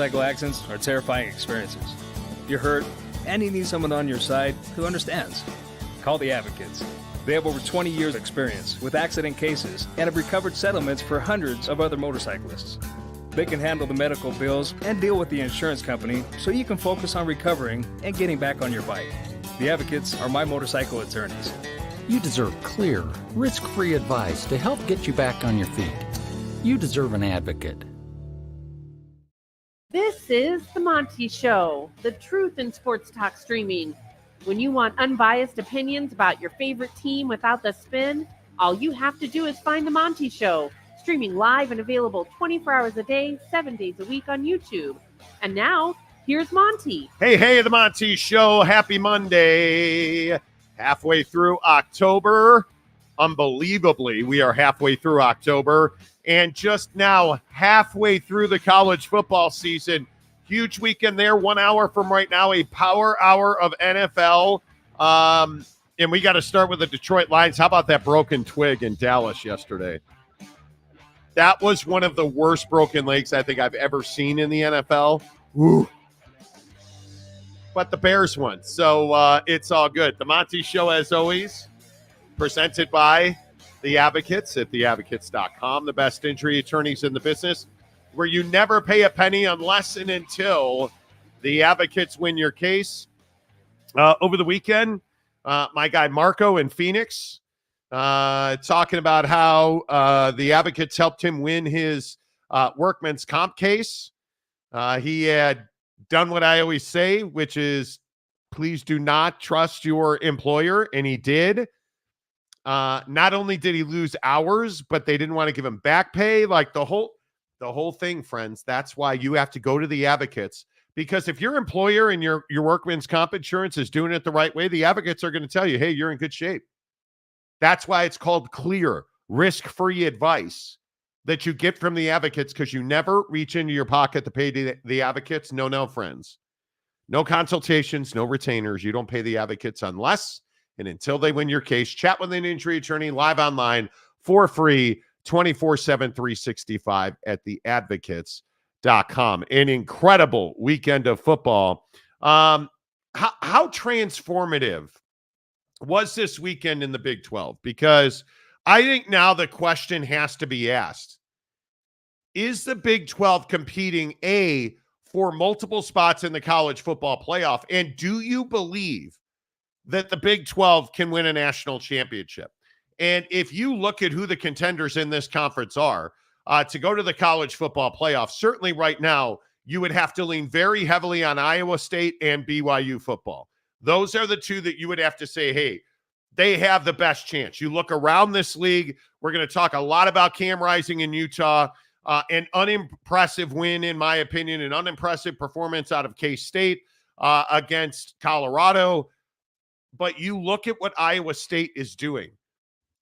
Motorcycle accidents are terrifying experiences. You're hurt, and you need someone on your side who understands. Call the Advocates. They have over 20 years' experience with accident cases and have recovered settlements for hundreds of other motorcyclists. They can handle the medical bills and deal with the insurance company so you can focus on recovering and getting back on your bike. The Advocates are my motorcycle attorneys. You deserve clear, risk-free advice to help get you back on your feet. You deserve an advocate. This is the Monty Show, the truth in sports talk streaming. When you want unbiased opinions about your favorite team without the spin, all you have to do is find the Monty Show, streaming live and available 24 hours a day, 7 days a week on YouTube. And now, here's Monty. Hey, the Monty Show. Happy Monday. Halfway through October. Unbelievably, we are halfway through October. And just now, halfway through the college football season. Huge weekend there. 1 hour from right now, a power hour of NFL. And we got to start with the Detroit Lions. How about that broken twig in Dallas yesterday? That was one of the worst broken legs I think I've ever seen in the NFL. Ooh. But the Bears won, so it's all good. The Monty Show, as always, presented by The Advocates at theadvocates.com, the best injury attorneys in the business, where you never pay a penny unless and until the Advocates win your case. Over the weekend, my guy Marco in Phoenix talking about how the Advocates helped him win his workman's comp case. He had done what I always say, which is please do not trust your employer, and he did. Not only did he lose hours, but they didn't want to give him back pay. Like the whole thing, friends. That's why you have to go to the Advocates, because if your employer and your workman's comp insurance is doing it the right way, the Advocates are going to tell you, hey, you're in good shape. That's why it's called clear, risk-free advice that you get from the Advocates, because you never reach into your pocket to pay the Advocates. No, friends. No consultations, no retainers. You don't pay the Advocates unless and until they win your case. Chat with an injury attorney live online for free, 24/7, 365 at theadvocates.com. An incredible weekend of football. How transformative was this weekend in the Big 12? Because I think now the question has to be asked. Is the Big 12 competing, A, for multiple spots in the college football playoff? And do you believe that the Big 12 can win a national championship? And if you look at who the contenders in this conference are to go to the college football playoff, certainly right now, you would have to lean very heavily on Iowa State and BYU football. Those are the two that you would have to say, hey, they have the best chance. You look around this league, we're going to talk a lot about Cam Rising in Utah, an unimpressive win, in my opinion, an unimpressive performance out of K-State against Colorado. But you look at what Iowa State is doing.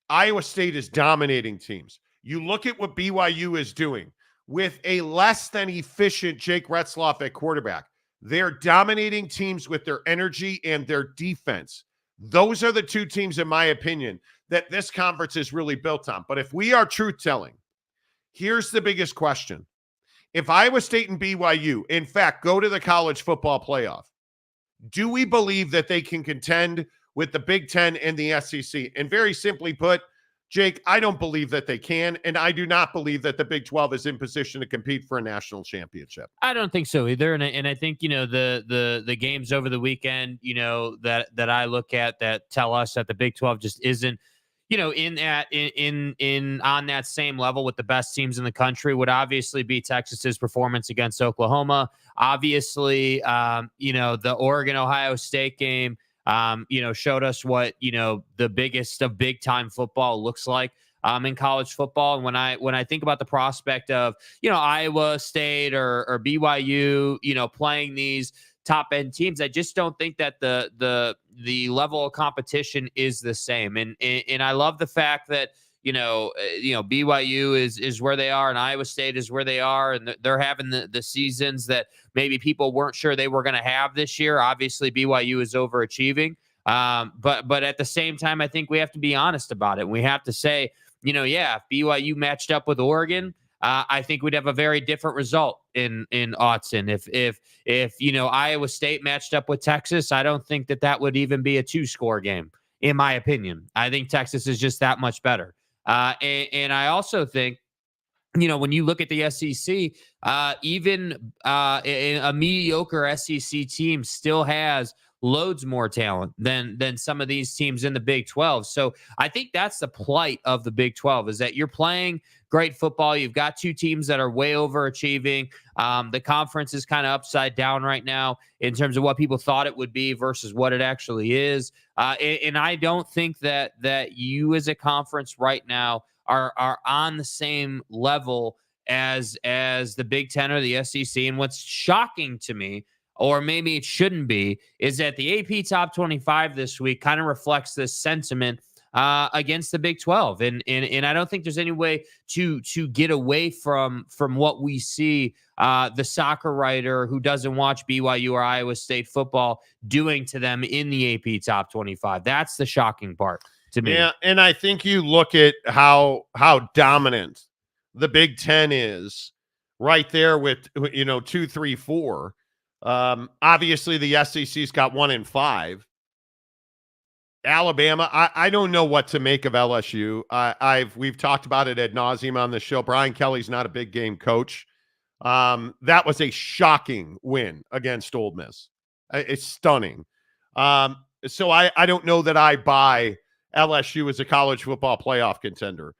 Iowa State is dominating teams. You look at what BYU is doing with a less than efficient Jake Retzloff at quarterback. They're dominating teams with their energy and their defense. Those are the two teams, in my opinion, that this conference is really built on. But if we are truth-telling, here's the biggest question. If Iowa State and BYU, in fact, go to the college football playoff, do we believe that they can contend with the Big Ten and the SEC? And very simply put, Jake, I don't believe that they can, and I do not believe that the Big 12 is in position to compete for a national championship. I don't think so either, and I think the games over the weekend, that I look at that tell us that the Big 12 just isn't, in on that same level with the best teams in the country. Would obviously be Texas's performance against Oklahoma. Obviously, the Oregon-Ohio State game, showed us what, the biggest of big time football looks like in college football. And when I think about the prospect of, Iowa State or BYU, playing these top end teams, I just don't think that the level of competition is the same. And I love the fact that, BYU is where they are and Iowa State is where they are. And they're having the seasons that maybe people weren't sure they were going to have this year. Obviously BYU is overachieving. But at the same time, I think we have to be honest about it. We have to say, if BYU matched up with Oregon, I think we'd have a very different result. in Autzen. If Iowa State matched up with Texas, I don't think that would even be a 2-score game, in my opinion. I think Texas is just that much better. And I also think, when you look at the SEC, even a mediocre SEC team still has loads more talent than some of these teams in the Big 12. So I think that's the plight of the Big 12, is that you're playing great football. You've got two teams that are way overachieving. The conference is kind of upside down right now in terms of what people thought it would be versus what it actually is. And I don't think that you as a conference right now are on the same level as the Big Ten or the SEC. And what's shocking to me, or maybe it shouldn't be, is that the AP Top 25 this week kind of reflects this sentiment against the Big 12. And I don't think there's any way to get away from what we see the soccer writer who doesn't watch BYU or Iowa State football doing to them in the AP Top 25. That's the shocking part to me. Yeah, and I think you look at how dominant the Big Ten is right there with 2, 3, 4. Obviously, the SEC's got 1 and 5. Alabama, I don't know what to make of LSU. We've talked about it ad nauseum on the show. Brian Kelly's not a big game coach. That was a shocking win against Ole Miss. It's stunning. So I don't know that I buy LSU as a college football playoff contender.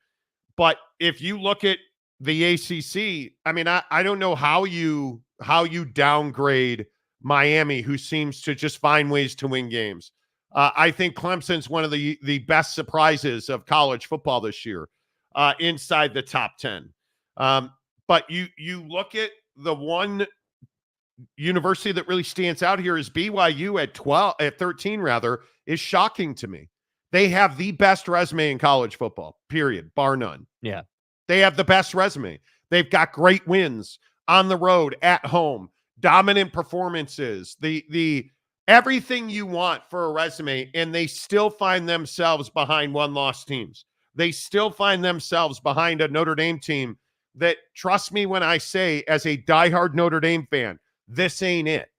But if you look at the ACC, I mean, I don't know how you downgrade Miami, who seems to just find ways to win games. I think Clemson's one of the best surprises of college football this year, inside the top 10. But you look at the one university that really stands out here is BYU at 13 rather, is shocking to me. They have the best resume in college football, period, bar none. Yeah. They have the best resume. They've got great wins on the road, at home, dominant performances, the everything you want for a resume, and they still find themselves behind one-loss teams. They still find themselves behind a Notre Dame team that, trust me when I say, as a diehard Notre Dame fan, this ain't it.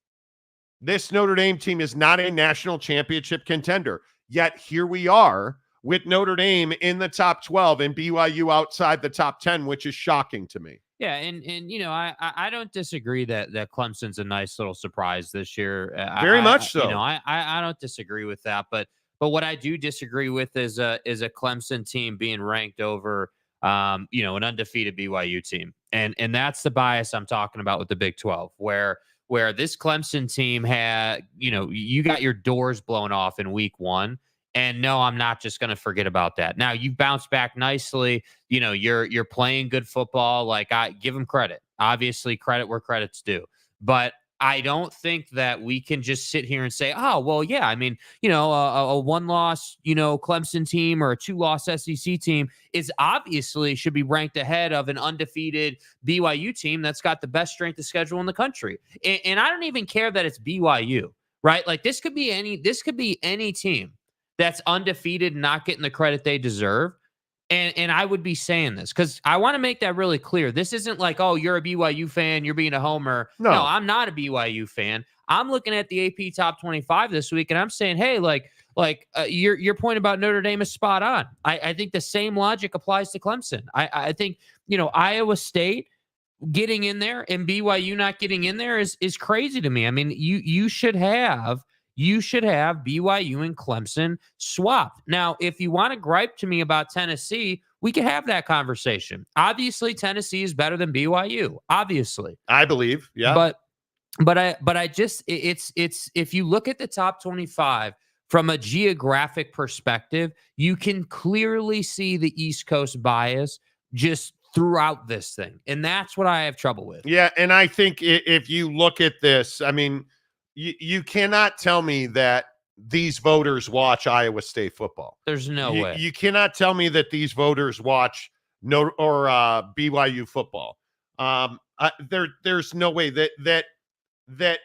This Notre Dame team is not a national championship contender. Yet here we are with Notre Dame in the top 12 and BYU outside the top 10, which is shocking to me. Yeah, and I don't disagree that Clemson's a nice little surprise this year. Very much so. I don't disagree with that, but what I do disagree with is a Clemson team being ranked over an undefeated BYU team, and that's the bias I'm talking about with the Big 12, where this Clemson team had you got your doors blown off in week 1. And no, I'm not just going to forget about that. Now, you've bounced back nicely. You're playing good football. Like, I give them credit. Obviously, credit where credit's due. But I don't think that we can just sit here and say, oh, well, yeah, I mean, a one-loss, Clemson team or a 2-loss SEC team is obviously should be ranked ahead of an undefeated BYU team that's got the best strength of schedule in the country. And I don't even care that it's BYU, right? Like, this could be any team that's undefeated and not getting the credit they deserve. And I would be saying this because I want to make that really clear. This isn't like, oh, you're a BYU fan, you're being a homer. No, I'm not a BYU fan. I'm looking at the AP Top 25 this week, and I'm saying, hey, your point about Notre Dame is spot on. I think the same logic applies to Clemson. I think, Iowa State getting in there and BYU not getting in there is crazy to me. I mean, you should have BYU and Clemson swapped. Now, if you want to gripe to me about Tennessee, we can have that conversation. Obviously, Tennessee is better than BYU. Obviously, I believe, yeah. But I just it's if you look at the top 25 from a geographic perspective, you can clearly see the East Coast bias just throughout this thing, and that's what I have trouble with. Yeah, and I think if you look at this, I mean, you cannot tell me that these voters watch Iowa State football. There's no way. You cannot tell me that these voters watch BYU football. There's no way that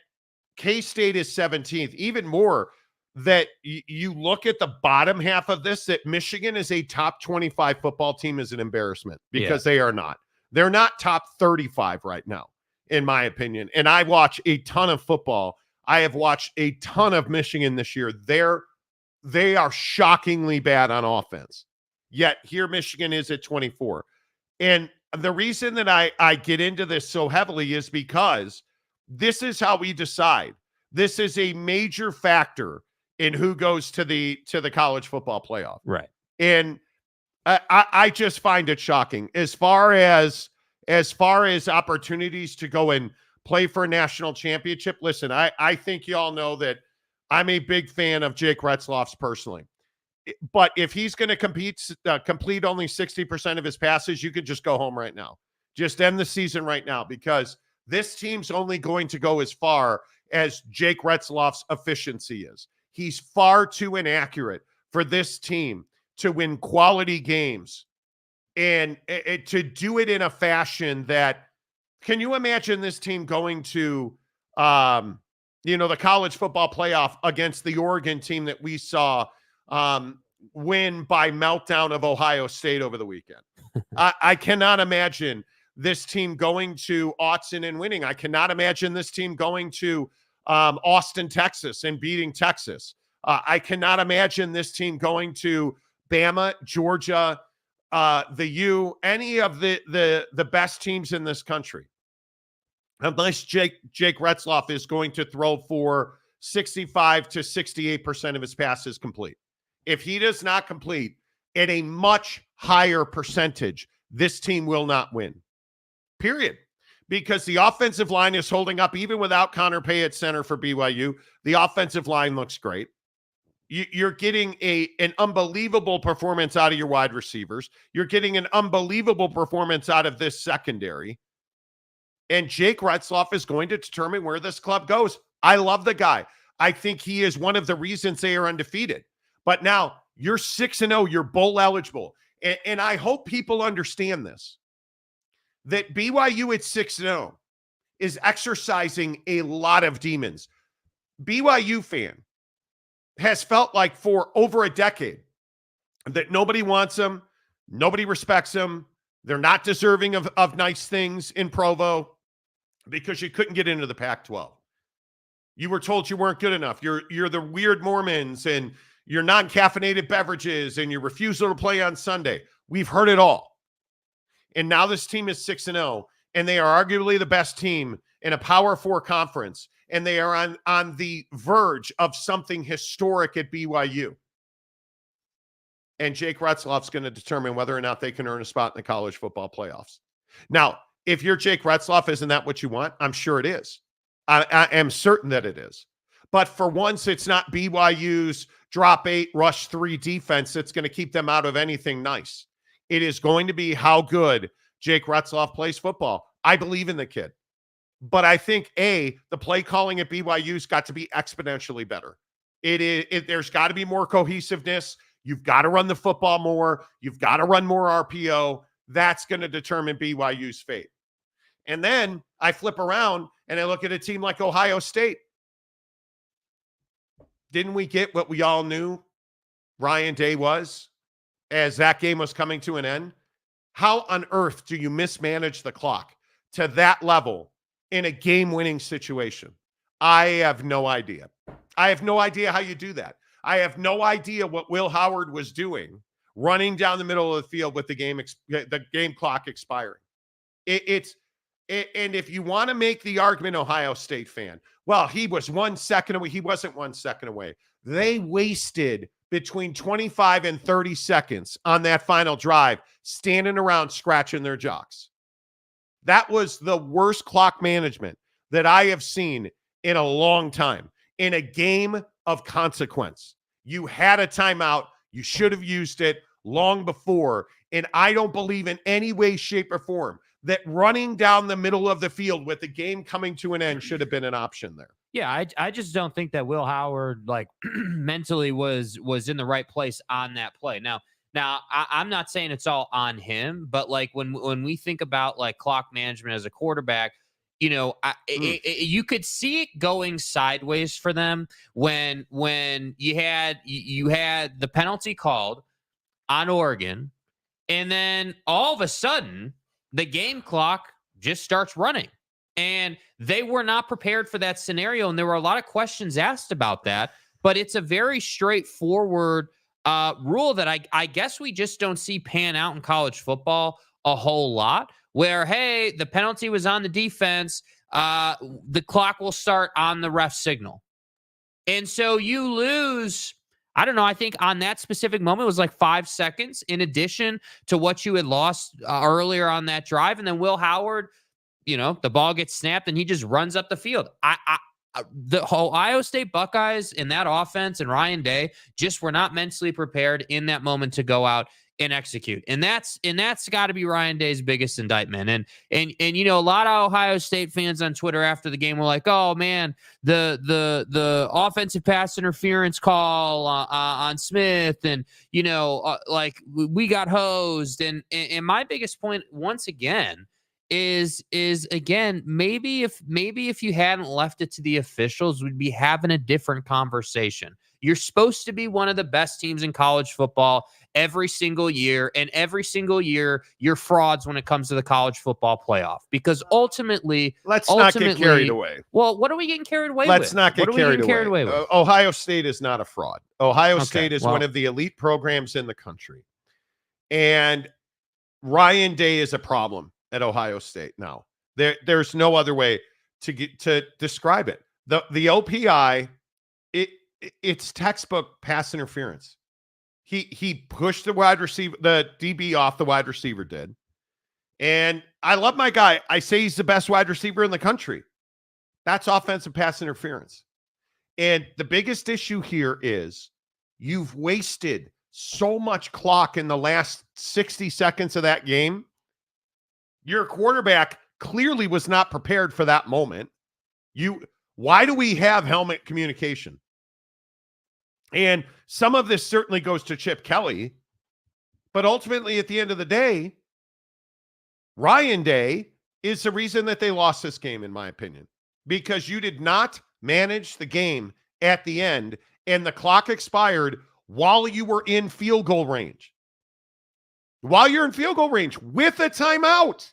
K-State is 17th. Even more, that you look at the bottom half of this, that Michigan is a top 25 football team is an embarrassment because they are not. They're not top 35 right now in my opinion. And I watch a ton of football. I have watched a ton of Michigan this year. They are shockingly bad on offense. Yet here Michigan is at 24. And the reason that I get into this so heavily is because this is how we decide. This is a major factor in who goes to the college football playoff. Right. And I just find it shocking. As far as opportunities to go and play for a national championship, listen, I think you all know that I'm a big fan of Jake Retzloff's personally. But if he's going to complete only 60% of his passes, you could just go home right now. Just end the season right now, because this team's only going to go as far as Jake Retzloff's efficiency is. He's far too inaccurate for this team to win quality games and to do it in a fashion that, can you imagine this team going to, the college football playoff against the Oregon team that we saw win by meltdown of Ohio State over the weekend? I cannot imagine this team going to Autzen and winning. I cannot imagine this team going to Austin, Texas, and beating Texas. I cannot imagine this team going to Bama, Georgia, the U, any of the best teams in this country, unless Jake Retzloff is going to throw for 65 to 68% of his passes complete. If he does not complete at a much higher percentage, this team will not win. Period. Because the offensive line is holding up even without Connor Pay at center for BYU. The offensive line looks great. You're getting an unbelievable performance out of your wide receivers. You're getting an unbelievable performance out of this secondary. And Jake Retzloff is going to determine where this club goes. I love the guy. I think he is one of the reasons they are undefeated. But now you're 6-0, you're bowl eligible. And I hope people understand this, that BYU at 6-0 is exercising a lot of demons. BYU fan has felt like for over a decade that nobody wants them, nobody respects them, they're not deserving of nice things in Provo because you couldn't get into the Pac-12. You were told you weren't good enough. You're the weird Mormons and your non-caffeinated beverages and your refusal to play on Sunday. We've heard it all. And now this team is 6-0, and they are arguably the best team in a Power 4 conference, and they are on the verge of something historic at BYU. And Jake Retzloff's going to determine whether or not they can earn a spot in the college football playoffs. Now, if you're Jake Retzloff, isn't that what you want? I'm sure it is. I am certain that it is. But for once, it's not BYU's drop 8, rush 3 defense that's going to keep them out of anything nice. It is going to be how good Jake Retzloff plays football. I believe in the kid. But I think, the play calling at BYU's got to be exponentially better. There's got to be more cohesiveness. You've got to run the football more. You've got to run more RPO. That's going to determine BYU's fate. And then I flip around and I look at a team like Ohio State. Didn't we get what we all knew Ryan Day was as that game was coming to an end? How on earth do you mismanage the clock to that level in a game-winning situation? I have no idea. I have no idea how you do that. I have no idea what Will Howard was doing running down the middle of the field with the game clock expiring. And if you want to make the argument, Ohio State fan, well, he was 1 second away. He wasn't 1 second away. They wasted between 25 and 30 seconds on that final drive, standing around scratching their jocks. That was the worst clock management that I have seen in a long time in a game of consequence. You had a timeout. You should have used it long before. And I don't believe in any way, shape, or form that running down the middle of the field with the game coming to an end should have been an option there. Yeah, I just don't think that Will Howard mentally was in the right place on that play. Now I'm not saying it's all on him, but when we think about clock management as a quarterback, you could see it going sideways for them when you had the penalty called on Oregon, and then all of a sudden the game clock just starts running. And they were not prepared for that scenario. And there were a lot of questions asked about that. But it's a very straightforward rule that I guess we just don't see pan out in college football a whole lot, where, hey, the penalty was on the defense. The clock will start on the ref signal. And so you lose, I don't know, I think on that specific moment, it was like 5 seconds in addition to what you had lost earlier on that drive. And then Will Howard, the ball gets snapped and he just runs up the field. The Ohio State Buckeyes in that offense and Ryan Day just were not mentally prepared in that moment to go out and execute. And that's got to be Ryan Day's biggest indictment. And a lot of Ohio State fans on Twitter after the game were like, "Oh man, the offensive pass interference call on Smith, and like we got hosed." And my biggest point once again is again, maybe if you hadn't left it to the officials, we'd be having a different conversation. You're supposed to be one of the best teams in college football every single year, and every single year you're frauds when it comes to the college football playoff, because ultimately let's not get carried away. Well, what are we getting carried away with? Let's not get carried away with. Ohio State is not a fraud. Ohio State is one of the elite programs in the country, and Ryan Day is a problem at Ohio State. Now, there's no other way to describe it. The OPI, it's textbook pass interference. He pushed the wide receiver, the DB off, the wide receiver did. And I love my guy. I say he's the best wide receiver in the country. That's offensive pass interference. And the biggest issue here is you've wasted so much clock in the last 60 seconds of that game. Your quarterback clearly was not prepared for that moment. Why do we have helmet communication? And some of this certainly goes to Chip Kelly, but ultimately at the end of the day, Ryan Day is the reason that they lost this game, in my opinion, because you did not manage the game at the end, and the clock expired while you were in field goal range. While you're in field goal range with a timeout.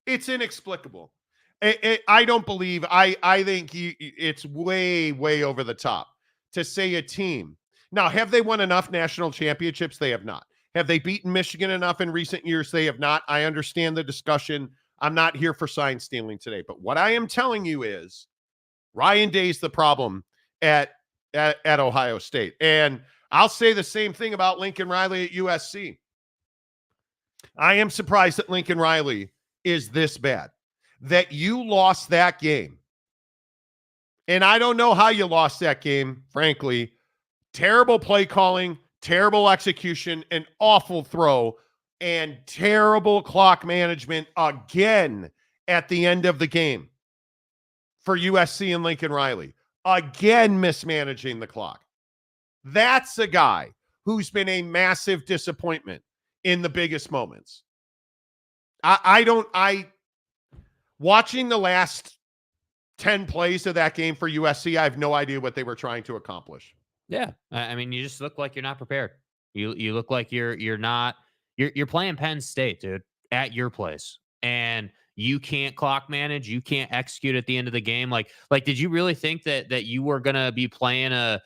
It's inexplicable. I don't believe, I think it's way, way over the top to say a team. Now, have they won enough national championships? They have not. Have they beaten Michigan enough in recent years? They have not. I understand the discussion. I'm not here for sign stealing today. But what I am telling you is Ryan Day's the problem at Ohio State. And I'll say the same thing about Lincoln Riley at USC. I am surprised that Lincoln Riley is this bad, that you lost that game. And I don't know how you lost that game, frankly. Terrible play calling, terrible execution, an awful throw, and terrible clock management again at the end of the game for USC and Lincoln Riley. Again, mismanaging the clock. That's a guy who's been a massive disappointment in the biggest moments. Watching the last 10 plays of that game for USC, I have no idea what they were trying to accomplish. Yeah. I mean, you just look like you're not prepared. You look like you're playing Penn State, dude, at your place. And you can't clock manage. You can't execute at the end of the game. Like, did you really think that you were going to be playing a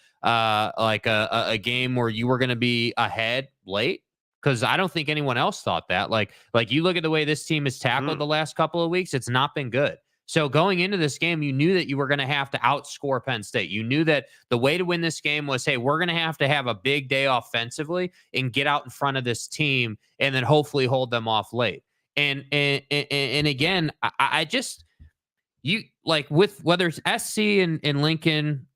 game where you were going to be ahead late? Because I don't think anyone else thought that. Like you look at the way this team has tackled the last couple of weeks, it's not been good. So going into this game, you knew that you were going to have to outscore Penn State. You knew that the way to win this game was, hey, we're going to have a big day offensively and get out in front of this team and then hopefully hold them off late. And again, I just, you like with whether it's SC and Lincoln,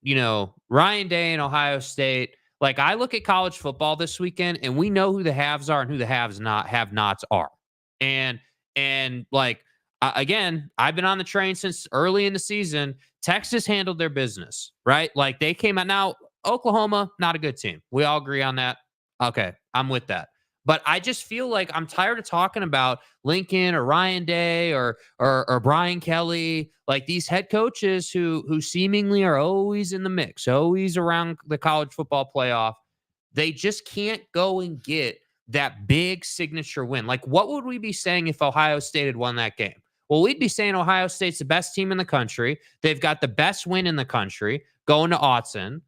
Ryan Day and Ohio State, like I look at college football this weekend and we know who the haves are and who the have-nots are. And like, again, I've been on the train since early in the season. Texas handled their business, right? Like they came out. Now, Oklahoma, not a good team. We all agree on that. Okay, I'm with that. But I just feel like I'm tired of talking about Lincoln or Ryan Day or Brian Kelly, like these head coaches who seemingly are always in the mix, always around the college football playoff. They just can't go and get that big signature win. Like, what would we be saying if Ohio State had won that game? well, we'd be saying Ohio State's the best team in the country. They've got the best win in the country going to Autzen.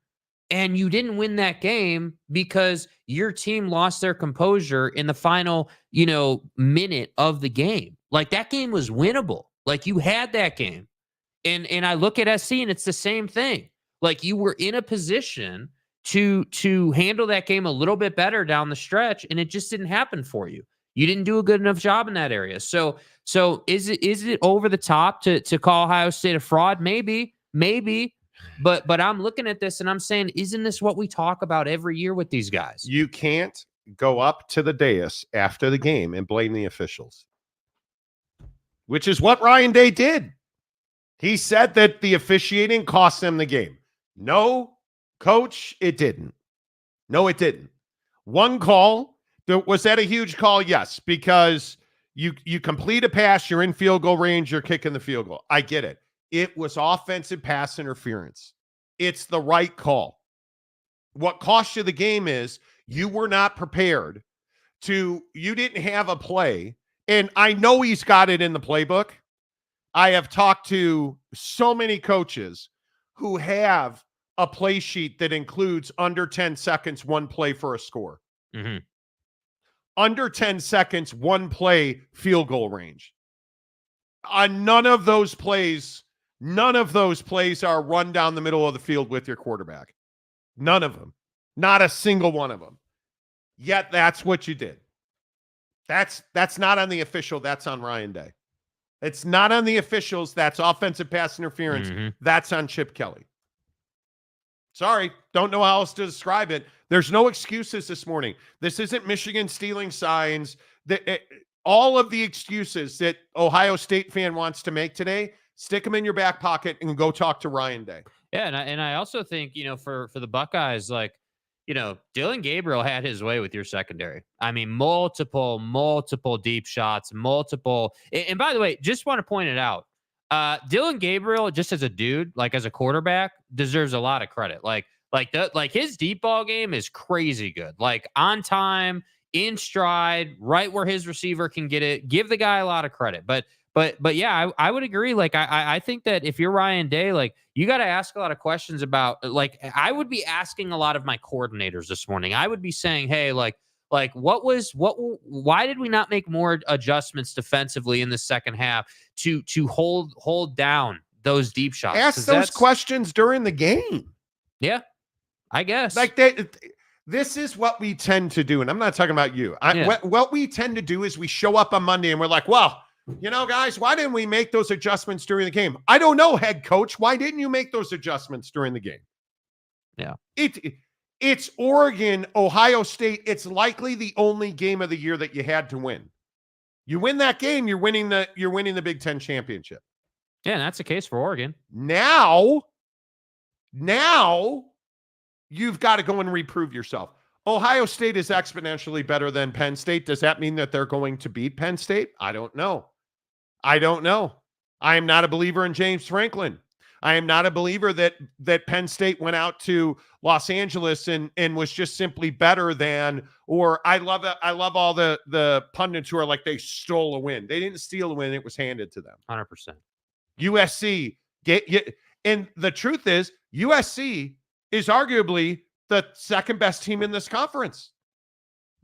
And you didn't win that game because your team lost their composure in the final, minute of the game. Like, that game was winnable. Like, you had that game. And I look at SC and it's the same thing. Like, you were in a position to handle that game a little bit better down the stretch, and it just didn't happen for you. You didn't do a good enough job in that area. So is it over the top to call Ohio State a fraud? Maybe. But I'm looking at this and I'm saying, isn't this what we talk about every year with these guys? You can't go up to the dais after the game and blame the officials, which is what Ryan Day did. He said that the officiating cost them the game. No, coach, it didn't. No, it didn't. One call. Was that a huge call? Yes, because you complete a pass, you're in field goal range, you're kicking the field goal. I get it. It was offensive pass interference. It's the right call. What cost you the game is you were not prepared you didn't have a play. And I know he's got it in the playbook. I have talked to so many coaches who have a play sheet that includes under 10 seconds, one play for a score. Mm-hmm. Under 10 seconds, one play, field goal range. None of those plays are run down the middle of the field with your quarterback. None of them. Not a single one of them. Yet that's what you did. That's not on the official. That's on Ryan Day. It's not on the officials. That's offensive pass interference. Mm-hmm. That's on Chip Kelly. Sorry, don't know how else to describe it. There's no excuses this morning. This isn't Michigan stealing signs. All of the excuses that Ohio State fan wants to make today, stick them in your back pocket and go talk to Ryan Day. Yeah, and I also think, for the Buckeyes, like, Dylan Gabriel had his way with your secondary. I mean, multiple deep shots, and by the way, just want to point it out. Dylan Gabriel, just as a dude, like as a quarterback, deserves a lot of credit. Like his deep ball game is crazy good. Like on time, in stride, right where his receiver can get it. Give the guy a lot of credit. But yeah, I would agree. Like I think that if you're Ryan Day, like you got to ask a lot of questions about. Like I would be asking a lot of my coordinators this morning. I would be saying, hey, why did we not make more adjustments defensively in the second half to hold down those deep shots? Ask those questions during the game. Yeah, I guess. Like this is what we tend to do. And I'm not talking about you. What we tend to do is we show up on Monday and we're like, well, guys, why didn't we make those adjustments during the game? I don't know, head coach. Why didn't you make those adjustments during the game? Yeah. It's Oregon, Ohio State. It's likely the only game of the year that you had to win. You win that game, you're winning the Big Ten championship. Yeah, and that's the case for Oregon. Now you've got to go and reprove yourself. Ohio State is exponentially better than Penn State. Does that mean that they're going to beat Penn State? I don't know. I am not a believer in James Franklin. I am not a believer that Penn State went out to Los Angeles and was just simply better than, or I love all the pundits who are like, they stole a win. They didn't steal a win. It was handed to them. 100%. USC, and the truth is USC is arguably the second best team in this conference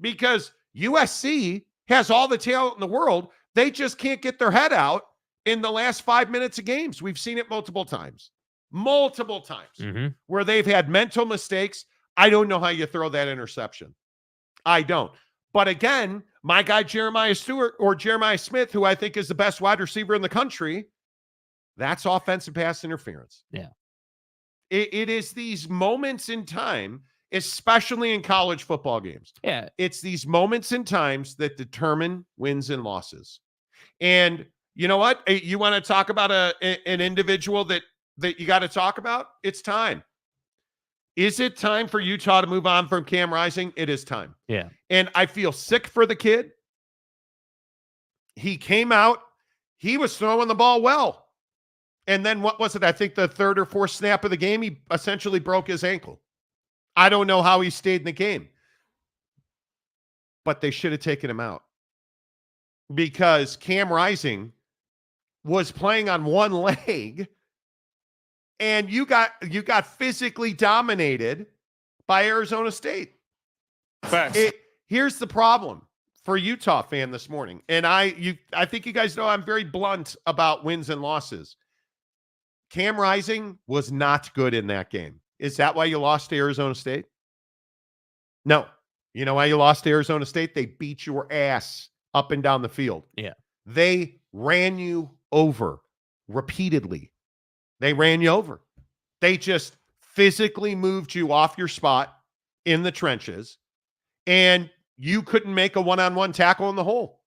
because USC has all the talent in the world. They just can't get their head out in the last 5 minutes of games. We've seen it multiple times where they've had mental mistakes. I don't know how you throw that interception. I don't. But again, my guy, Jeremiah Stewart or Jeremiah Smith, who I think is the best wide receiver in the country, that's offensive pass interference. Yeah. It is these moments in time, especially in college football games. Yeah. It's these moments in times that determine wins and losses. And you know what? You want to talk about an individual that you got to talk about? It's time. Is it time for Utah to move on from Cam Rising? It is time. Yeah. And I feel sick for the kid. He came out. He was throwing the ball well. And then what was it? I think the third or fourth snap of the game, he essentially broke his ankle. I don't know how he stayed in the game. But they should have taken him out. Because Cam Rising was playing on one leg, and you got physically dominated by Arizona State. Facts. Here's the problem for a Utah fan this morning, and I think you guys know I'm very blunt about wins and losses. Cam Rising was not good in that game. Is that why you lost to Arizona State? No. You know why you lost to Arizona State? They beat your ass up and down the field. Yeah. They ran you over repeatedly. They ran you over. They just physically moved you off your spot in the trenches, and you couldn't make a one-on-one tackle in the hole.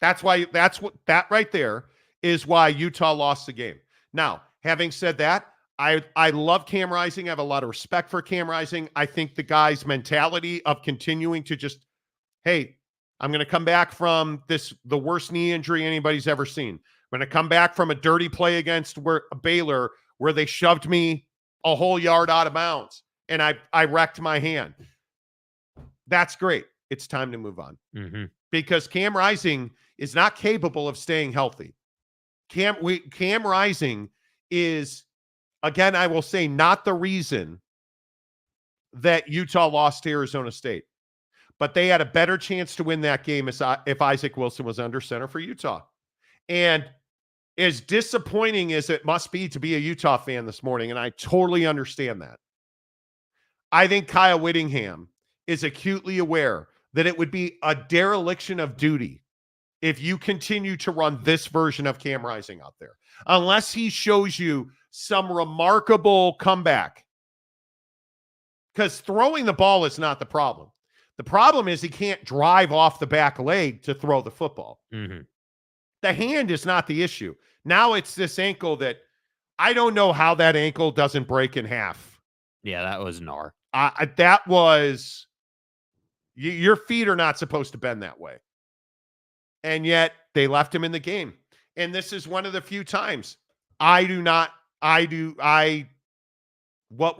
That right there is why Utah lost the game. Now, having said that, I love Cam Rising. I have a lot of respect for Cam Rising. I think the guy's mentality of continuing to just, hey, I'm going to come back from the worst knee injury anybody's ever seen. I'm going to come back from a dirty play against Baylor where they shoved me a whole yard out of bounds and I wrecked my hand. That's great. It's time to move on. Mm-hmm. Because Cam Rising is not capable of staying healthy. Cam Rising is, again, I will say, not the reason that Utah lost to Arizona State. But they had a better chance to win that game if Isaac Wilson was under center for Utah. And as disappointing as it must be to be a Utah fan this morning, and I totally understand that, I think Kyle Whittingham is acutely aware that it would be a dereliction of duty if you continue to run this version of Cam Rising out there, unless he shows you some remarkable comeback. Because throwing the ball is not the problem. The problem is he can't drive off the back leg to throw the football. Mm-hmm. The hand is not the issue. Now it's this ankle that I don't know how that ankle doesn't break in half. Yeah, that was gnar. That was, your feet are not supposed to bend that way. And yet they left him in the game. And this is one of the few times what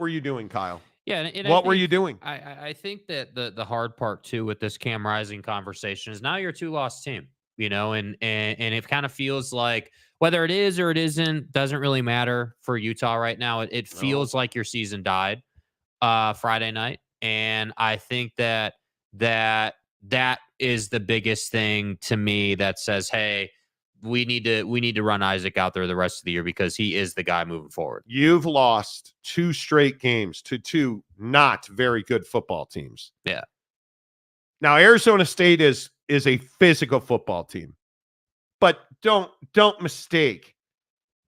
were you doing, Kyle? Yeah, and what were you doing? I think that the hard part too with this Cam Rising conversation is now you're a 2-loss team, and it kind of feels like whether it is or it isn't doesn't really matter for Utah right now. It feels like your season died Friday night, and I think that is the biggest thing to me that says, hey, we need to run Isaac out there the rest of the year because he is the guy moving forward. You've lost 2 straight games to 2 not very good football teams. Yeah. Now Arizona State is a physical football team, but don't mistake.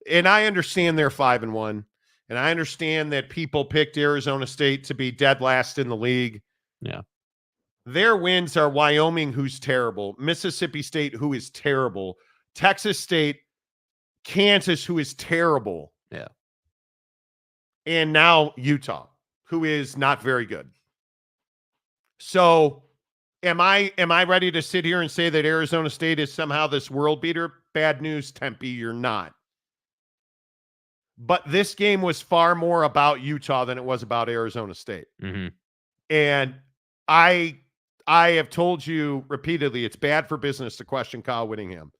And I understand they're 5-1, and I understand that people picked Arizona State to be dead last in the league. Yeah. Their wins are Wyoming, who's terrible, Mississippi State, who is terrible, Texas State, Kansas, who is terrible. Yeah. And now Utah, who is not very good. So am I ready to sit here and say that Arizona State is somehow this world beater? Bad news, Tempe, you're not. But this game was far more about Utah than it was about Arizona State. Mm-hmm. And I have told you repeatedly, it's bad for business to question Kyle Whittingham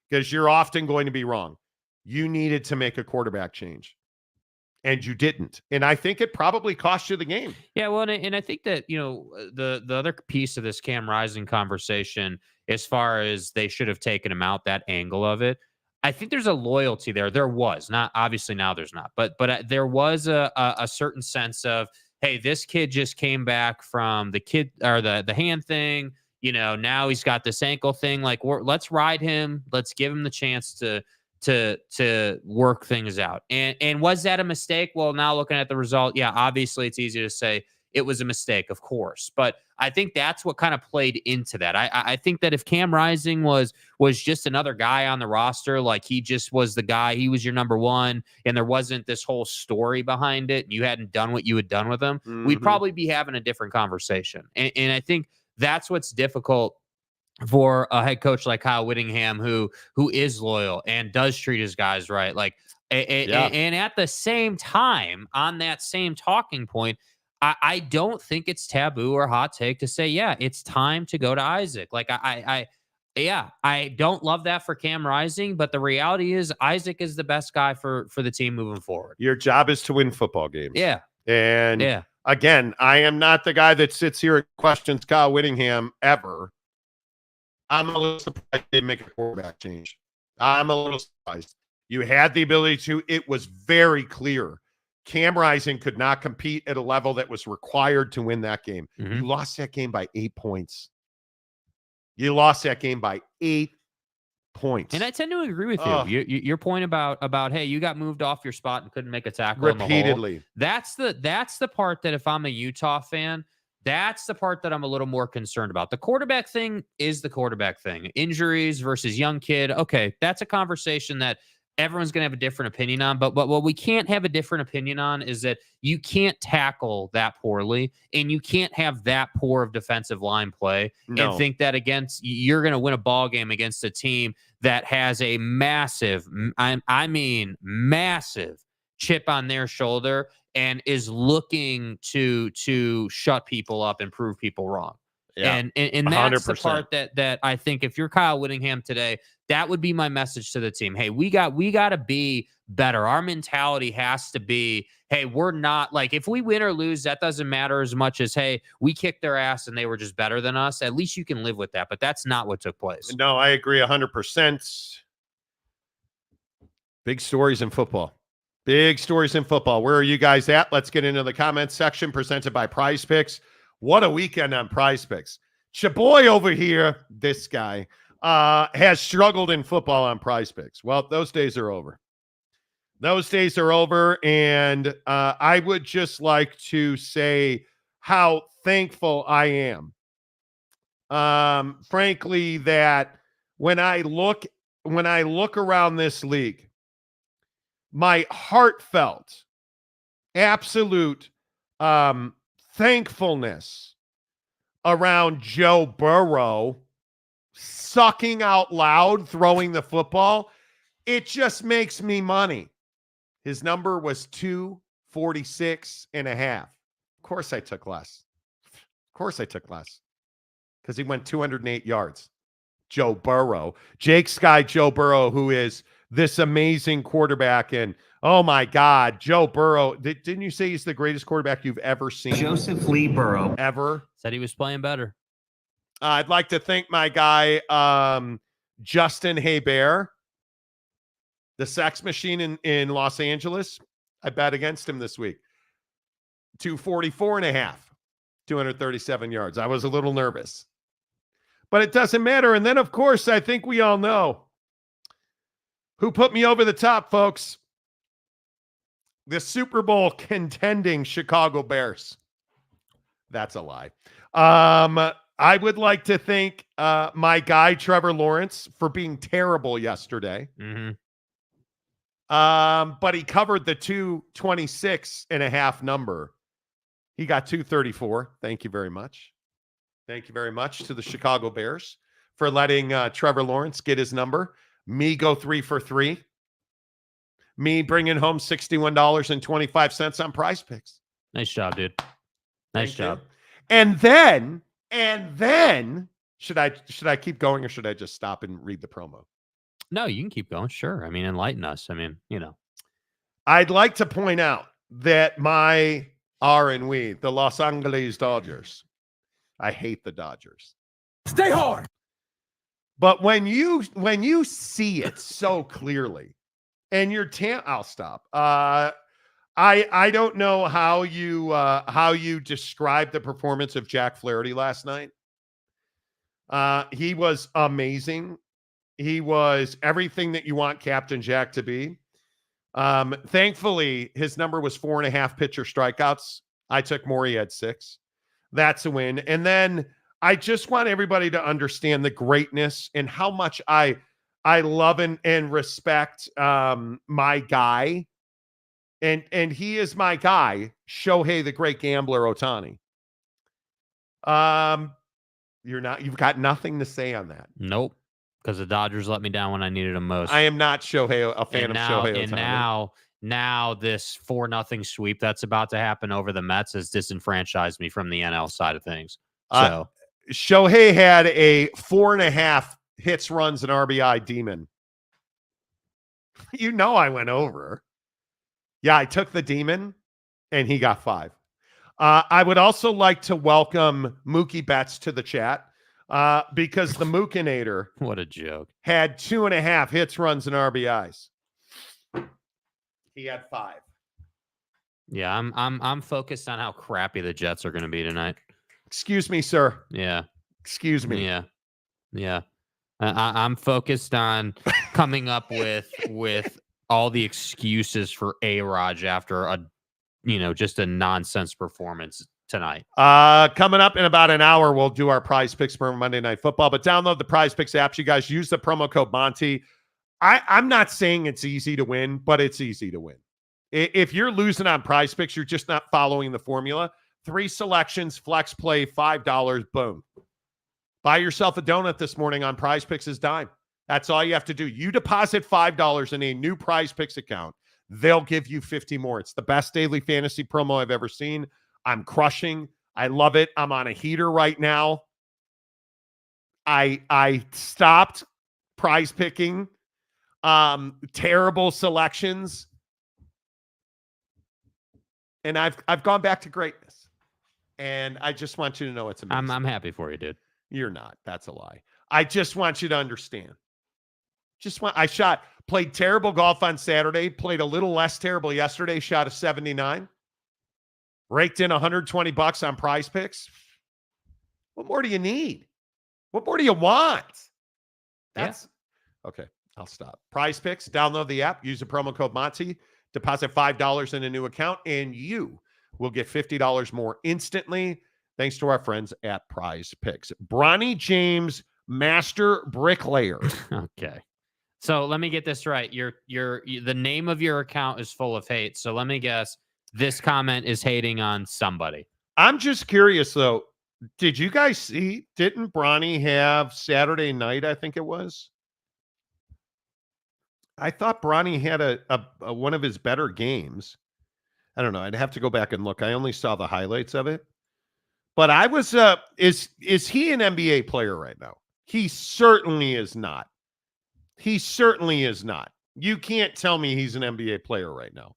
because you're often going to be wrong. You needed to make a quarterback change, and you didn't. And I think it probably cost you the game. Yeah, well, and I think that, the other piece of this Cam Rising conversation, as far as they should have taken him out, that angle of it, I think there's a loyalty there. There was not, obviously now there's not, but there was a certain sense of, hey, this kid just came back from the hand thing. Now he's got this ankle thing. Like, let's ride him. Let's give him the chance to work things out. And was that a mistake? Well, now looking at the result, yeah, obviously it's easy to say it was a mistake, of course. But I think that's what kind of played into that. I think that if Cam Rising was just another guy on the roster, like he just was the guy, he was your number one, and there wasn't this whole story behind it, and you hadn't done what you had done with him, we'd probably be having a different conversation. And I think that's what's difficult for a head coach like Kyle Whittingham, who is loyal and does treat his guys right. Like, and at the same time, on that same talking point, I don't think it's taboo or hot take to say, yeah, it's time to go to Isaac. Like Yeah, I don't love that for Cam Rising, but the reality is Isaac is the best guy for the team moving forward. Your job is to win football games. Yeah. And again, I am not the guy that sits here and questions Kyle Whittingham ever. I'm a little surprised they didn't make a quarterback change. I'm a little surprised. You had the ability to. It was very clear. Cam Rising could not compete at a level that was required to win that game. Mm-hmm. You lost that game by 8 points. You lost that game by 8 points. And I tend to agree with you. Your point about hey, you got moved off your spot and couldn't make a tackle repeatedly. In the hole. That's the part that if I'm a Utah fan, that's the part that I'm a little more concerned about. The quarterback thing is the quarterback thing. Injuries versus young kid. Okay, that's a conversation that everyone's going to have a different opinion on. But what we can't have a different opinion on is that you can't tackle that poorly and you can't have that poor of defensive line play and think that you're going to win a ball game against a team that has a massive, I mean, massive chip on their shoulder and is looking to shut people up and prove people wrong. Yeah, and that's 100%. The part that I think if you're Kyle Whittingham today, that would be my message to the team. Hey, we got to be better. Our mentality has to be, hey, we're not like if we win or lose, that doesn't matter as much as hey, we kicked their ass and they were just better than us. At least you can live with that, but that's not what took place. No, I agree 100%. Big stories in football. Big stories in football. Where are you guys at? Let's get into the comments section presented by Prize Picks. What a weekend on Prize Picks. Chaboy over here, this guy, has struggled in football on Prize Picks. Well, those days are over. Those days are over, and I would just like to say how thankful I am. Frankly, that when I look around this league, my heartfelt, absolute thankfulness around Joe Burrow sucking out loud, throwing the football, it just makes me money. His number was 246.5. Of course I took less. Because he went 208 yards. Joe Burrow. Jake Sky, Joe Burrow, who is this amazing quarterback. And oh my God, Joe Burrow. Didn't you say he's the greatest quarterback you've ever seen? Joseph Lee Burrow. Ever? Said he was playing better. I'd like to thank my guy, Justin Hebert, the sex machine in Los Angeles. I bet against him this week. 244.5, 237 yards. I was a little nervous. But it doesn't matter. And then, of course, I think we all know who put me over the top, folks. The Super Bowl contending Chicago Bears. That's a lie. I would like to thank my guy, Trevor Lawrence, for being terrible yesterday. Mm-hmm. But he covered the 226.5 number. He got 234. Thank you very much. Thank you very much to the Chicago Bears for letting Trevor Lawrence get his number. Me go 3 for 3. Me bringing home $61.25 on Prize Picks. Nice job, dude. Nice job. And then should I keep going or should I just stop and read the promo? No, you can keep going. Sure. I mean, enlighten us. I mean, I'd like to point out that my the Los Angeles Dodgers. I hate the Dodgers. Stay hard. But when you see it so clearly, and I'll stop. I don't know how you describe the performance of Jack Flaherty last night. He was amazing. He was everything that you want Captain Jack to be. Thankfully, his number was 4.5 pitcher strikeouts. I took more. He had 6. That's a win. And then I just want everybody to understand the greatness and how much I love and respect my guy. And he is my guy, Shohei the Great Gambler Ohtani. You've got nothing to say on that. Nope. Because the Dodgers let me down when I needed them most. I am not a fan of Shohei Ohtani. And now this 4-0 sweep that's about to happen over the Mets has disenfranchised me from the NL side of things. So Shohei had a 4.5 hits, runs, and RBI demon. You know I went over. Yeah, I took the demon, and he got 5. I would also like to welcome Mookie Betts to the chat because the Mookinator What a joke. had 2.5 hits, runs, and RBIs. He had 5. Yeah, I'm focused on how crappy the Jets are going to be tonight. Excuse me, sir. Yeah. Excuse me. Yeah. I'm focused on coming up with all the excuses for A-Raj after just a nonsense performance tonight. Coming up in about an hour, we'll do our Prize Picks for Monday Night Football. But download the Prize Picks apps. You guys use the promo code Monty. I'm not saying it's easy to win, but it's easy to win. If you're losing on Prize Picks, you're just not following the formula. 3 selections, flex play, $5, boom. Buy yourself a donut this morning on Prize Picks is dime. That's all you have to do. You deposit $5 in a new Prize Picks account. They'll give you 50 more. It's the best daily fantasy promo I've ever seen. I'm crushing. I love it. I'm on a heater right now. I stopped prize picking. Terrible selections. And I've gone back to greatness. And I just want you to know it's amazing. I'm happy for you, dude. You're not. That's a lie. I just want you to understand. Played terrible golf on Saturday, played a little less terrible yesterday, shot a 79. Raked in $120 on Prize Picks. What more do you need? What more do you want? Okay. I'll stop. Prize Picks, download the app, use the promo code Monty, deposit $5 in a new account, and you will get $50 more instantly thanks to our friends at Prize Picks. Bronny James, master bricklayer. Okay. So let me get this right. The name of your account is full of hate. So let me guess. This comment is hating on somebody. I'm just curious, though. Did you guys see? Didn't Bronny have Saturday night, I think it was? I thought Bronny had a one of his better games. I don't know. I'd have to go back and look. I only saw the highlights of it. But I was, is he an NBA player right now? He certainly is not. He certainly is not. You can't tell me he's an NBA player right now.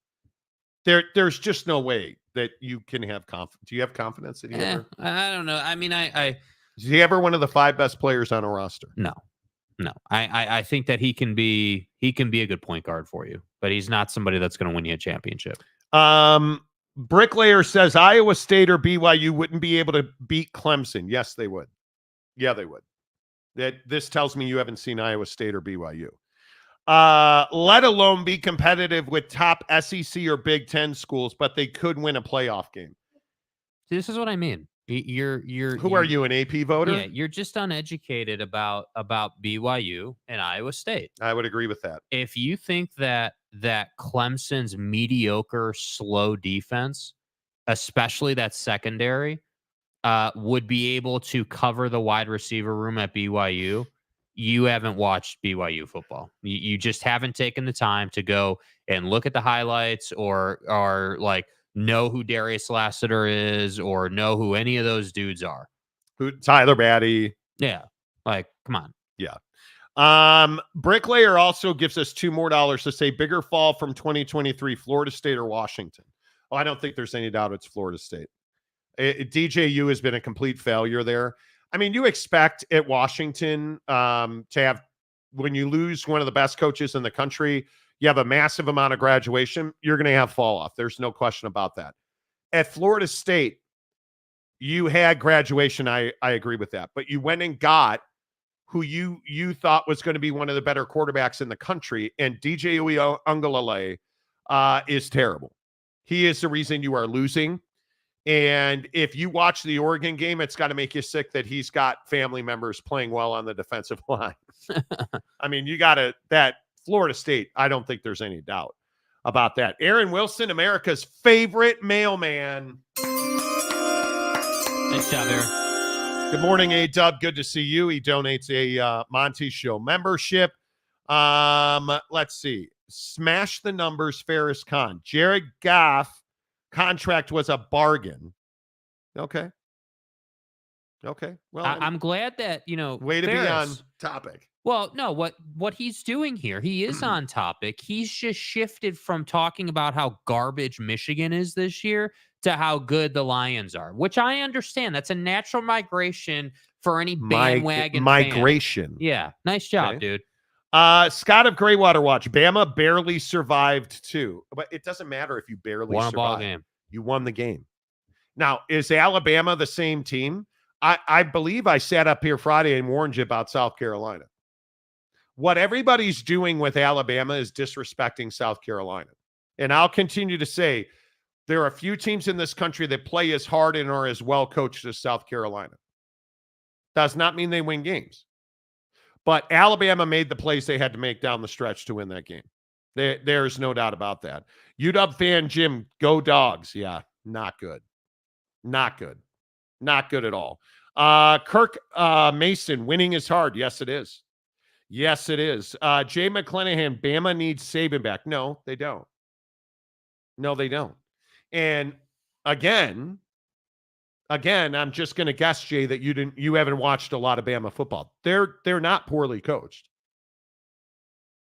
There's just no way that you can have confidence. Do you have confidence that he ever? I don't know. I mean, is he ever one of the 5 best players on a roster? No. I think that he can be a good point guard for you, but he's not somebody that's going to win you a championship. Bricklayer says Iowa State or BYU wouldn't be able to beat Clemson. Yes, they would. Yeah, they would. This tells me you haven't seen Iowa State or BYU. Let alone be competitive with top SEC or Big Ten schools, but they could win a playoff game. See, this is what I mean. Who are you, an AP voter? Yeah, you're just uneducated about BYU and Iowa State. I would agree with that. If you think that Clemson's mediocre, slow defense, especially that secondary, would be able to cover the wide receiver room at BYU, you haven't watched BYU football. You just haven't taken the time to go and look at the highlights or like know who Darius Lassiter is or know who any of those dudes are. Who Tyler Batty. Yeah. Like, come on. Yeah. Bricklayer also gives us $2 more to say bigger fall from 2023, Florida State or Washington. Oh, I don't think there's any doubt it's Florida State. DJU has been a complete failure there. I mean, you expect at Washington to have, when you lose one of the best coaches in the country, you have a massive amount of graduation, you're going to have fall off. There's no question about that. At Florida State, you had graduation. I agree with that. But you went and got who you thought was going to be one of the better quarterbacks in the country, and DJ Uiagalelei is terrible. He is the reason you are losing. And if you watch the Oregon game, it's got to make you sick that he's got family members playing well on the defensive line. I mean, that Florida State, I don't think there's any doubt about that. Aaron Wilson, America's favorite mailman. Nice job, Aaron. Good morning, A-Dub. Good to see you. He donates a Monty Show membership. Let's see. Smash the numbers, Ferris Khan. Jared Goff contract was a bargain. Okay. Well, I'm glad that, way to Ferris, be on topic. Well, no, what he's doing here, he is on topic. He's just shifted from talking about how garbage Michigan is this year to how good the Lions are, which I understand. That's a natural migration for any bandwagon migration. fan. Yeah, nice job, Okay. dude. Scott of Greywater Watch. Bama barely survived too, but it doesn't matter if you barely Won a survived. ball game. You won the game. Now, is Alabama the same team? I believe I sat up here Friday and warned you about South Carolina. What everybody's doing with Alabama is disrespecting South Carolina. And I'll continue to say there are a few teams in this country that play as hard and are as well coached as South Carolina. Does not mean they win games. But Alabama made the plays they had to make down the stretch to win that game. There's no doubt about that. UW fan Jim, go Dogs. Yeah, not good. Not good. Not good at all. Kirk Mason, winning is hard. Yes, it is. Yes, it is. Jay McClanahan, Bama needs Saban back. No, they don't. No, they don't. And again, I'm just going to guess, Jay, that you haven't watched a lot of Bama football. They're not poorly coached.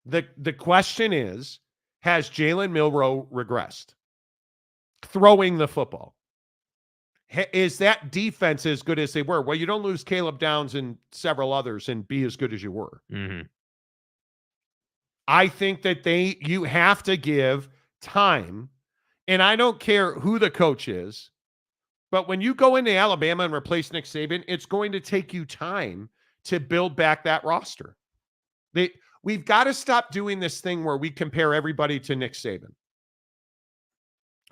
The question is, has Jalen Milroe regressed? Throwing the football. Is that defense as good as they were? Well, you don't lose Caleb Downs and several others and be as good as you were. Mm-hmm. I think that you have to give time, and I don't care who the coach is, but when you go into Alabama and replace Nick Saban, it's going to take you time to build back that roster. We've got to stop doing this thing where we compare everybody to Nick Saban,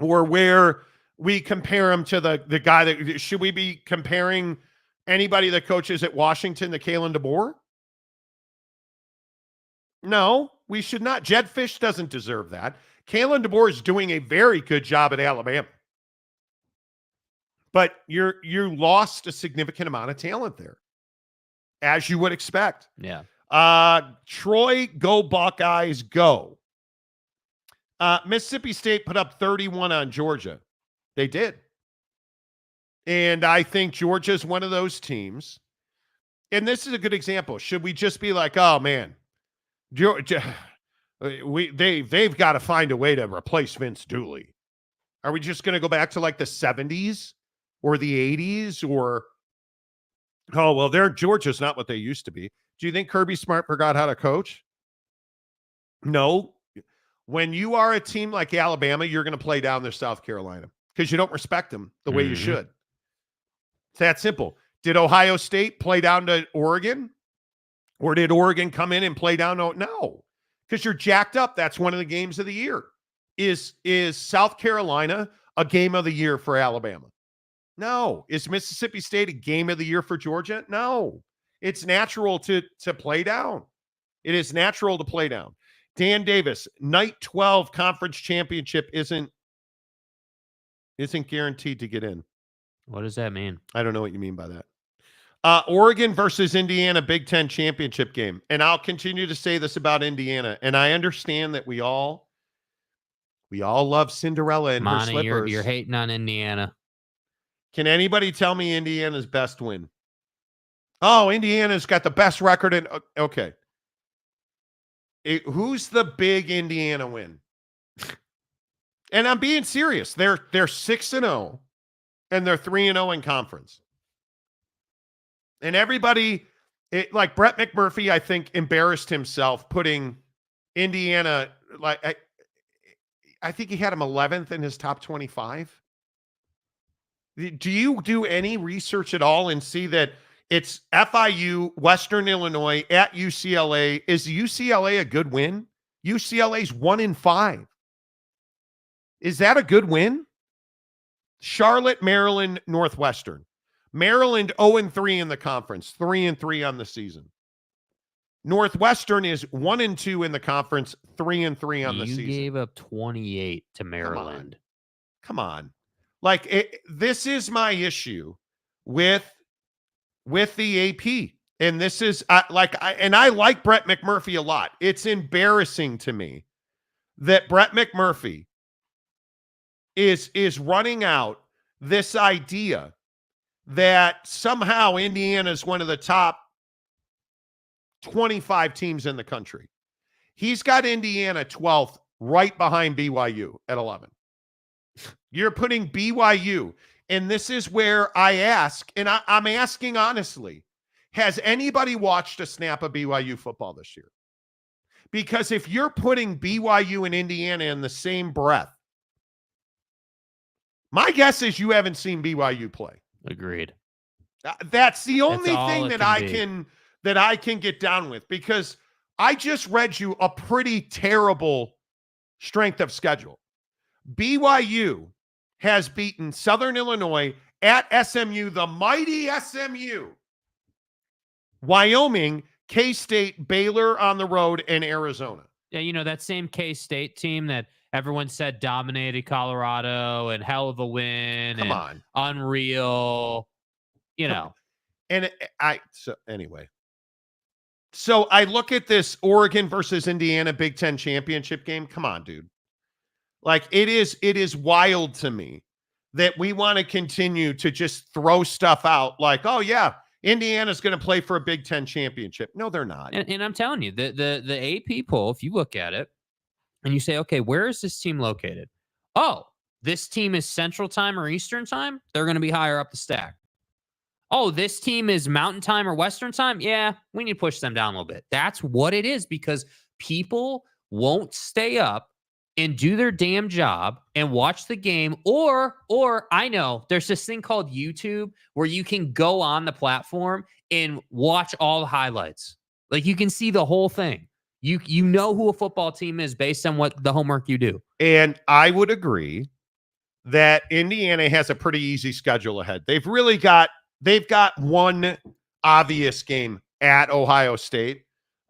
or where we compare him to the guy that should we be comparing anybody that coaches at Washington to Kalen DeBoer? No, we should not. Jed Fish doesn't deserve that. Kalen DeBoer is doing a very good job at Alabama. But you lost a significant amount of talent there, as you would expect. Yeah. Troy, go Buckeyes, go. Mississippi State put up 31 on Georgia. They did. And I think Georgia's one of those teams. And this is a good example. Should we just be like, oh, man, Georgia, they've got to find a way to replace Vince Dooley? Are we just going to go back to like the 70s or the 80s? Or, oh, well, Georgia's not what they used to be. Do you think Kirby Smart forgot how to coach? No. When you are a team like Alabama, you're going to play down to South Carolina because you don't respect them the way you should. It's that simple. Did Ohio State play down to Oregon? Or did Oregon come in and play down? No, because you're jacked up. That's one of the games of the year. Is South Carolina a game of the year for Alabama? No. Is Mississippi State a game of the year for Georgia? No. It's natural to play down. It is natural to play down. Dan Davis, night 12 conference championship isn't guaranteed to get in. What does that mean? I don't know what you mean by that. Oregon versus Indiana Big Ten championship game. And I'll continue to say this about Indiana. And I understand that we all love Cinderella and her slippers. You're hating on Indiana. Can anybody tell me Indiana's best win? Oh, Indiana's got the best record in. Okay. Who's the big Indiana win? And I'm being serious. They're 6-0 and they're 3-0 in conference. And everybody, like Brett McMurphy, I think embarrassed himself putting Indiana, like I think he had him 11th in his top 25. Do you do any research at all and see that it's FIU, Western Illinois, at UCLA? Is UCLA a good win? UCLA's 1-5. Is that a good win? Charlotte, Maryland, Northwestern. Maryland 0-3 in the conference, 3-3 on the season. Northwestern is 1-2 in the conference, 3-3 on the season. You gave up 28 to Maryland. Come on. Like, this is my issue with the AP. And this is I like Brett McMurphy a lot. It's embarrassing to me that Brett McMurphy is running out this idea that somehow Indiana is one of the top 25 teams in the country. He's got Indiana 12th, right behind BYU at 11. You're putting BYU, and this is where I ask, and I'm asking honestly, has anybody watched a snap of BYU football this year? Because if you're putting BYU and Indiana in the same breath, my guess is you haven't seen BYU play. Agreed. That's the only That's all thing it that I can get down with, because I just read you a pretty terrible strength of schedule. BYU has beaten Southern Illinois at SMU, the mighty SMU, Wyoming, K-State, Baylor on the road, and Arizona. Yeah, that same K-State team that everyone said dominated Colorado and hell of a win. Come on. Unreal. And anyway. So I look at this Oregon versus Indiana Big Ten championship game. Come on, dude. Like, it is wild to me that we want to continue to just throw stuff out like, oh yeah, Indiana's going to play for a Big Ten championship. No, they're not. And I'm telling you, the AP poll, if you look at it and you say, okay, where is this team located? Oh, this team is Central Time or Eastern Time? They're going to be higher up the stack. Oh, this team is Mountain Time or Western Time? Yeah, we need to push them down a little bit. That's what it is, because people won't stay up and do their damn job and watch the game. Or I know there's this thing called YouTube where you can go on the platform and watch all the highlights. Like, you can see the whole thing. You know who a football team is based on what the homework you do. And I would agree that Indiana has a pretty easy schedule ahead. They've got one obvious game at Ohio State,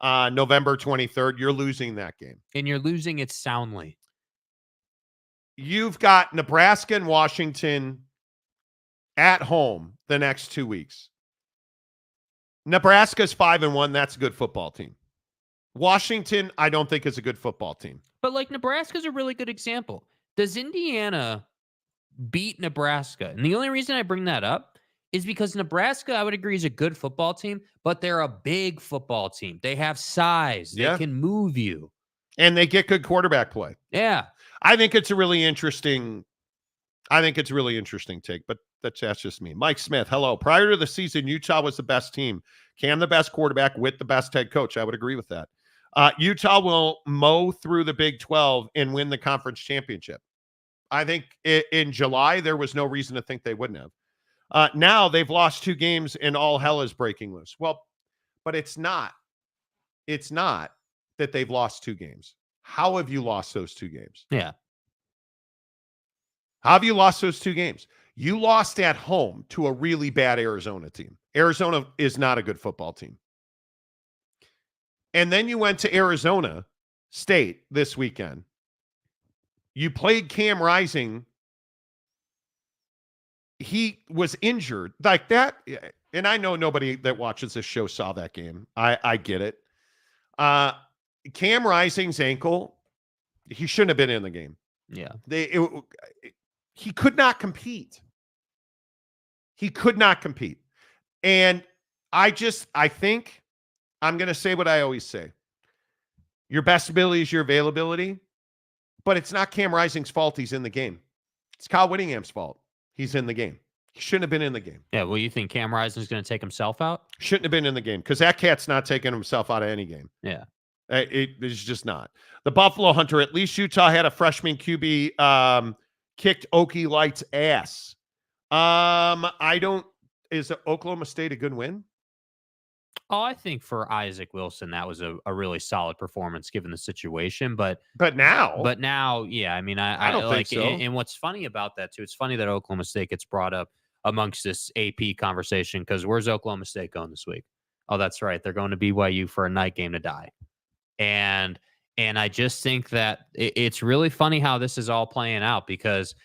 November 23rd. You're losing that game. And you're losing it soundly. You've got Nebraska and Washington at home the next 2 weeks. Nebraska's 5-1. That's a good football team. Washington, I don't think, is a good football team. But Nebraska's a really good example. Does Indiana beat Nebraska? And the only reason I bring that up is because Nebraska, I would agree, is a good football team, but they're a big football team. They have size. They can move you. And they get good quarterback play. Yeah. I think it's a really interesting take, but that's just me. Mike Smith, hello. Prior to the season, Utah was the best team. Cam, the best quarterback with the best head coach. I would agree with that. Utah will mow through the Big 12 and win the conference championship. I think in July, there was no reason to think they wouldn't have. Now they've lost 2 games and all hell is breaking loose. Well, but it's not that they've lost 2 games. How have you lost those 2 games? Yeah. How have you lost those 2 games? You lost at home to a really bad Arizona team. Arizona is not a good football team. And then you went to Arizona State this weekend. You played Cam Rising. He was injured like that. And I know nobody that watches this show saw that game. I get it. Cam Rising's ankle, he shouldn't have been in the game. Yeah. He could not compete. He could not compete. And I think I'm going to say what I always say. Your best ability is your availability, but it's not Cam Rising's fault he's in the game. It's Kyle Whittingham's fault he's in the game. He shouldn't have been in the game. Yeah, well, you think Cam Rising's going to take himself out? Shouldn't have been in the game because that cat's not taking himself out of any game. Yeah. It's just not. The Buffalo Hunter, at least Utah had a freshman QB kicked Okie Light's ass. Is Oklahoma State a good win? Oh, I think for Isaac Wilson, that was a really solid performance given the situation. But now, yeah, I mean, I don't think so. And what's funny about that too, it's funny that Oklahoma State gets brought up amongst this AP conversation because where's Oklahoma State going this week? Oh, that's right. They're going to BYU for a night game to die. And I just think that it's really funny how this is all playing out because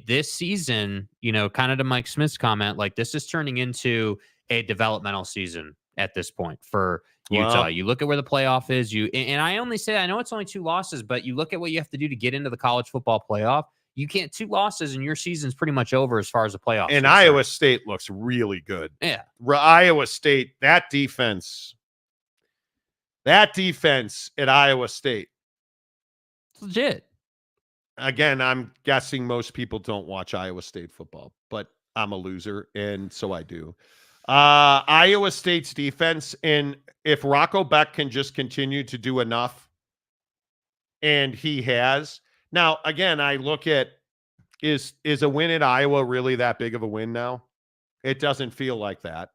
this season, kind of to Mike Smith's comment, like this is turning into a developmental season at this point for Utah. Wow. You look at where the playoff is, and I only say, I know it's only 2 losses, but you look at what you have to do to get into the college football playoff. You can't 2 losses and your season's pretty much over as far as the playoffs. And Iowa State looks really good. Yeah. Iowa State, that defense. That defense at Iowa State. It's legit. Again, I'm guessing most people don't watch Iowa State football, but I'm a loser, and so I do. Iowa State's defense, and if Rocco Beck can just continue to do enough, and he has. Now, again, I look at, is a win at Iowa really that big of a win now? It doesn't feel like that.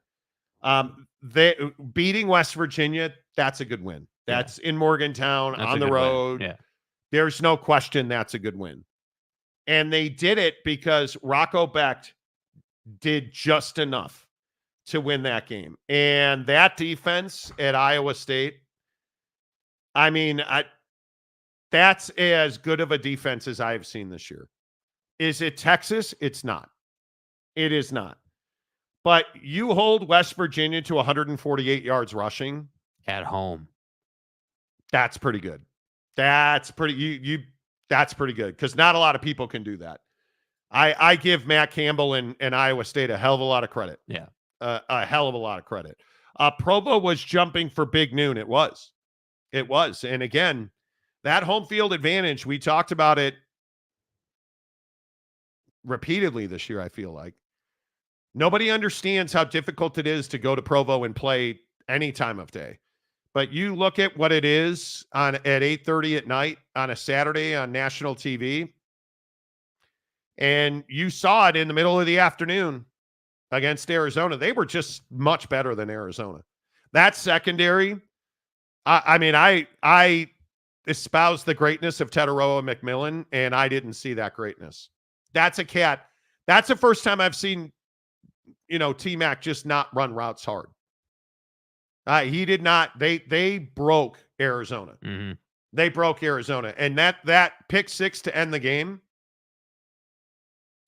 They beating West Virginia, that's a good win. That's in Morgantown, That's on a the good road. win. Yeah. There's no question that's a good win. And they did it because Rocco Becht did just enough to win that game. And that defense at Iowa State, I mean, that's as good of a defense as I've seen this year. Is it Texas? It's not. It is not. But you hold West Virginia to 148 yards rushing At home. That's pretty good. That's pretty that's pretty good, because not a lot of people can do that. I give Matt Campbell and Iowa State a hell of a lot of credit. Yeah. A hell of a lot of credit. Provo was jumping for big noon. It was. And again, that home field advantage, we talked about it repeatedly this year, I feel like. Nobody understands how difficult it is to go to Provo and play any time of day. But you look at what it is at 8:30 at night on a Saturday on national TV, and you saw it in the middle of the afternoon against Arizona. They were just much better than Arizona. That secondary, I espouse the greatness of Teteroa McMillan, and I didn't see that greatness. That's a cat. That's the first time I've seen, T-Mac just not run routes hard. He did not. They broke Arizona. Mm-hmm. They broke Arizona, and that pick six to end the game.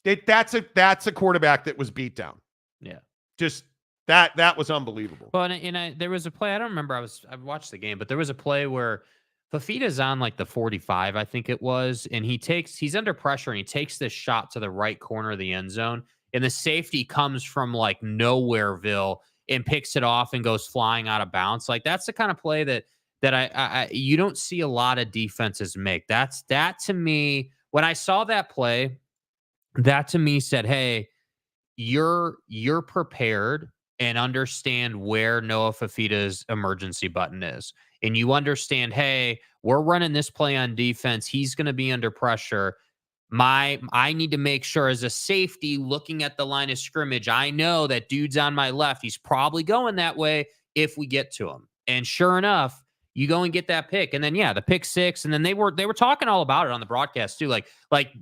That's a quarterback that was beat down. Yeah, just that was unbelievable. Well, and there was a play. I don't remember. I watched the game, but there was a play where Fafita's on like the 45, I think it was, and he's under pressure and he takes this shot to the right corner of the end zone, and the safety comes from like nowhereville and picks it off and goes flying out of bounds. Like, that's the kind of play that I you don't see a lot of defenses make. That to me, when I saw that play, that to me said, hey, you're prepared and understand where Noah Fafita's emergency button is. And you understand, hey, we're running this play on defense. He's going to be under pressure. I need to make sure as a safety looking at the line of scrimmage, I know that dude's on my left. He's probably going that way if we get to him. And sure enough, you go and get that pick. And then, the pick six. And then they were talking all about it on the broadcast too. Like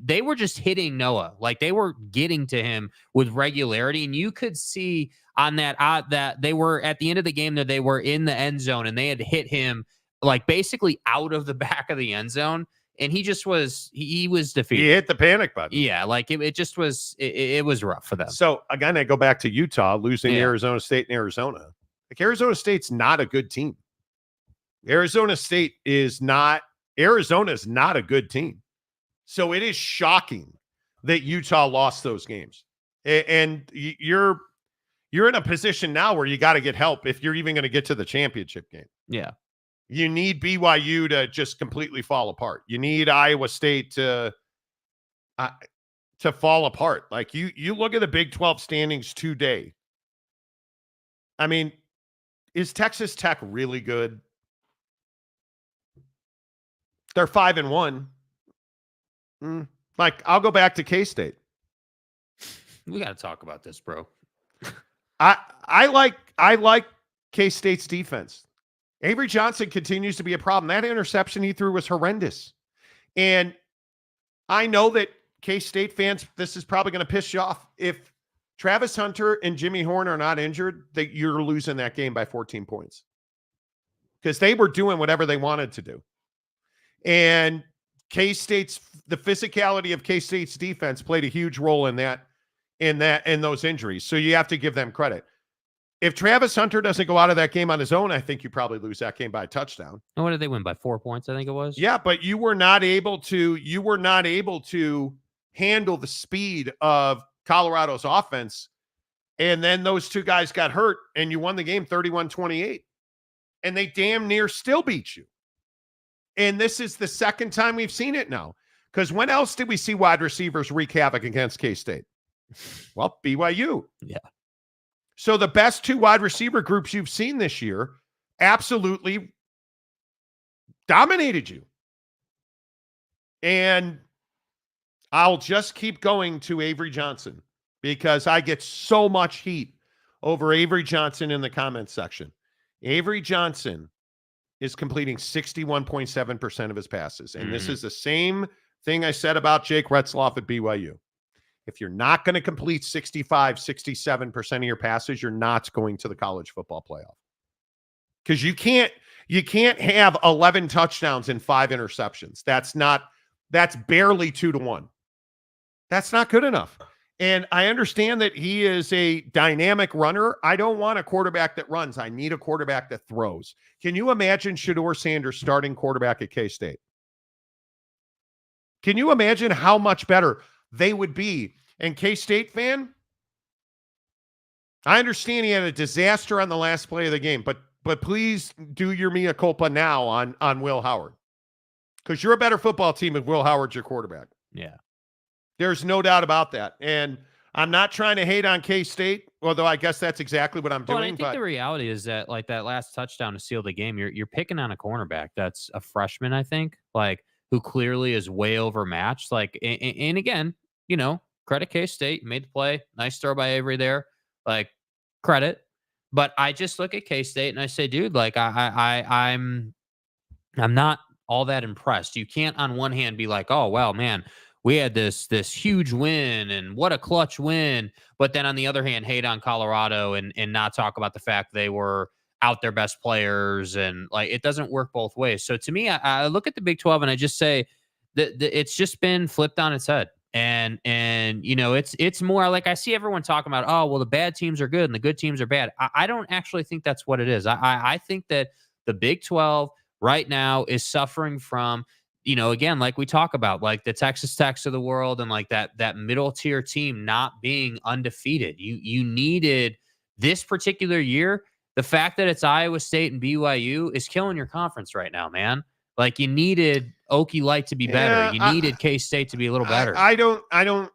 they were just hitting Noah. Like, they were getting to him with regularity. And you could see on that they were at the end of the game that they were in the end zone and they had hit him like basically out of the back of the end zone. And he was defeated. He hit the panic button. Yeah, like it just was, it was rough for them. So again, I go back to Utah losing Arizona State and Arizona. Like, Arizona State's not a good team. Arizona's not a good team. So it is shocking that Utah lost those games. And you're in a position now where you got to get help if you're even going to get to the championship game. Yeah. You need BYU to just completely fall apart. You need Iowa State to fall apart. Like, you look at the Big 12 standings today. I mean, is Texas Tech really good? They're 5-1. Like, I'll go back to K-State. We got to talk about this, bro. I like K-State's defense. Avery Johnson continues to be a problem. That interception he threw was horrendous. And I know that K-State fans, this is probably going to piss you off. If Travis Hunter and Jimmy Horn are not injured, that you're losing that game by 14 points. Because they were doing whatever they wanted to do. And the physicality of K-State's defense played a huge role in those injuries. So you have to give them credit. If Travis Hunter doesn't go out of that game on his own, I think you probably lose that game by a touchdown. And what did they win by? 4 points, I think it was. Yeah, but you were not able to handle the speed of Colorado's offense. And then those two guys got hurt and you won the game 31-28. and they damn near still beat you. And this is the second time we've seen it now. Because when else did we see wide receivers wreak havoc against K-State? Well, BYU. Yeah. So the best 2 wide receiver groups you've seen this year absolutely dominated you. And I'll just keep going to Avery Johnson because I get so much heat over Avery Johnson in the comments section. Avery Johnson is completing 61.7% of his passes. And this is the same thing I said about Jake Retzloff at BYU. If you're not going to complete 65, 67% of your passes, you're not going to the college football playoff. Because you can't have 11 touchdowns and 5 interceptions. That's barely 2-1. That's not good enough. And I understand that he is a dynamic runner. I don't want a quarterback that runs. I need a quarterback that throws. Can you imagine Shedeur Sanders starting quarterback at K-State? Can you imagine how much better they would be? And K-State fan, I understand he had a disaster on the last play of the game, but please do your mea culpa now on Will Howard. Because you're a better football team if Will Howard's your quarterback. Yeah. There's no doubt about that. And I'm not trying to hate on K-State, although I guess that's exactly what I'm doing. Well, I think the reality is that, like, that last touchdown to seal the game, you're picking on a cornerback that's a freshman, I think, like, who clearly is way overmatched. Like, and again, you know, credit K-State, made the play, nice throw by Avery there, like, credit. But I just look at K-State and I say, dude, like, I'm not all that impressed. You can't on one hand be like, oh, well, man, we had this huge win and what a clutch win. But then on the other hand, hate on Colorado and not talk about the fact they were out their best players. And like, it doesn't work both ways. So to me, I look at the Big 12 and I just say that it's just been flipped on its head. And you know, it's more like I see everyone talking about, oh, well, the bad teams are good and the good teams are bad. I don't actually think that's what it is. I think that the Big 12 right now is suffering from, you know, again, like we talk about, like the Texas Techs of the world and like that middle tier team not being undefeated. You needed this particular year. The fact that it's Iowa State and BYU is killing your conference right now, man. Like you needed Okie Light to be better. You needed K-State to be a little better. I don't.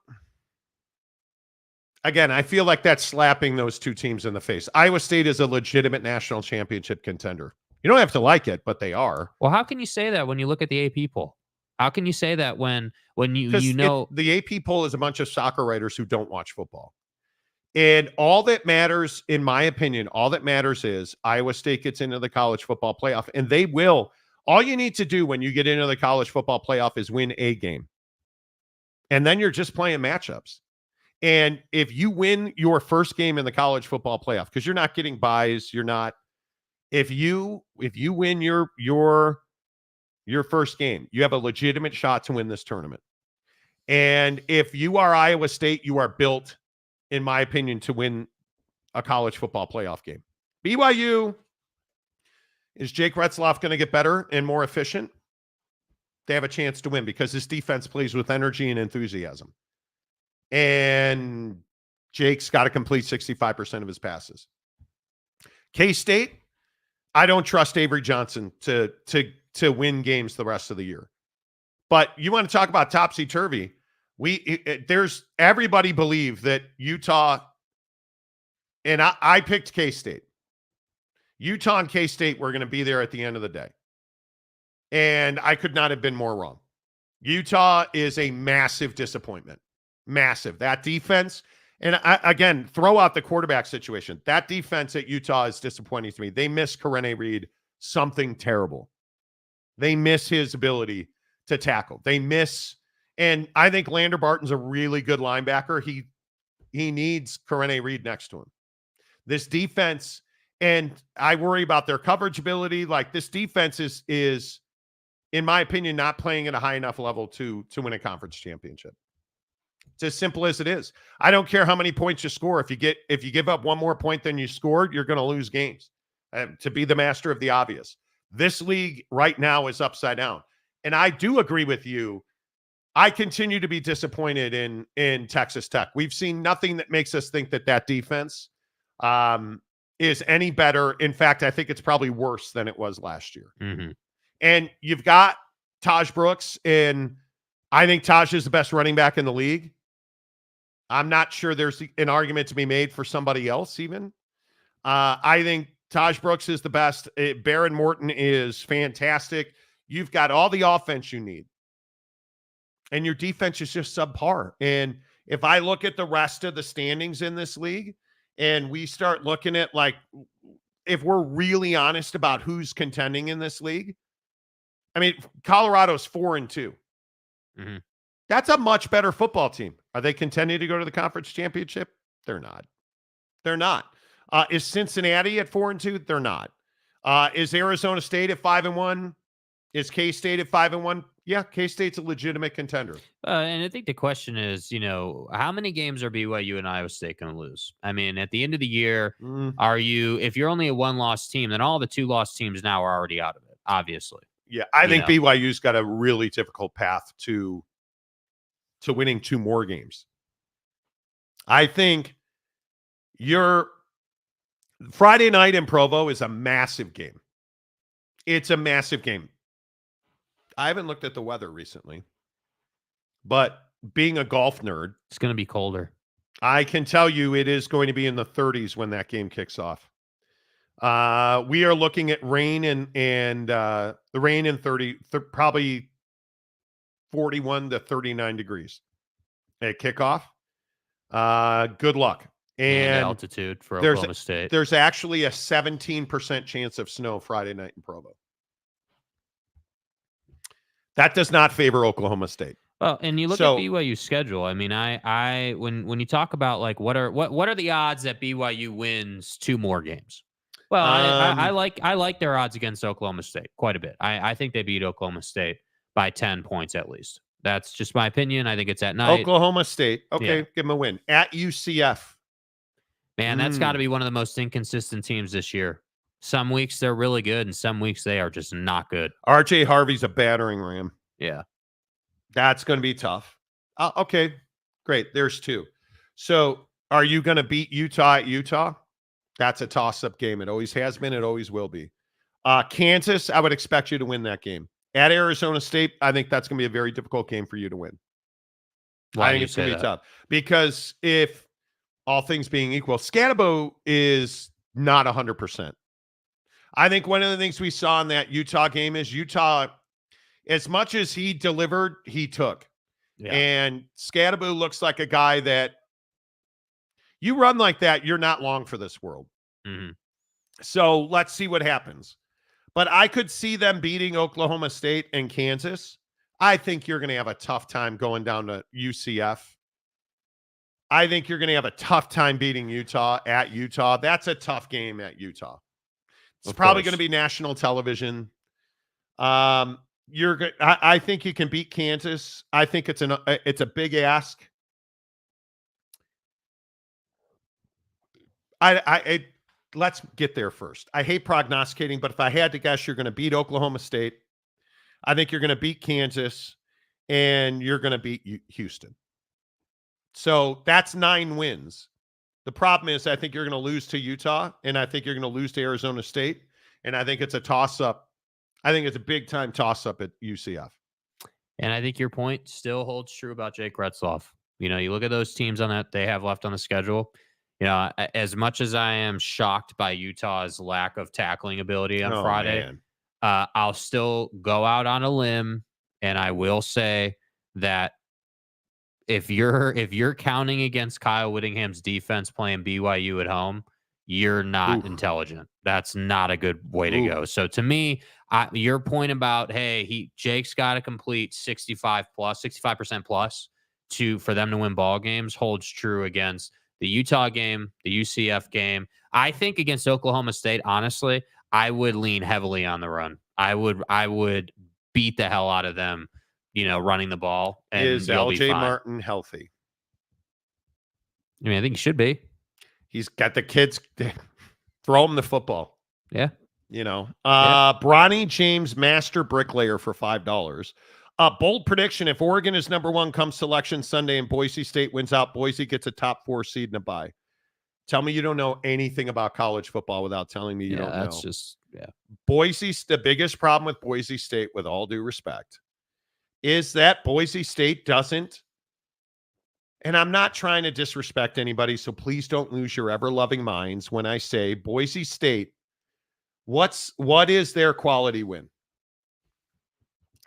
Again, I feel like that's slapping those two teams in the face. Iowa State is a legitimate national championship contender. You don't have to like it, but they are. Well, how can you say that when you look at the AP poll? How can you say that when you know the AP poll is a bunch of soccer writers who don't watch football? And all that matters, in my opinion, all that matters is Iowa State gets into the college football playoff, and they will. All you need to do when you get into the college football playoff is win a game. And then you're just playing matchups. And if you win your first game in the college football playoff, because you're not getting buys, you're not. If you win your first game, you have a legitimate shot to win this tournament. And if you are Iowa State, you are built, in my opinion, to win a college football playoff game. BYU, is Jake Retzloff going to get better and more efficient? They have a chance to win because this defense plays with energy and enthusiasm. And Jake's got to complete 65% of his passes. K-State, I don't trust Avery Johnson to win games the rest of the year. But you want to talk about topsy-turvy. There's everybody believe that Utah, and I picked K-State. Utah and K-State were going to be there at the end of the day. And I could not have been more wrong. Utah is a massive disappointment. Massive. That defense, and again, throw out the quarterback situation. That defense at Utah is disappointing to me. They miss Correne Reed something terrible. They miss his ability to tackle. They miss, and I think Lander Barton's a really good linebacker. He needs Correne Reed next to him. This defense, and I worry about their coverage ability. Like this defense is, in my opinion, not playing at a high enough level to win a conference championship. It's as simple as it is. I don't care how many points you score. If you give up one more point than you scored, you're going to lose games. To be the master of the obvious. This league right now is upside down. And I do agree with you. I continue to be disappointed in Texas Tech. We've seen nothing that makes us think that defense is any better. In fact, I think it's probably worse than it was last year. Mm-hmm. And you've got Taj Brooks, and I think Taj is the best running back in the league. I'm not sure there's an argument to be made for somebody else even. I think Taj Brooks is the best. Baron Morton is fantastic. You've got all the offense you need. And your defense is just subpar. And if I look at the rest of the standings in this league and we start looking at, like, if we're really honest about who's contending in this league, I mean, Colorado's 4-2. Mm-hmm. That's a much better football team. Are they contending to go to the conference championship? They're not. They're not. Is Cincinnati at 4-2? They're not. Is Arizona State at 5-1? Is K-State at 5-1? Yeah, K-State's a legitimate contender. And I think the question is, how many games are BYU and Iowa State going to lose? I mean, at the end of the year, if you're only a one-loss team, then all the two-loss teams now are already out of it, obviously. Yeah, I think BYU's got a really difficult path to winning 2 more games. I think your Friday night in Provo is a massive game. It's a massive game. I haven't looked at the weather recently, but being a golf nerd, it's going to be colder. I can tell you it is going to be in the 30s when that game kicks off. We are looking at rain and the rain in probably 41 to 39 degrees at kickoff. Good luck. And altitude for Oklahoma State. There's actually a 17% chance of snow Friday night in Provo. That does not favor Oklahoma State. Well, and you look at BYU's schedule. I mean, when you talk about, like, what are the odds that BYU wins 2 more games? Well, I like their odds against Oklahoma State quite a bit. I think they beat Oklahoma State by 10 points at least. That's just my opinion. I think it's at night. Oklahoma State. Okay, give them a win. At UCF. Man, that's got to be one of the most inconsistent teams this year. Some weeks they're really good, and some weeks they are just not good. RJ Harvey's a battering ram. Yeah. That's going to be tough. Okay, great. There's 2. So are you going to beat Utah at Utah? That's a toss-up game. It always has been. It always will be. Kansas, I would expect you to win that game. At Arizona State, I think that's going to be a very difficult game for you to win. Why I think it's going to be tough. Because if all things being equal, Scatabo is not 100%. I think one of the things we saw in that Utah game is Utah, as much as he delivered, he took. Yeah. And Scatabo looks like a guy that you run like that, you're not long for this world. Mm-hmm. So let's see what happens. But I could see them beating Oklahoma State and Kansas. I think you're going to have a tough time going down to UCF. I think you're going to have a tough time beating Utah at Utah. That's a tough game at Utah. It's probably going to be national television. I think you can beat Kansas. I think it's a big ask. Let's get there first. I hate prognosticating, but if I had to guess, you're going to beat Oklahoma State. I think you're going to beat Kansas, and you're going to beat Houston. So that's 9 wins. The problem is I think you're going to lose to Utah, and I think you're going to lose to Arizona State, and I think it's a toss-up. I think it's a big-time toss-up at UCF. And I think your point still holds true about Jake Retzloff. You look at those teams on that they have left on the schedule. As much as I am shocked by Utah's lack of tackling ability on Friday, I'll still go out on a limb, and I will say that if you're counting against Kyle Whittingham's defense playing BYU at home, you're not intelligent. That's not a good way to go. So to me, your point about, hey, Jake's got to complete 65% plus for them to win ball games holds true against the Utah game, the UCF game. I think against Oklahoma State, honestly, I would lean heavily on the run. I would beat the hell out of them, running the ball. And is LJ Martin healthy? I mean, I think he should be. He's got the kids. Throw him the football. Yeah. Bronny James, master bricklayer for $5. Bold prediction. If Oregon is number 1 come selection Sunday and Boise State wins out, Boise gets a top 4 seed and a bye. Tell me you don't know anything about college football without telling me you don't know. That's just, The biggest problem with Boise State, with all due respect, is that Boise State doesn't, and I'm not trying to disrespect anybody, so please don't lose your ever-loving minds when I say Boise State, what is their quality win?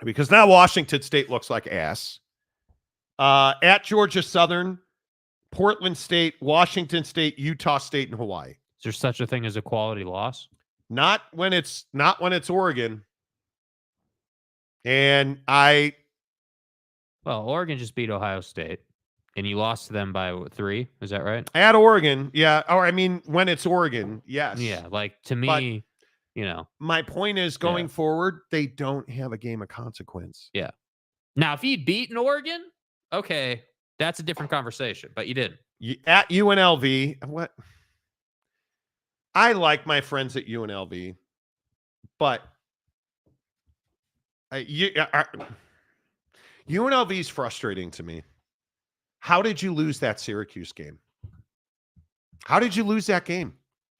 Because now Washington State looks like ass. At Georgia Southern, Portland State, Washington State, Utah State, and Hawaii. is there such a thing as a quality loss? Not when it's Oregon. And Oregon just beat Ohio State, and you lost to them by 3. Is that right? at Oregon, yeah. Or I mean, when it's Oregon, yes. Yeah, like to me, My point is, going forward, they don't have a game of consequence. Yeah. Now, if you'd beaten Oregon, okay, that's a different conversation, but you didn't. At UNLV, what? I like my friends at UNLV, but UNLV is frustrating to me. How did you lose that Syracuse game? How did you lose that game?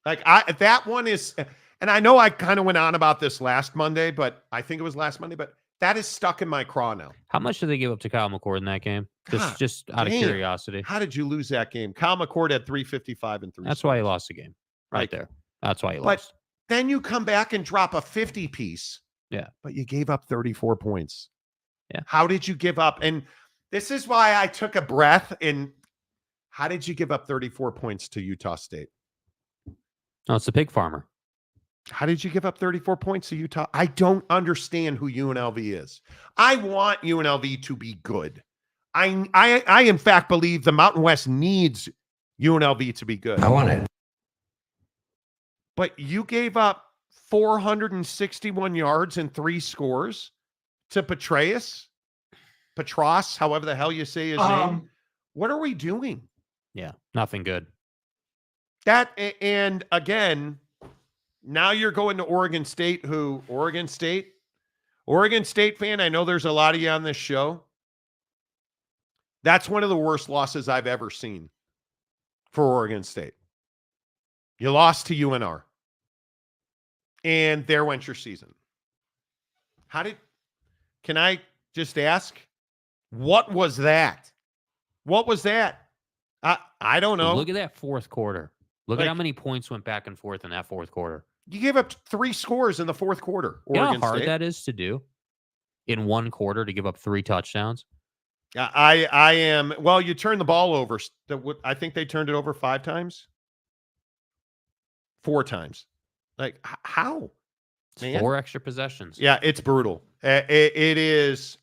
That one is, and I know I kind of went on about this last Monday, but I think it was last Monday, but that is stuck in my craw now. How much did they give up to Kyle McCord in that game? Just out of curiosity. How did you lose that game? Kyle McCord had 355 and 3. That's why he lost the game right there. That's why he lost. But then you come back and drop a 50 piece. Yeah. But you gave up 34 points. Yeah. How did you give up? And this is why I took a breath. And how did you give up 34 points to Utah State? No, it's the pig farmer. How did you give up 34 points to Utah? I don't understand who UNLV is. I want UNLV to be good. I in fact believe the Mountain West needs UNLV to be good. I want it. But you gave up 461 yards and 3 scores to Petros, however the hell you say his name. What are we doing? Yeah, nothing good. And again, now you're going to Oregon State, Oregon State fan, I know there's a lot of you on this show. That's one of the worst losses I've ever seen for Oregon State. You lost to UNR. And there went your season. Can I just ask, what was that? What was that? I don't know. Look at that fourth quarter. Look at how many points went back and forth in that fourth quarter. You gave up 3 scores in the fourth quarter. You know how hard that is to do in one quarter to give up 3 touchdowns? I am. Well, you turned the ball over. I think they turned it over 5 times. 4 times. Like, how? It's 4 extra possessions. Yeah, it's brutal. It is.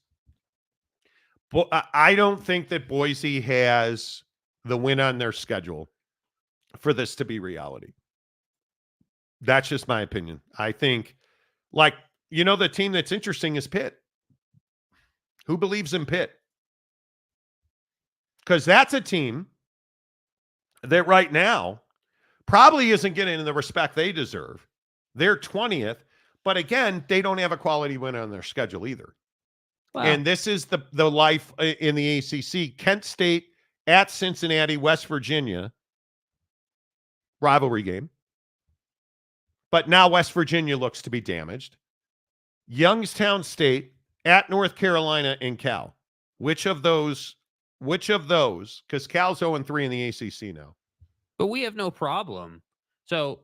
But I don't think that Boise has the win on their schedule for this to be reality. That's just my opinion. I think, the team that's interesting is Pitt. Who believes in Pitt? Because that's a team that right now probably isn't getting the respect they deserve. They're 20th, but again, they don't have a quality win on their schedule either. Wow. And this is the life in the ACC. Kent State at Cincinnati, West Virginia. Rivalry game. But now West Virginia looks to be damaged. Youngstown State at North Carolina and Cal. Which of those? Because Cal's 0-3 in the ACC now. But we have no problem. So,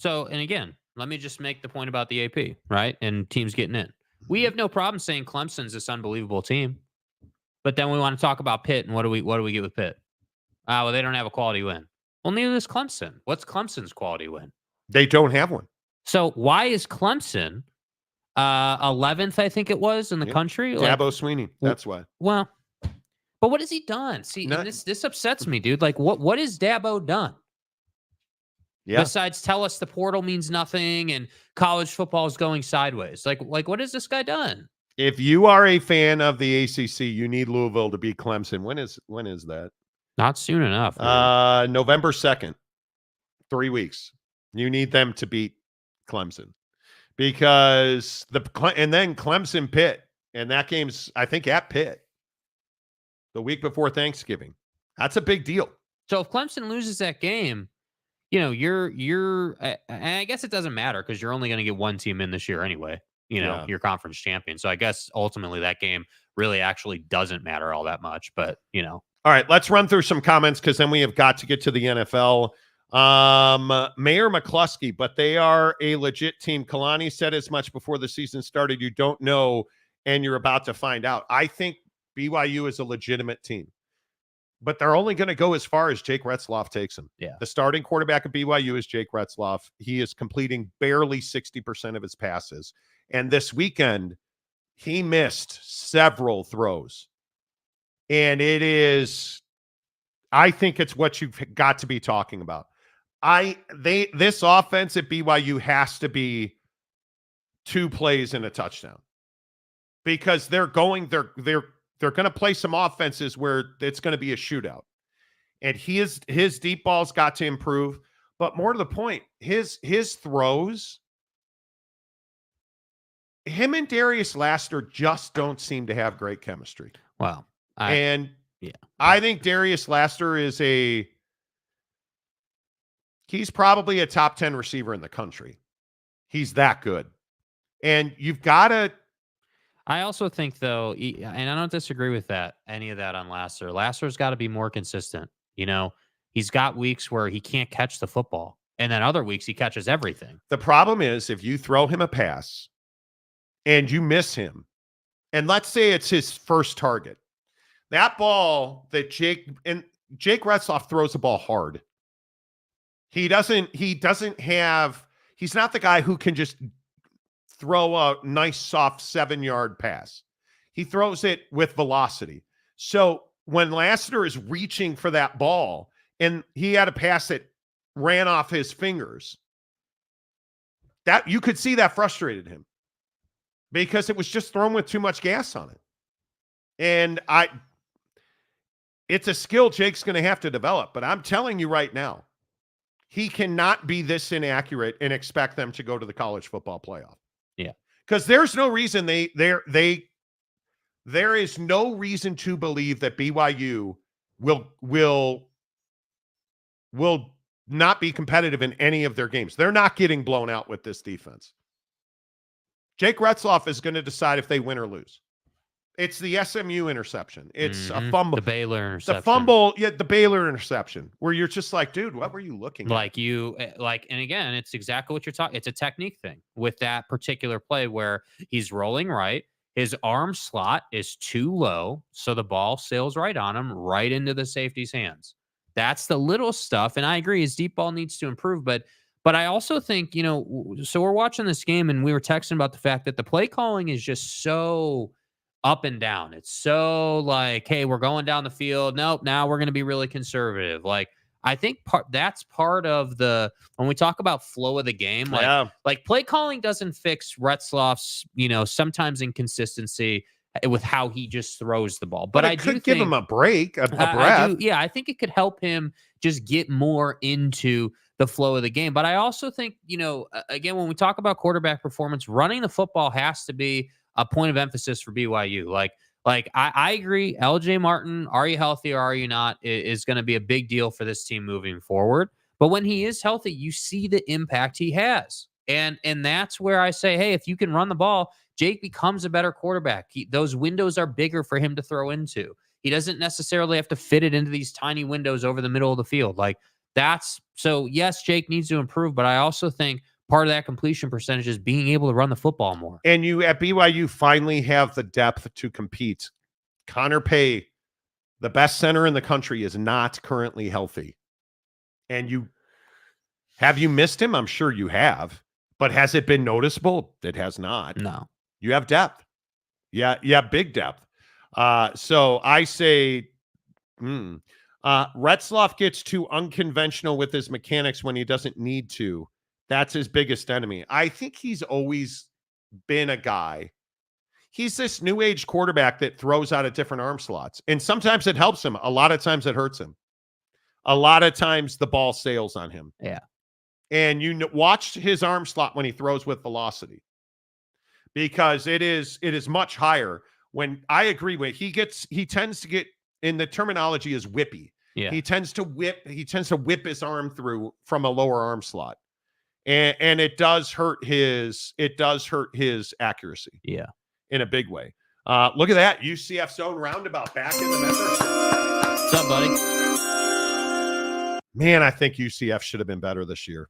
and again, let me just make the point about the AP, right? And teams getting in. We have no problem saying Clemson's this unbelievable team. But then we want to talk about Pitt, and what do we get with Pitt? Well, they don't have a quality win. Well, neither does Clemson. What's Clemson's quality win? They don't have one. So why is Clemson 11th, I think it was, in the country? Dabo Sweeney. That's why. Well, but what has he done? See, this upsets me, dude. Like, what has Dabo done? Yeah. Besides tell us the portal means nothing and college football is going sideways. Like what has this guy done? If you are a fan of the ACC, you need Louisville to beat Clemson. When is that? Not soon enough. November 2nd. 3 weeks. You need them to beat Clemson because and then Clemson Pitt, and that game's I think at Pitt the week before Thanksgiving. That's a big deal. So if Clemson loses that game, you're and I guess it doesn't matter because you're only going to get one team in this year anyway, Yeah. your conference champion. So I guess ultimately that game really actually doesn't matter all that much, but All right, let's run through some comments because then we have got to get to the NFL. Mayor McCluskey, but they are a legit team. Kalani said as much before the season started. You don't know, and you're about to find out. I think BYU is a legitimate team, but they're only going to go as far as Jake Retzloff takes them. Yeah. The starting quarterback of BYU is Jake Retzloff. He is completing barely 60% of his passes. And this weekend, he missed several throws. And I think it's what you've got to be talking about. This offense at BYU has to be 2 plays and a touchdown because they're going to play some offenses where it's going to be a shootout. And his deep balls got to improve, but more to the point, his throws, him and Darius Laster just don't seem to have great chemistry. wow. I think Darius Laster he's probably a top 10 receiver in the country. He's that good. And you've got to. I also think, though, and I don't disagree with any of that on Laster. Laster's got to be more consistent. He's got weeks where he can't catch the football, and then other weeks he catches everything. The problem is if you throw him a pass and you miss him, and let's say it's his first target, that ball that Jake Retzloff throws the ball hard. He's not the guy who can just throw a nice soft 7-yard pass. He throws it with velocity. So when Lassiter is reaching for that ball and he had a pass that ran off his fingers, that you could see that frustrated him because it was just thrown with too much gas on it. And it's a skill Jake's going to have to develop, but I'm telling you right now, he cannot be this inaccurate and expect them to go to the college football playoff. Yeah. Because there's no reason there is no reason to believe that BYU will not be competitive in any of their games. They're not getting blown out with this defense. Jake Retzloff is going to decide if they win or lose. It's the SMU interception. It's a fumble. The Baylor interception. The fumble, the Baylor interception, where you're just like, dude, what were you looking at? And again, it's exactly what you're talking. It's a technique thing with that particular play where he's rolling right. His arm slot is too low, so the ball sails right on him, right into the safety's hands. That's the little stuff, and I agree, his deep ball needs to improve, but I also think, so we're watching this game, and we were texting about the fact that the play calling is just so up and down. It's so like, hey, we're going down the field. Nope, now we're going to be really conservative. Like, I think that's part of when we talk about flow of the game, like play calling doesn't fix Retzloff's, sometimes inconsistency with how he just throws the ball. But I do think, give him a break, a breath. I think it could help him just get more into the flow of the game. But I also think, again, when we talk about quarterback performance, running the football has to be a point of emphasis for BYU. Like I agree, LJ Martin, are you healthy or are you not, is going to be a big deal for this team moving forward. But when he is healthy, you see the impact he has. And that's where I say, hey, if you can run the ball, Jake becomes a better quarterback. Those windows are bigger for him to throw into. He doesn't necessarily have to fit it into these tiny windows over the middle of the field. So yes, Jake needs to improve, but I also think part of that completion percentage is being able to run the football more. And you at BYU finally have the depth to compete. Connor Pay, the best center in the country, is not currently healthy. And have you missed him? I'm sure you have. But has it been noticeable? It has not. No. You have depth. Yeah, big depth. So I say, Retzloff gets too unconventional with his mechanics when he doesn't need to. That's his biggest enemy. I think he's always been a guy. He's this new age quarterback that throws out at different arm slots. And sometimes it helps him. A lot of times it hurts him. A lot of times the ball sails on him. Yeah. And watch his arm slot when he throws with velocity. Because it is much higher. When I agree with he tends to get, in the terminology is whippy. Yeah. He tends to whip his arm through from a lower arm slot. And it does hurt his accuracy. Yeah. In a big way. Look at that. UCF zone roundabout back in the membership. What's up, buddy? Man, I think UCF should have been better this year.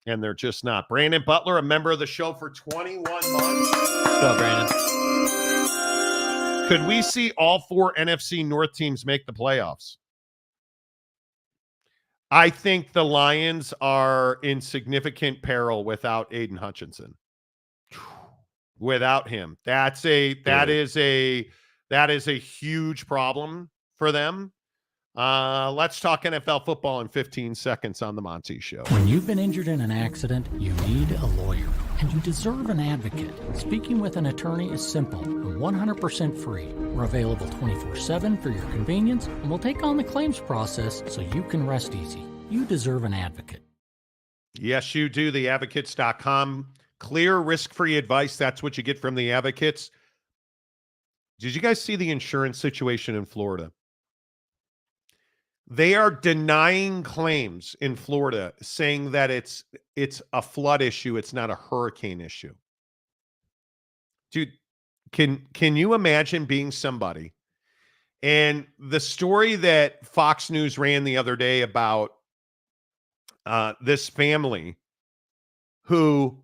And they're just not. Brandon Butler, a member of the show for 21 months. What's up, Brandon? Could we see all 4 NFC North teams make the playoffs? I think the Lions are in significant peril without Aiden Hutchinson. Without him, that is a huge problem for them. Let's talk NFL football in 15 seconds on the Monty Show. When you've been injured in an accident, you need a lawyer, and you deserve an advocate. Speaking with an attorney is simple and 100% free. We're available 24/7 for your convenience, and we'll take on the claims process so you can rest easy. You deserve an advocate. Yes, you do. TheAdvocates.com. Clear, risk-free advice. That's what you get from the Advocates. Did you guys see the insurance situation in Florida? They are denying claims in Florida, saying that it's a flood issue. It's not a hurricane issue. Dude, can you imagine being somebody? And the story that Fox News ran the other day about this family who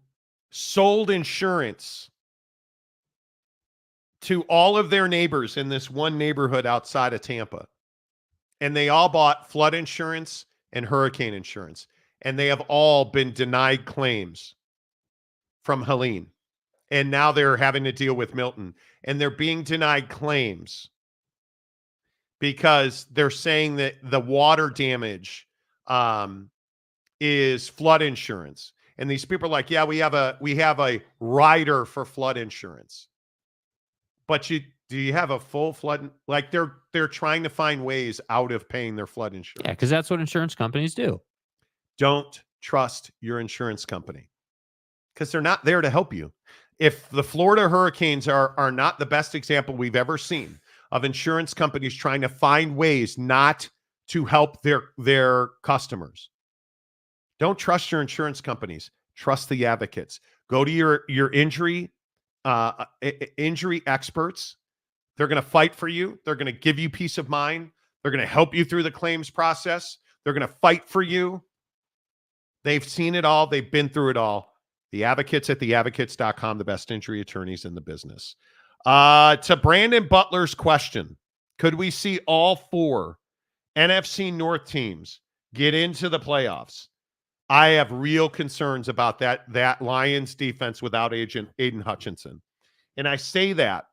sold insurance to all of their neighbors in this one neighborhood outside of Tampa. And they all bought flood insurance and hurricane insurance. And they have all been denied claims from Helene. And now they're having to deal with Milton. And they're being denied claims because they're saying that the water damage is flood insurance. And these people are like, yeah, we have a rider for flood insurance. But do you have a full flood? Like they're trying to find ways out of paying their flood insurance. Yeah, because that's what insurance companies do. Don't trust your insurance company because they're not there to help you. If the Florida hurricanes are not the best example we've ever seen of insurance companies trying to find ways not to help their customers. Don't trust your insurance companies. Trust the Advocates. Go to your injury experts. They're going to fight for you. They're going to give you peace of mind. They're going to help you through the claims process. They're going to fight for you. They've seen it all. They've been through it all. The Advocates at theadvocates.com, the best injury attorneys in the business. To Brandon Butler's question, could we see all 4 NFC North teams get into the playoffs? I have real concerns about that Lions defense without Aiden Hutchinson. And I say that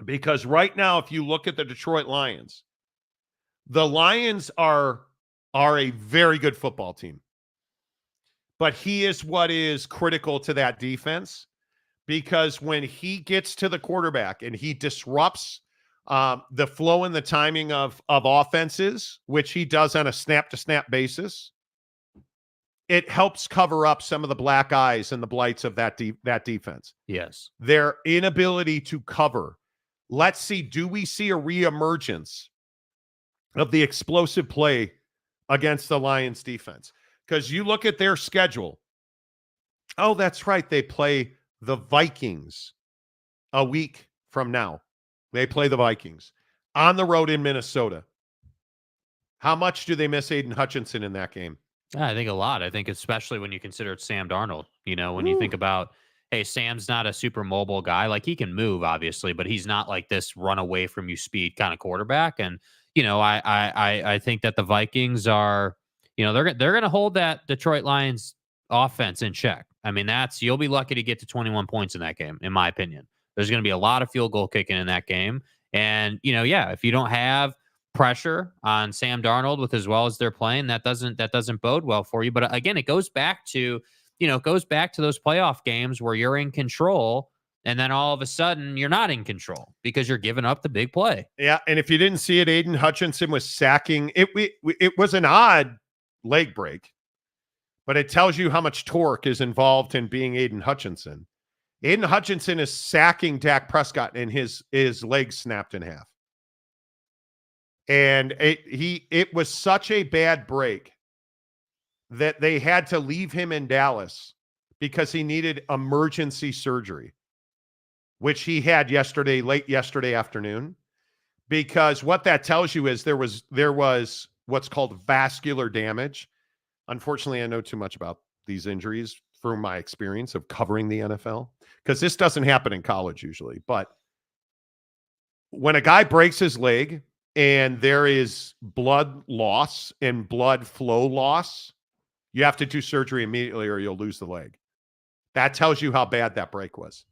because right now, if you look at the Detroit Lions, the Lions are a very good football team. But he is what is critical to that defense because when he gets to the quarterback and he disrupts the flow and the timing of offenses, which he does on a snap-to-snap basis, it helps cover up some of the black eyes and the blights of that defense. Yes. Their inability to cover. Let's see, do we see a reemergence of the explosive play against the Lions defense? Because you look at their schedule. Oh, that's right. They play the Vikings a week from now. They play the Vikings on the road in Minnesota. How much do they miss Aiden Hutchinson in that game? I think a lot. I think especially when you consider it's Sam Darnold. You know, when you think about, hey, Sam's not a super mobile guy. Like he can move, obviously, but he's not like this run away from you speed kind of quarterback. And you know, I think that the Vikings are, you know, they're going to hold that Detroit Lions offense in check. I mean, you'll be lucky to get to 21 points in that game, in my opinion. There's going to be a lot of field goal kicking in that game. And, you know, yeah, if you don't have pressure on Sam Darnold with as well as they're playing, that doesn't bode well for you. But again, it goes back to those playoff games where you're in control and then all of a sudden you're not in control because you're giving up the big play. Yeah. And if you didn't see it, Aiden Hutchinson was sacking. It was an odd leg break, but it tells you how much torque is involved in being Aiden Hutchinson. Aiden Hutchinson is sacking Dak Prescott and his legs snapped in half. And it was such a bad break that they had to leave him in Dallas because he needed emergency surgery, which he had late yesterday afternoon. Because what that tells you is there was what's called vascular damage. Unfortunately, I know too much about these injuries from my experience of covering the NFL, because this doesn't happen in college usually. But when a guy breaks his leg and there is blood loss and blood flow loss, you have to do surgery immediately or you'll lose the leg. That tells you how bad that break was.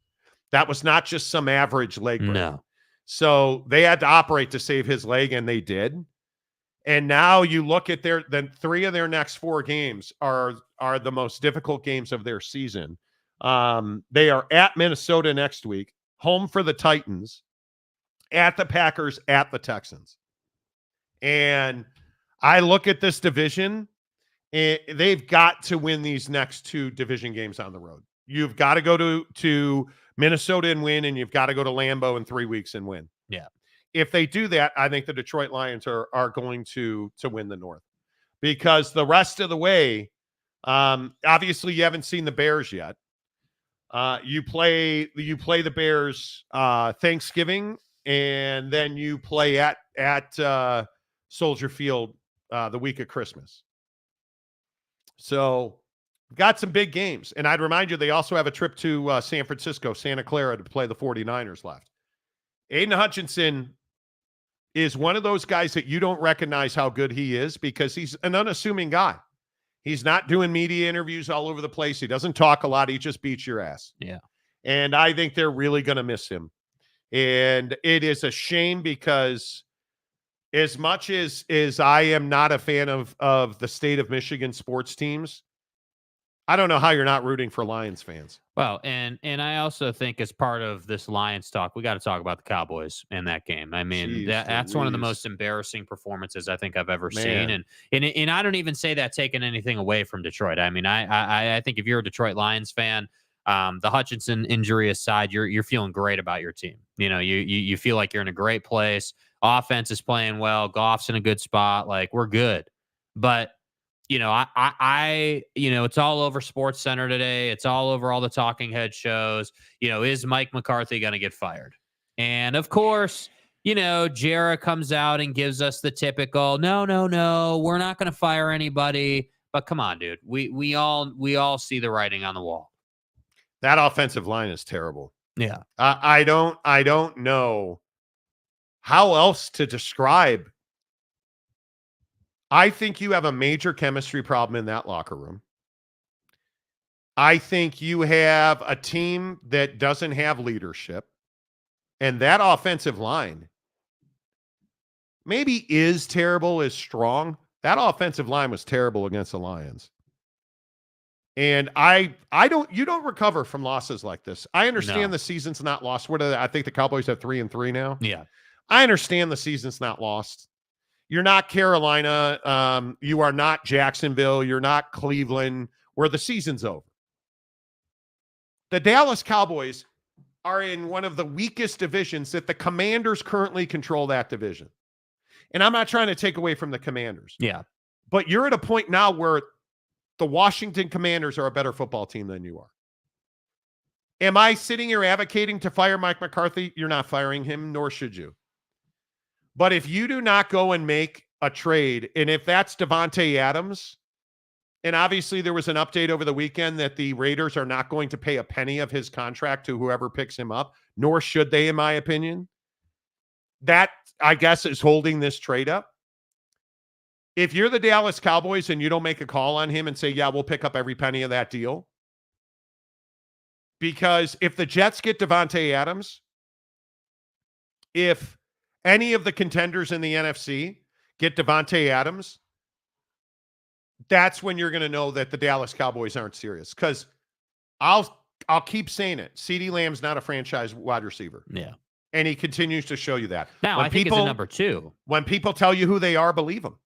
That was not just some average leg break. No. So they had to operate to save his leg, and they did. And now you look at then 3 of their next 4 games are the most difficult games of their season. They are at Minnesota next week, home for the Titans, at the Packers, at the Texans. And I look at this division, and they've got to win these next 2 division games on the road. You've got to go to Minnesota and win, and you've got to go to Lambeau in 3 weeks and win. Yeah. If they do that, I think the Detroit Lions are going to win the North, because the rest of the way, obviously you haven't seen the Bears yet. You play the Bears Thanksgiving, and then you play at Soldier Field the week of Christmas. So got some big games. And I'd remind you, they also have a trip to San Francisco, Santa Clara, to play the 49ers left. Aiden Hutchinson is one of those guys that you don't recognize how good he is, because he's an unassuming guy. He's not doing media interviews all over the place. He doesn't talk a lot. He just beats your ass. Yeah. And I think they're really going to miss him. And it is a shame, because as much as I am not a fan of the state of Michigan sports teams, I don't know how you're not rooting for Lions fans. Well, and I also think, as part of this Lions talk, we got to talk about the Cowboys in that game. I mean, that's one of the most embarrassing performances I think I've ever seen. And I don't even say that taking anything away from Detroit. I mean, I think if you're a Detroit Lions fan, the Hutchinson injury aside, you're feeling great about your team. You know, you feel like you're in a great place. Offense is playing well. Goff's in a good spot. Like, we're good. But you know, it's all over Sports Center today. It's all over all the talking head shows. You know, is Mike McCarthy going to get fired? And of course, you know, Jarrah comes out and gives us the typical, no, we're not going to fire anybody. But come on, dude. We all see the writing on the wall. That offensive line is terrible. Yeah. I don't know how else to describe. I think you have a major chemistry problem in that locker room. I think you have a team that doesn't have leadership. And that offensive line maybe is terrible, is strong. That offensive line was terrible against the Lions. And you don't recover from losses like this. I understand the season's not lost. I think the Cowboys have 3-3 now. Yeah. I understand the season's not lost. You're not Carolina. You are not Jacksonville. You're not Cleveland, where the season's over. The Dallas Cowboys are in one of the weakest divisions that the Commanders currently control that division. And I'm not trying to take away from the Commanders. Yeah. But you're at a point now where the Washington Commanders are a better football team than you are. Am I sitting here advocating to fire Mike McCarthy? You're not firing him, nor should you. But if you do not go and make a trade, and if that's Devontae Adams, and obviously there was an update over the weekend that the Raiders are not going to pay a penny of his contract to whoever picks him up, nor should they, in my opinion. That, I guess, is holding this trade up. If you're the Dallas Cowboys and you don't make a call on him and say, yeah, we'll pick up every penny of that deal. Because if the Jets get Devontae Adams, if any of the contenders in the NFC get Devontae Adams, that's when you're going to know that the Dallas Cowboys aren't serious. Because I'll keep saying it. CeeDee Lamb's not a franchise wide receiver. Yeah. And he continues to show you that. Now, I think it's a number 2. When people tell you who they are, believe them.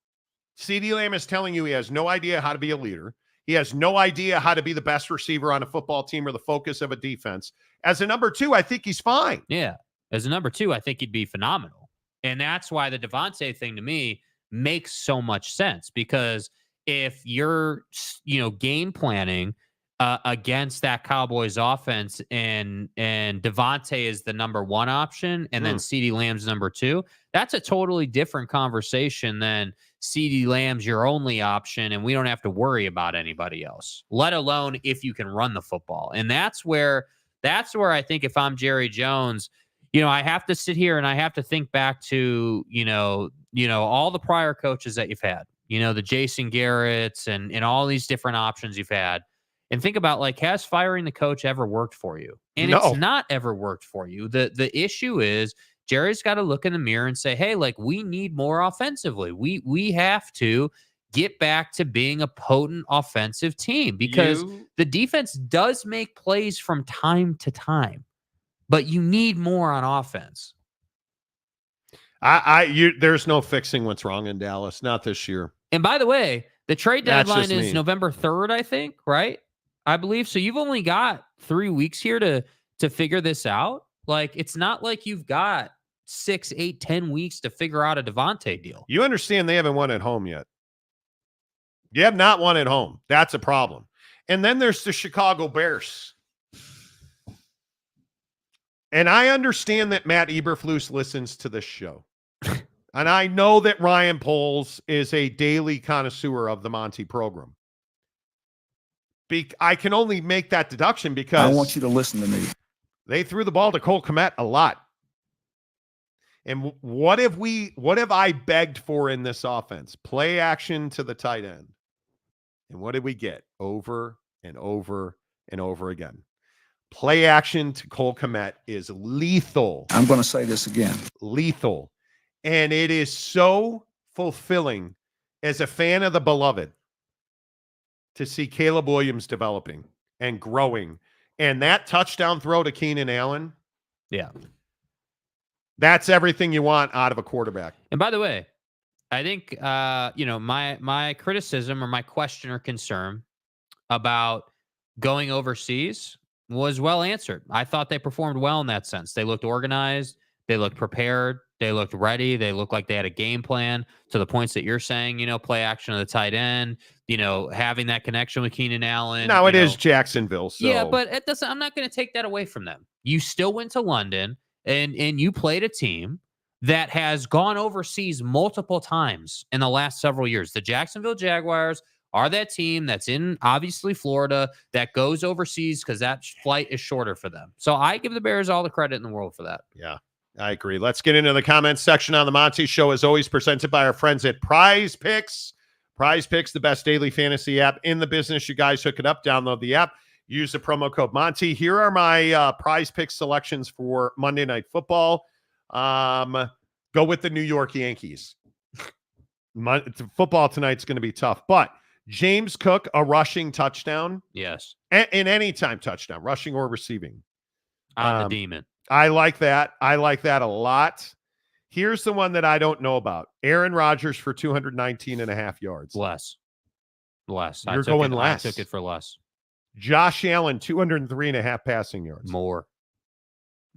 CeeDee Lamb is telling you he has no idea how to be a leader. He has no idea how to be the best receiver on a football team or the focus of a defense. As a number 2, I think he's fine. Yeah. As a number 2, I think he'd be phenomenal. And that's why the Devontae thing to me makes so much sense, because if you're, game planning against that Cowboys offense and Devontae is the number one option and then CeeDee Lamb's number two, that's a totally different conversation than CeeDee Lamb's your only option and we don't have to worry about anybody else, let alone if you can run the football. And that's where I think if I'm Jerry Jones, I have to sit here and I have to think back to, all the prior coaches that you've had, the Jason Garretts and all these different options you've had. And think about, like, has firing the coach ever worked for you? And it's not ever worked for you. The issue is Jerry's got to look in the mirror and say, hey, like, we need more offensively. We have to get back to being a potent offensive team, because the defense does make plays from time to time, but you need more on offense. There's no fixing what's wrong in Dallas, not this year. And by the way, the trade deadline is November 3rd, I think, right? I believe so. You've only got 3 weeks here to figure this out. Like, it's not like you've got 6, 8, 10 weeks to figure out a Devontae deal. You understand they haven't won at home yet. You have not won at home. That's a problem. And then there's the Chicago Bears. And I understand that Matt Eberflus listens to this show. And I know that Ryan Poles is a daily connoisseur of the Monty program. I can only make that deduction because I want you to listen to me. They threw the ball to Cole Kmet a lot. And what have I begged for in this offense? Play action to the tight end. And what did we get? Over and over and over again. Play action to Cole Kmet is lethal. I'm going to say this again. Lethal. And it is so fulfilling as a fan of the beloved to see Caleb Williams developing and growing. And that touchdown throw to Keenan Allen. Yeah. That's everything you want out of a quarterback. And by the way, I think, my criticism or my question or concern about going overseas was well answered. I thought they performed well in that sense. They looked organized. They looked prepared. They looked ready. They looked like they had a game plan, to the points that you're saying, play action of the tight end, having that connection with Keenan Allen. Now it is Jacksonville. So. Yeah, but I'm not going to take that away from them. You still went to London and you played a team that has gone overseas multiple times in the last several years. The Jacksonville Jaguars are that team that's in, obviously, Florida, that goes overseas because that flight is shorter for them. So I give the Bears all the credit in the world for that. Yeah, I agree. Let's get into the comments section on the Monty Show, as always, presented by our friends at Prize Picks. Prize Picks, the best daily fantasy app in the business. You guys hook it up, download the app, use the promo code Monty. Here are my Prize Picks selections for Monday Night Football. Go with the New York Yankees. Football tonight's going to be tough, but James Cook, a rushing touchdown. Yes. In any time touchdown, rushing or receiving. On the demon. I like that. I like that a lot. Here's the one that I don't know about. Aaron Rodgers for 219.5 yards. Less. You're going less. I took it for less. Josh Allen, 203.5 passing yards. More.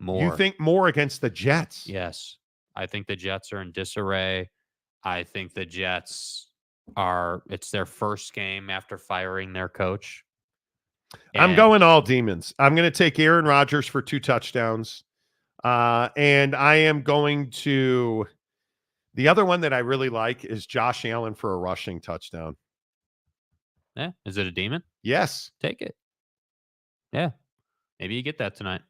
You think more against the Jets? Yes. I think the Jets are in disarray. I think the Jets it's their first game after firing their coach. I'm going all demons. I'm going to take Aaron Rodgers for 2 touchdowns. And I am going to, the other one that I really like is Josh Allen for a rushing touchdown. Yeah. Is it a demon? Yes. Take it. Yeah. Maybe you get that tonight.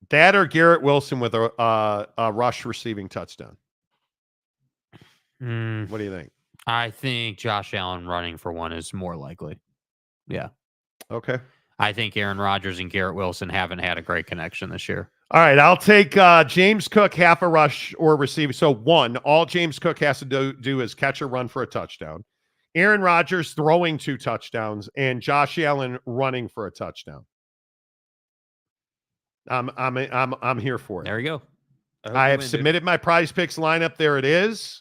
That or Garrett Wilson with a rush receiving touchdown. What do you think? I think Josh Allen running for one is more likely. Yeah. Okay. I think Aaron Rodgers and Garrett Wilson haven't had a great connection this year. All right. I'll take James Cook, half a rush or receive. So all James Cook has to do is catch a run for a touchdown. Aaron Rodgers throwing 2 touchdowns and Josh Allen running for a touchdown. I'm here for it. There you go. I have submitted my Prize Picks lineup. There it is.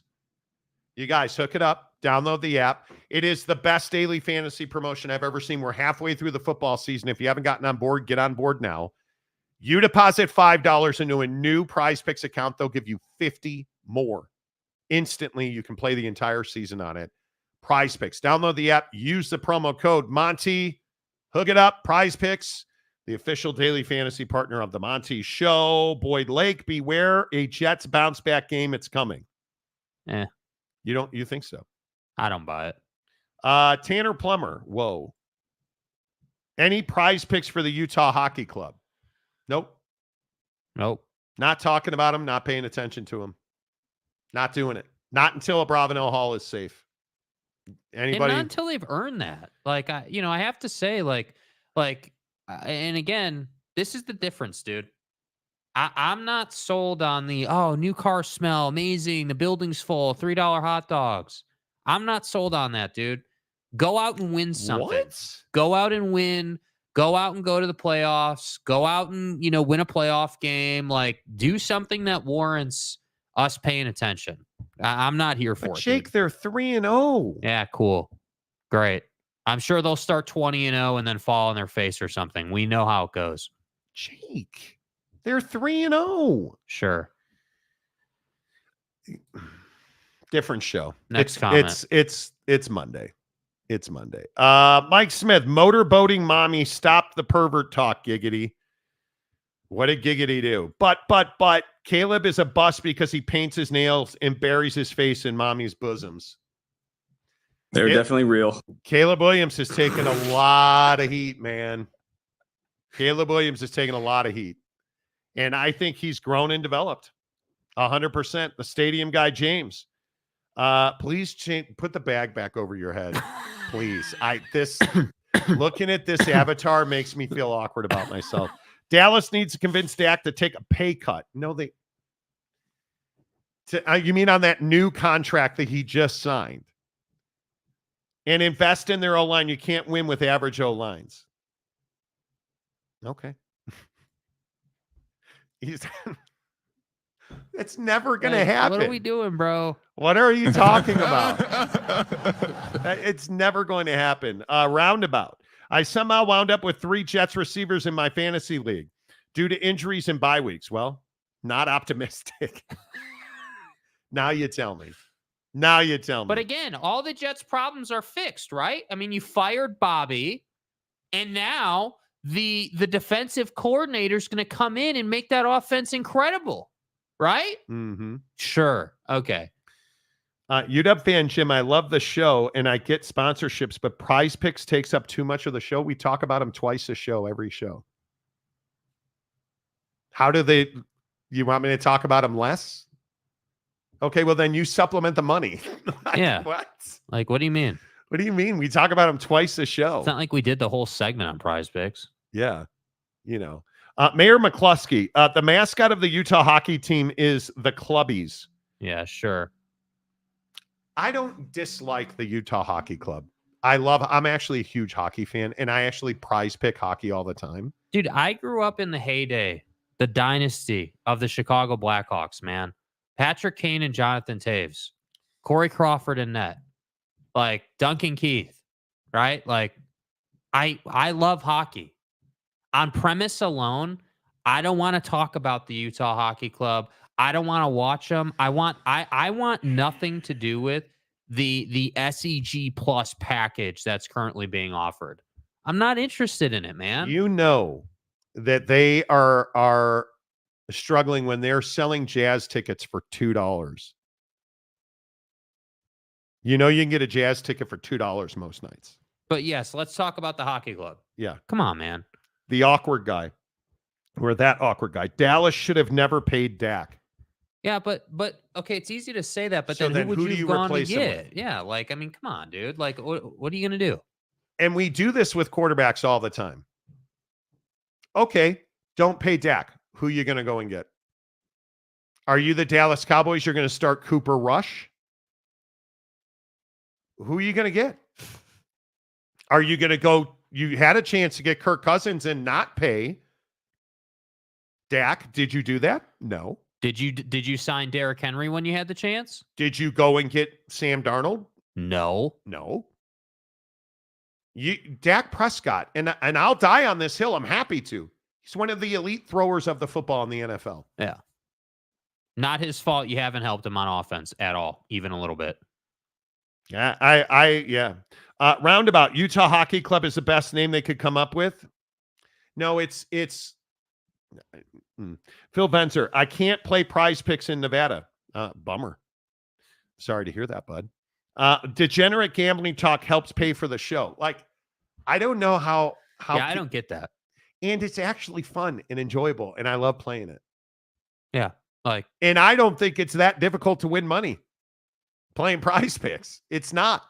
You guys hook it up, download the app. It is the best daily fantasy promotion I've ever seen. We're halfway through the football season. If you haven't gotten on board, get on board now. You deposit $5 into a new Prize Picks account, they'll give you $50 more. Instantly, you can play the entire season on it. Prize Picks. Download the app. Use the promo code Monty. Hook it up. Prize Picks, the official daily fantasy partner of the Monty Show. Boyd Lake, beware a Jets bounce back game. It's coming. You think so? I don't buy it. Tanner Plummer. Whoa. Any Prize Picks for the Utah Hockey Club? Nope. Not talking about him, not paying attention to him. Not doing it. Not until Abravanel Hall is safe. Anybody? And not until they've earned that. Like, I have to say, and again, this is the difference, dude. I'm not sold on the, new car smell, amazing, the building's full, $3 hot dogs. I'm not sold on that, dude. Go out and win something. What? Go out and win. Go out and go to the playoffs. Go out and, win a playoff game. Like, do something that warrants us paying attention. I'm not here for it. Jake, dude. they're 3-0. Yeah, cool. Great. I'm sure they'll start 20-0 and then fall on their face or something. We know how it goes. Jake, they're 3-0. Sure. Different show. Next comment. It's Monday. It's Monday. Mike Smith, motorboating mommy, stop the pervert talk, Giggity. What did Giggity do? But Caleb is a bust because he paints his nails and buries his face in mommy's bosoms. They're definitely real. Caleb Williams has taken a lot of heat, man. Caleb Williams has taken a lot of heat. And I think he's grown and developed 100%. The stadium guy, James. Please put the bag back over your head. Please. Looking at this avatar makes me feel awkward about myself. Dallas needs to convince Dak to take a pay cut. No, you mean on that new contract that he just signed? And invest in their O-line. You can't win with average O-lines. Okay. It's never going to happen. What are we doing, bro? What are you talking about? It's never going to happen. Roundabout. I somehow wound up with 3 Jets receivers in my fantasy league due to injuries and bye weeks. Well, not optimistic. Now you tell me. But again, all the Jets' problems are fixed, right? I mean, you fired Bobby, and now the defensive coordinator is going to come in and make that offense incredible, right? Mm-hmm. Sure. Okay. UW fan Jim, I love the show and I get sponsorships, but Prize Picks takes up too much of the show. We talk about them twice a show, every show. You want me to talk about them less? Okay, well then you supplement the money. Yeah. What? Like, what do you mean? What do you mean? We talk about them twice a show. It's not like we did the whole segment on Prize Picks. Yeah. Mayor McCluskey, the mascot of the Utah hockey team is the Clubbies. Yeah, sure. I don't dislike the Utah Hockey Club. I'm actually a huge hockey fan, and I actually prize pick hockey all the time. Dude, I grew up in the heyday, the dynasty of the Chicago Blackhawks, man. Patrick Kane and Jonathan Taves, Corey Crawford and net, like Duncan Keith, right? Like, I love hockey. On premise alone, I don't want to talk about the Utah Hockey Club. I don't want to watch them. I want nothing to do with the SEG Plus package that's currently being offered. I'm not interested in it, man. You know that they are struggling when they're selling Jazz tickets for $2. You know you can get a Jazz ticket for $2 most nights. But yes, let's talk about the hockey club. Yeah. Come on, man. The awkward guy. Or that awkward guy. Dallas should have never paid Dak. Yeah, but okay, it's easy to say that, but So then who would do you you gone to replace him get? with? Yeah, like, I mean, come on, dude. Like, what are you going to do? And we do this with quarterbacks all the time. Okay, don't pay Dak. Who are you going to go and get? Are you the Dallas Cowboys? You're going to start Cooper Rush? Who are you going to get? Are you going to go? You had a chance to get Kirk Cousins and not pay Dak. Did you do that? No. Did you sign Derrick Henry when you had the chance? Did you go and get Sam Darnold? No. Dak Prescott, and I'll die on this hill. I'm happy to. He's one of the elite throwers of the football in the NFL. Yeah. Not his fault. You haven't helped him on offense at all, even a little bit. Yeah. Roundabout, Utah Hockey Club is the best name they could come up with. No, it's Phil Benzer. I can't play Prize Picks in Nevada. Bummer. Sorry to hear that, bud. Degenerate gambling talk helps pay for the show. Like, I don't know how. Yeah, I don't get that. And it's actually fun and enjoyable, and I love playing it. Yeah, and I don't think it's that difficult to win money playing Prize Picks. It's not.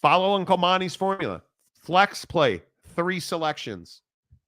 Follow Uncle Monty's formula. Flex play 3 selections,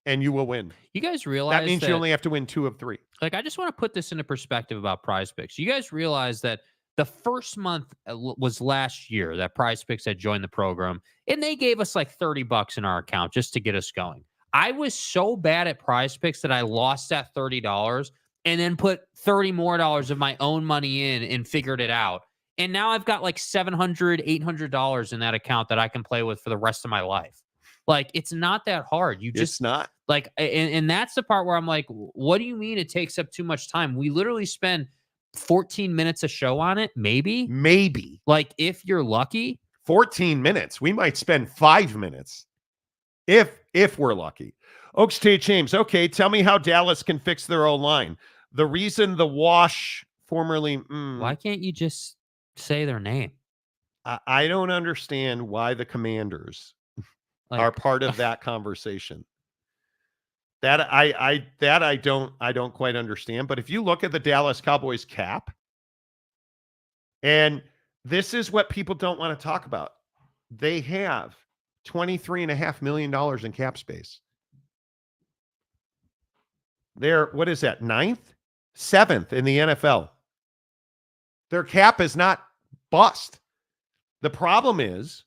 and you will win. You guys realize that means you only have to win 2 of 3. Like, I just want to put this into perspective about Prize Picks. You guys realize that the first month was last year that Prize Picks had joined the program, and they gave us like $30 in our account just to get us going. I was so bad at Prize Picks that I lost that $30 and then put $30 more of my own money in and figured it out. And now I've got like $700, $800 in that account that I can play with for the rest of my life. Like, it's not that hard. It's not. Like, and that's the part where I'm like, what do you mean it takes up too much time? We literally spend 14 minutes a show on it, maybe. Like, if you're lucky. 14 minutes. We might spend 5 minutes if we're lucky. Oak State James. Okay, tell me how Dallas can fix their own line. The reason the Wash formerly. Why can't you just say their name? I don't understand why the Commanders are part of that conversation. That I don't quite understand. But if you look at the Dallas Cowboys cap, and this is what people don't want to talk about, they have $23.5 million in cap space. They're, what is that, 9th? 7th in the NFL. Their cap is not bust. The problem is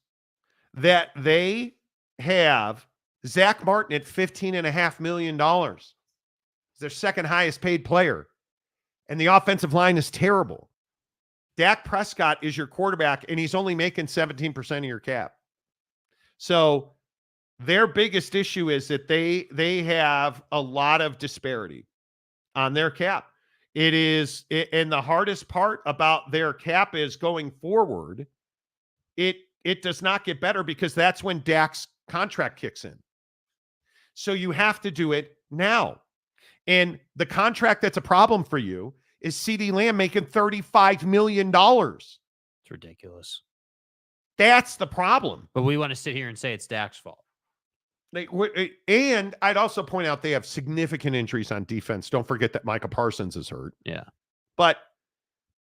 that they have Zach Martin at $15.5 million. Their second highest paid player. And the offensive line is terrible. Dak Prescott is your quarterback, and he's only making 17% of your cap. So their biggest issue is that they have a lot of disparity on their cap. And the hardest part about their cap is going forward, it does not get better because that's when Dak's contract kicks in. So you have to do it now. And the contract that's a problem for you is CeeDee Lamb making $35 million. It's ridiculous. That's the problem. But we want to sit here and say it's Dak's fault. And I'd also point out they have significant injuries on defense. Don't forget that Micah Parsons is hurt. Yeah. But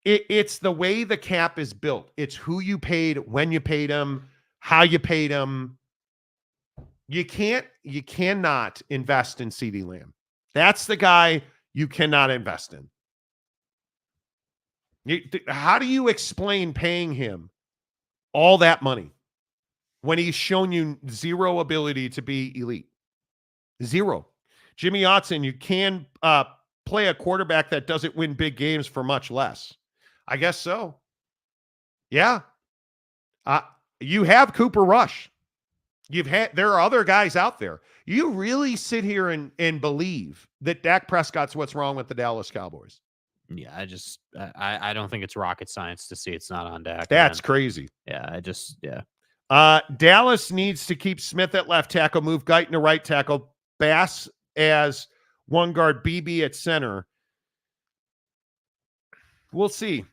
it's the way the cap is built. It's who you paid, when you paid them, how you paid them. You cannot invest in CeeDee Lamb. That's the guy you cannot invest in. How do you explain paying him all that money when he's shown you zero ability to be elite? Zero. Jimmy Otson, you can play a quarterback that doesn't win big games for much less. I guess so. Yeah. You have Cooper Rush. There are other guys out there. You really sit here and believe that Dak Prescott's what's wrong with the Dallas Cowboys? Yeah, I don't think it's rocket science to see it's not on Dak. That's crazy. Yeah, Dallas needs to keep Smith at left tackle, move Guyton to right tackle, Bass as one guard, BB at center. We'll see.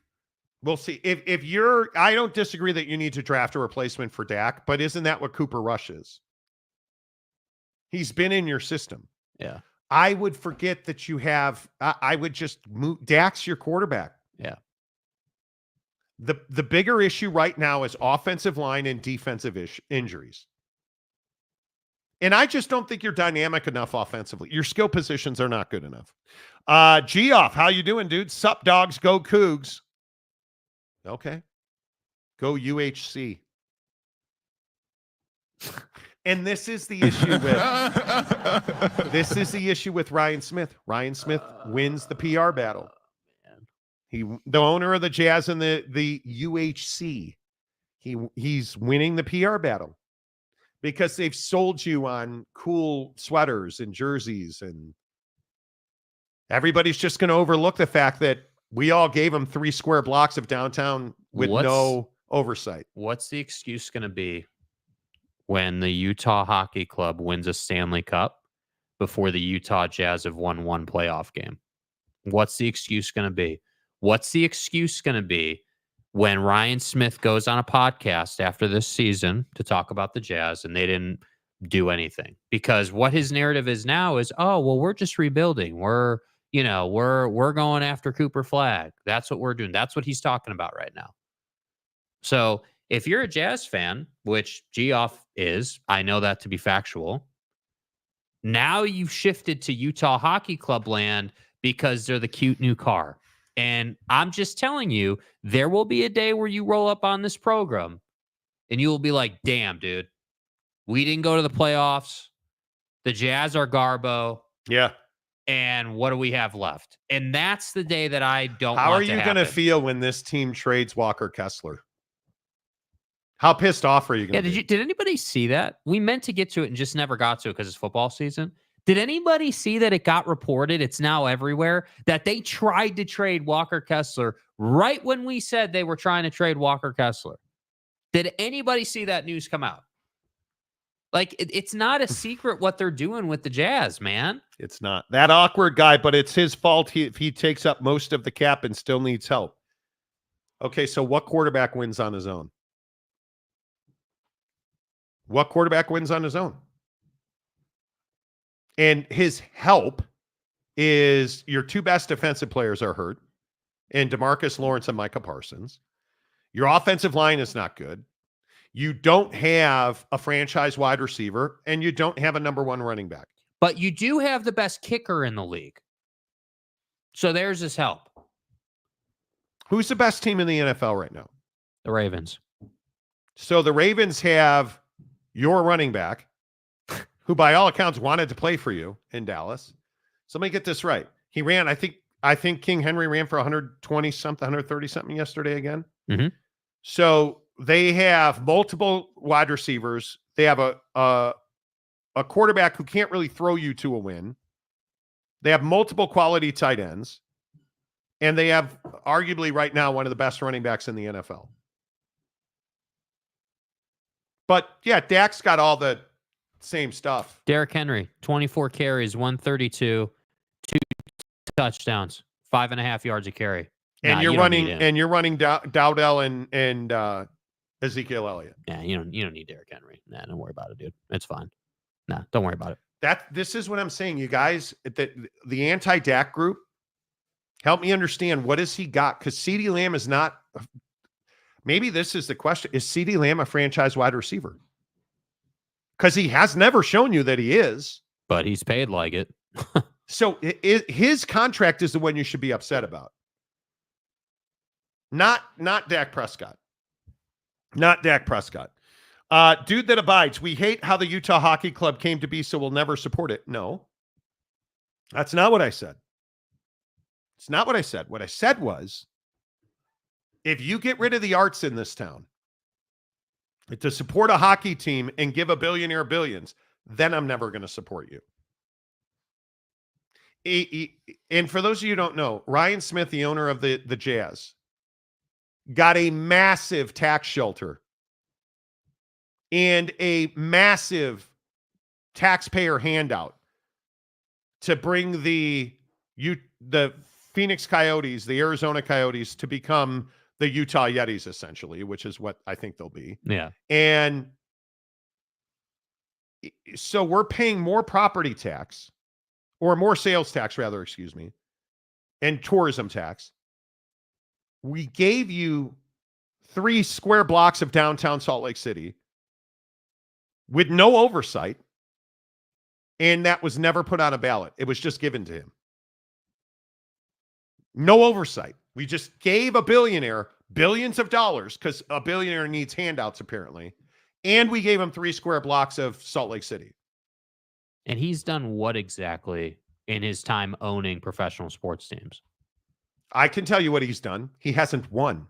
We'll see. I don't disagree that you need to draft a replacement for Dak, but isn't that what Cooper Rush is? He's been in your system. Yeah. I would forget that you have, I would just move. Dak's your quarterback. Yeah. The bigger issue right now is offensive line and defensive injuries. And I just don't think you're dynamic enough offensively. Your skill positions are not good enough. Geoff, how you doing, dude? Sup, dogs? Go Cougs. Okay. Go UHC. And this is the issue with Ryan Smith. Ryan Smith wins the PR battle. The owner of the Jazz and the UHC. He's winning the PR battle because they've sold you on cool sweaters and jerseys, and Everybody's just going to overlook the fact that we all gave them 3 square blocks of downtown with no oversight. What's the excuse going to be when the Utah Hockey Club wins a Stanley Cup before the Utah Jazz have won 1 playoff game? What's the excuse going to be? What's the excuse going to be when Ryan Smith goes on a podcast after this season to talk about the Jazz and they didn't do anything? Because what his narrative is now is, oh, well, we're just rebuilding. We're going after Cooper Flagg. That's what we're doing. That's what he's talking about right now. So if you're a Jazz fan, which Geoff is, I know that to be factual. Now you've shifted to Utah Hockey Club land because they're the cute new car. And I'm just telling you, there will be a day where you roll up on this program and you will be like, damn, dude, we didn't go to the playoffs. The Jazz are Garbo. Yeah. And what do we have left? And that's the day that I don't How want are to you happen. going to feel when this team trades Walker Kessler? How pissed off are you going to be? Did anybody see that? We meant to get to it and just never got to it because it's football season. Did anybody see that it got reported? It's now everywhere that they tried to trade Walker Kessler right when we said they were trying to trade Walker Kessler. Did anybody see that news come out? Like, it's not a secret what they're doing with the Jazz, man. It's not. That awkward guy, but it's his fault if he takes up most of the cap and still needs help. Okay, so what quarterback wins on his own? What quarterback wins on his own? And his help is your 2 best defensive players are hurt, and DeMarcus Lawrence and Micah Parsons. Your offensive line is not good. You don't have a franchise wide receiver, and you don't have a number 1 running back. But you do have the best kicker in the league. So there's his help. Who's the best team in the NFL right now? The Ravens. So the Ravens have your running back, who by all accounts wanted to play for you in Dallas. So let me get this right. He ran, I think King Henry ran for 120 something, 130 something yesterday again. Mm-hmm. So they have multiple wide receivers. They have a quarterback who can't really throw you to a win. They have multiple quality tight ends. And they have arguably right now one of the best running backs in the NFL. But yeah, Dak's got all the same stuff. Derrick Henry, 24 carries, 132, 2 touchdowns, 5.5 yards a carry. And you're running Dowdell and Ezekiel Elliott. Yeah, you don't need Derrick Henry. Nah, don't worry about it, dude. It's fine. Nah, don't worry about it. This is what I'm saying, you guys. The anti-Dak group, help me understand, what has he got? Because CeeDee Lamb is not. Maybe this is the question: is CeeDee Lamb a franchise wide receiver? Because he has never shown you that he is. But he's paid like it. So his contract is the one you should be upset about. Not Dak Prescott. Not Dak Prescott. Dude that abides. We hate how the Utah Hockey Club came to be, so we'll never support it. No. That's not what I said. It's not what I said. What I said was, if you get rid of the arts in this town to support a hockey team and give a billionaire billions, then I'm never going to support you. And for those of you who don't know, Ryan Smith, the owner of the Jazz, got a massive tax shelter and a massive taxpayer handout to bring the Phoenix Coyotes, the Arizona Coyotes, to become the Utah Yetis, essentially, which is what I think they'll be. Yeah. And so we're paying more property tax, or more sales tax, rather, excuse me, and tourism tax. We gave you 3 square blocks of downtown Salt Lake City with no oversight, and that was never put on a ballot. It was just given to him. No oversight. We just gave a billionaire billions of dollars, because a billionaire needs handouts, apparently, and we gave him 3 square blocks of Salt Lake City. And he's done what exactly in his time owning professional sports teams? I can tell you what he's done. He hasn't won.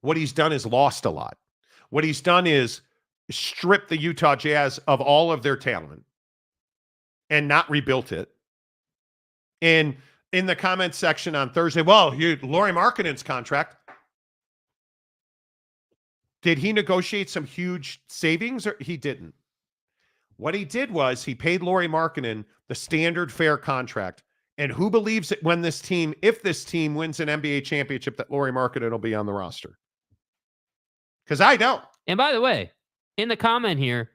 What he's done is lost a lot. What he's done is stripped the Utah Jazz of all of their talent and not rebuilt it. And in the comments section on Thursday, well, Lauri Markkanen's contract. Did he negotiate some huge savings or he didn't? What he did was he paid Lauri Markkanen the standard fair contract. And who believes that when if this team wins an NBA championship, that Lauri Markkanen will be on the roster? Because I don't. And by the way, in the comment here,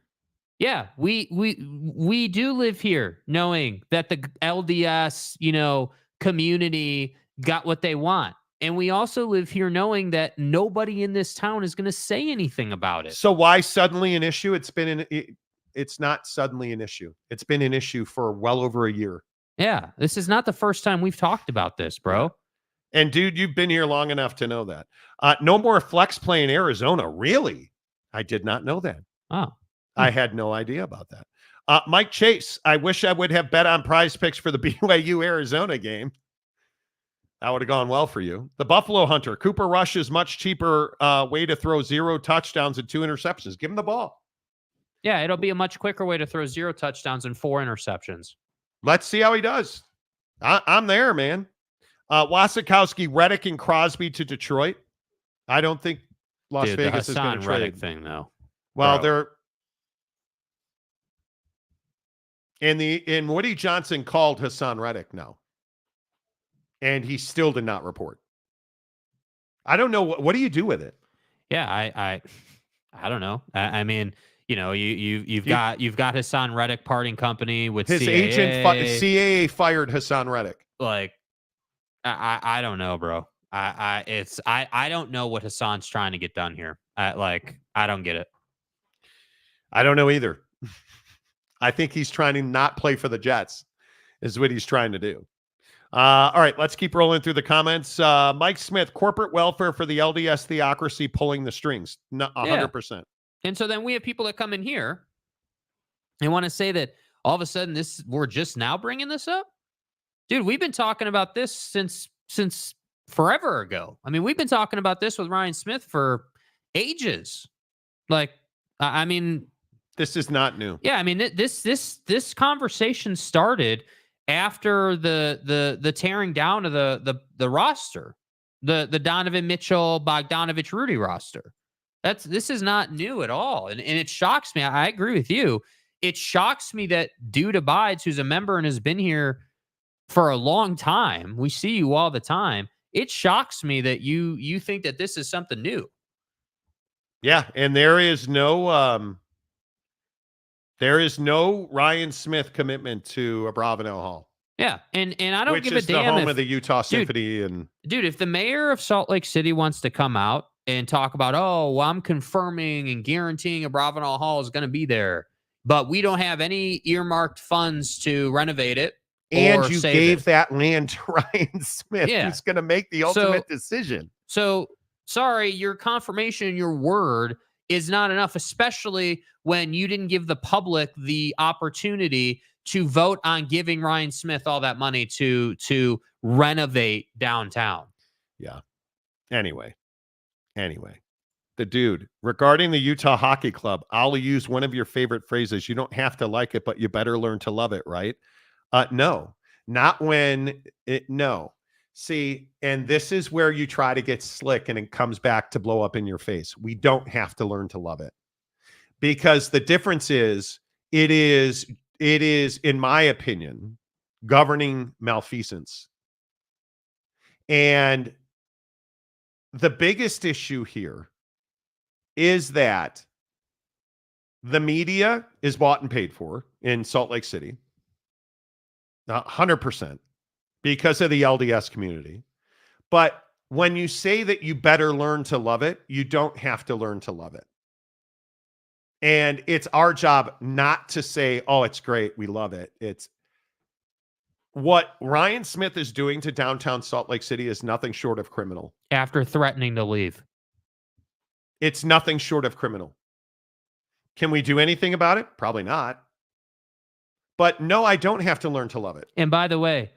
yeah, we do live here knowing that the LDS, community got what they want. And we also live here knowing that nobody in this town is going to say anything about it. So why suddenly an issue? It's not suddenly an issue. It's been an issue for well over a year. Yeah, this is not the first time we've talked about this, bro. And dude, you've been here long enough to know that. No more flex play in Arizona. Really? I did not know that. Oh. I had no idea about that. Mike Chase, I wish I would have bet on Prize Picks for the BYU Arizona game. That would have gone well for you. The Buffalo Hunter, Cooper Rush is much cheaper way to throw 0 touchdowns and 2 interceptions. Give him the ball. Yeah, it'll be a much quicker way to throw 0 touchdowns and 4 interceptions. Let's see how he does. I'm there, man. Wasikowski, Reddick, and Crosby to Detroit. I don't think Las Vegas is going to trade. Reddick thing, though. Well, they're in Woody Johnson called Hassan Reddick now, and he still did not report. I don't know what do you do with it? Yeah, I don't know. I mean, you've got Hassan Reddick parting company with his CAA. Agent. CAA fired Hassan Reddick. Like, I don't know, bro. I don't know what Hassan's trying to get done here. I don't get it. I don't know either. I think he's trying to not play for the Jets is what he's trying to do. All right, let's keep rolling through the comments. Mike Smith, corporate welfare for the LDS theocracy pulling the strings. 100%. And so then we have people that come in here and want to say that all of a sudden we're just now bringing this up. Dude, we've been talking about this since forever ago. I mean, we've been talking about this with Ryan Smith for ages. Like, I mean, this is not new. Yeah, I mean, this conversation started after the tearing down of the roster, the Donovan Mitchell, Bogdanovich, Rudy roster. This is not new at all, and it shocks me. I agree with you. It shocks me that Dude Abides, who's a member and has been here for a long time, we see you all the time. It shocks me that you think that this is something new. Yeah, and there is no Ryan Smith commitment to Abravanel Hall. Yeah, and I don't give a damn. Which is the home of the Utah Symphony. Dude, if the mayor of Salt Lake City wants to come out and talk about, I'm confirming and guaranteeing Abravanel Hall is going to be there, but we don't have any earmarked funds to renovate it. And you gave that land to Ryan Smith, who's going to make the ultimate decision. So, sorry, your confirmation, your word is not enough, especially when you didn't give the public the opportunity to vote on giving Ryan Smith all that money to renovate downtown. Yeah. Anyway, the dude, regarding the Utah Hockey Club, I'll use one of your favorite phrases. You don't have to like it, but you better learn to love it, right? No, not when no. See, and this is where you try to get slick and it comes back to blow up in your face. We don't have to learn to love it, because the difference is it is, in my opinion, governing malfeasance. And the biggest issue here is that the media is bought and paid for in Salt Lake City. 100%, because of the LDS community. But when you say that you better learn to love it, you don't have to learn to love it. And it's our job not to say, it's great, we love it. It's what Ryan Smith is doing to downtown Salt Lake City is nothing short of criminal. After threatening to leave. It's nothing short of criminal. Can we do anything about it? Probably not. But no, I don't have to learn to love it. And by the way,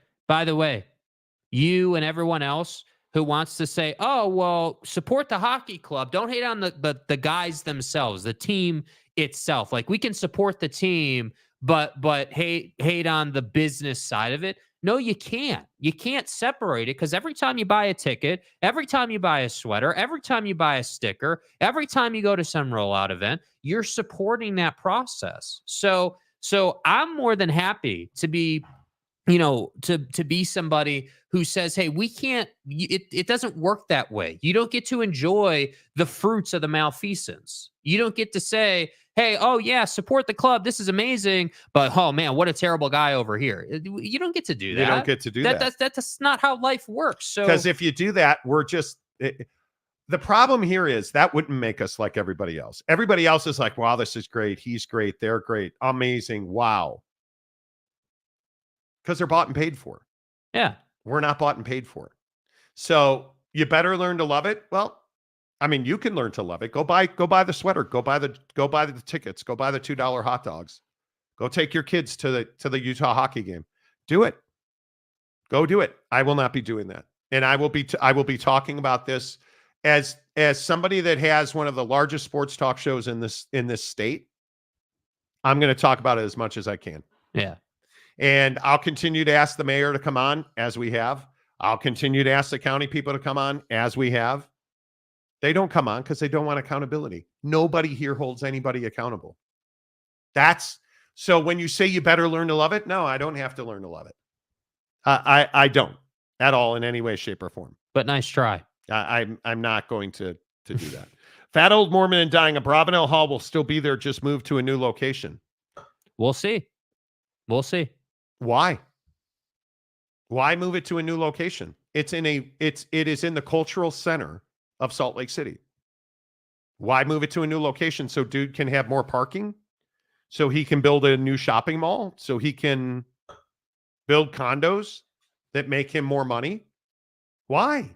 you and everyone else who wants to say, support the hockey club. Don't hate on the guys themselves, the team itself. Like, we can support the team, but hate on the business side of it. No, you can't. You can't separate it because every time you buy a ticket, every time you buy a sweater, every time you buy a sticker, every time you go to some rollout event, you're supporting that process. So I'm more than happy to be, to be somebody who says, hey, we can't, it doesn't work that way. You don't get to enjoy the fruits of the malfeasance. You don't get to say, hey, oh yeah, support the club. This is amazing. But oh man, what a terrible guy over here. You don't get to do that. You don't get to do that. That's not how life works. So because if you do that, we're just the problem here is that wouldn't make us like everybody else. Everybody else is like, wow, this is great. He's great. They're great. Amazing. Wow. Because they're bought and paid for. Yeah. We're not bought and paid for. So you better learn to love it. Well, I mean, you can learn to love it. Go buy the sweater. Go buy the tickets. Go buy the $2 hot dogs. Go take your kids to the Utah hockey game. Do it. Go do it. I will not be doing that. And I will be talking about this as somebody that has one of the largest sports talk shows in this state. I'm going to talk about it as much as I can. Yeah. And I'll continue to ask the mayor to come on as we have. I'll continue to ask the county people to come on as we have. They don't come on because they don't want accountability. Nobody here holds anybody accountable. So when you say you better learn to love it, no, I don't have to learn to love it. I don't at all in any way, shape, or form. But nice try. I'm not going to do that. Fat old Mormon and dying. Abravanel Hall will still be there, just moved to a new location. We'll see. We'll see. Why? Why move it to a new location? It is in the cultural center of Salt Lake City. Why move it to a new location so dude can have more parking? So he can build a new shopping mall? So he can build condos that make him more money? Why?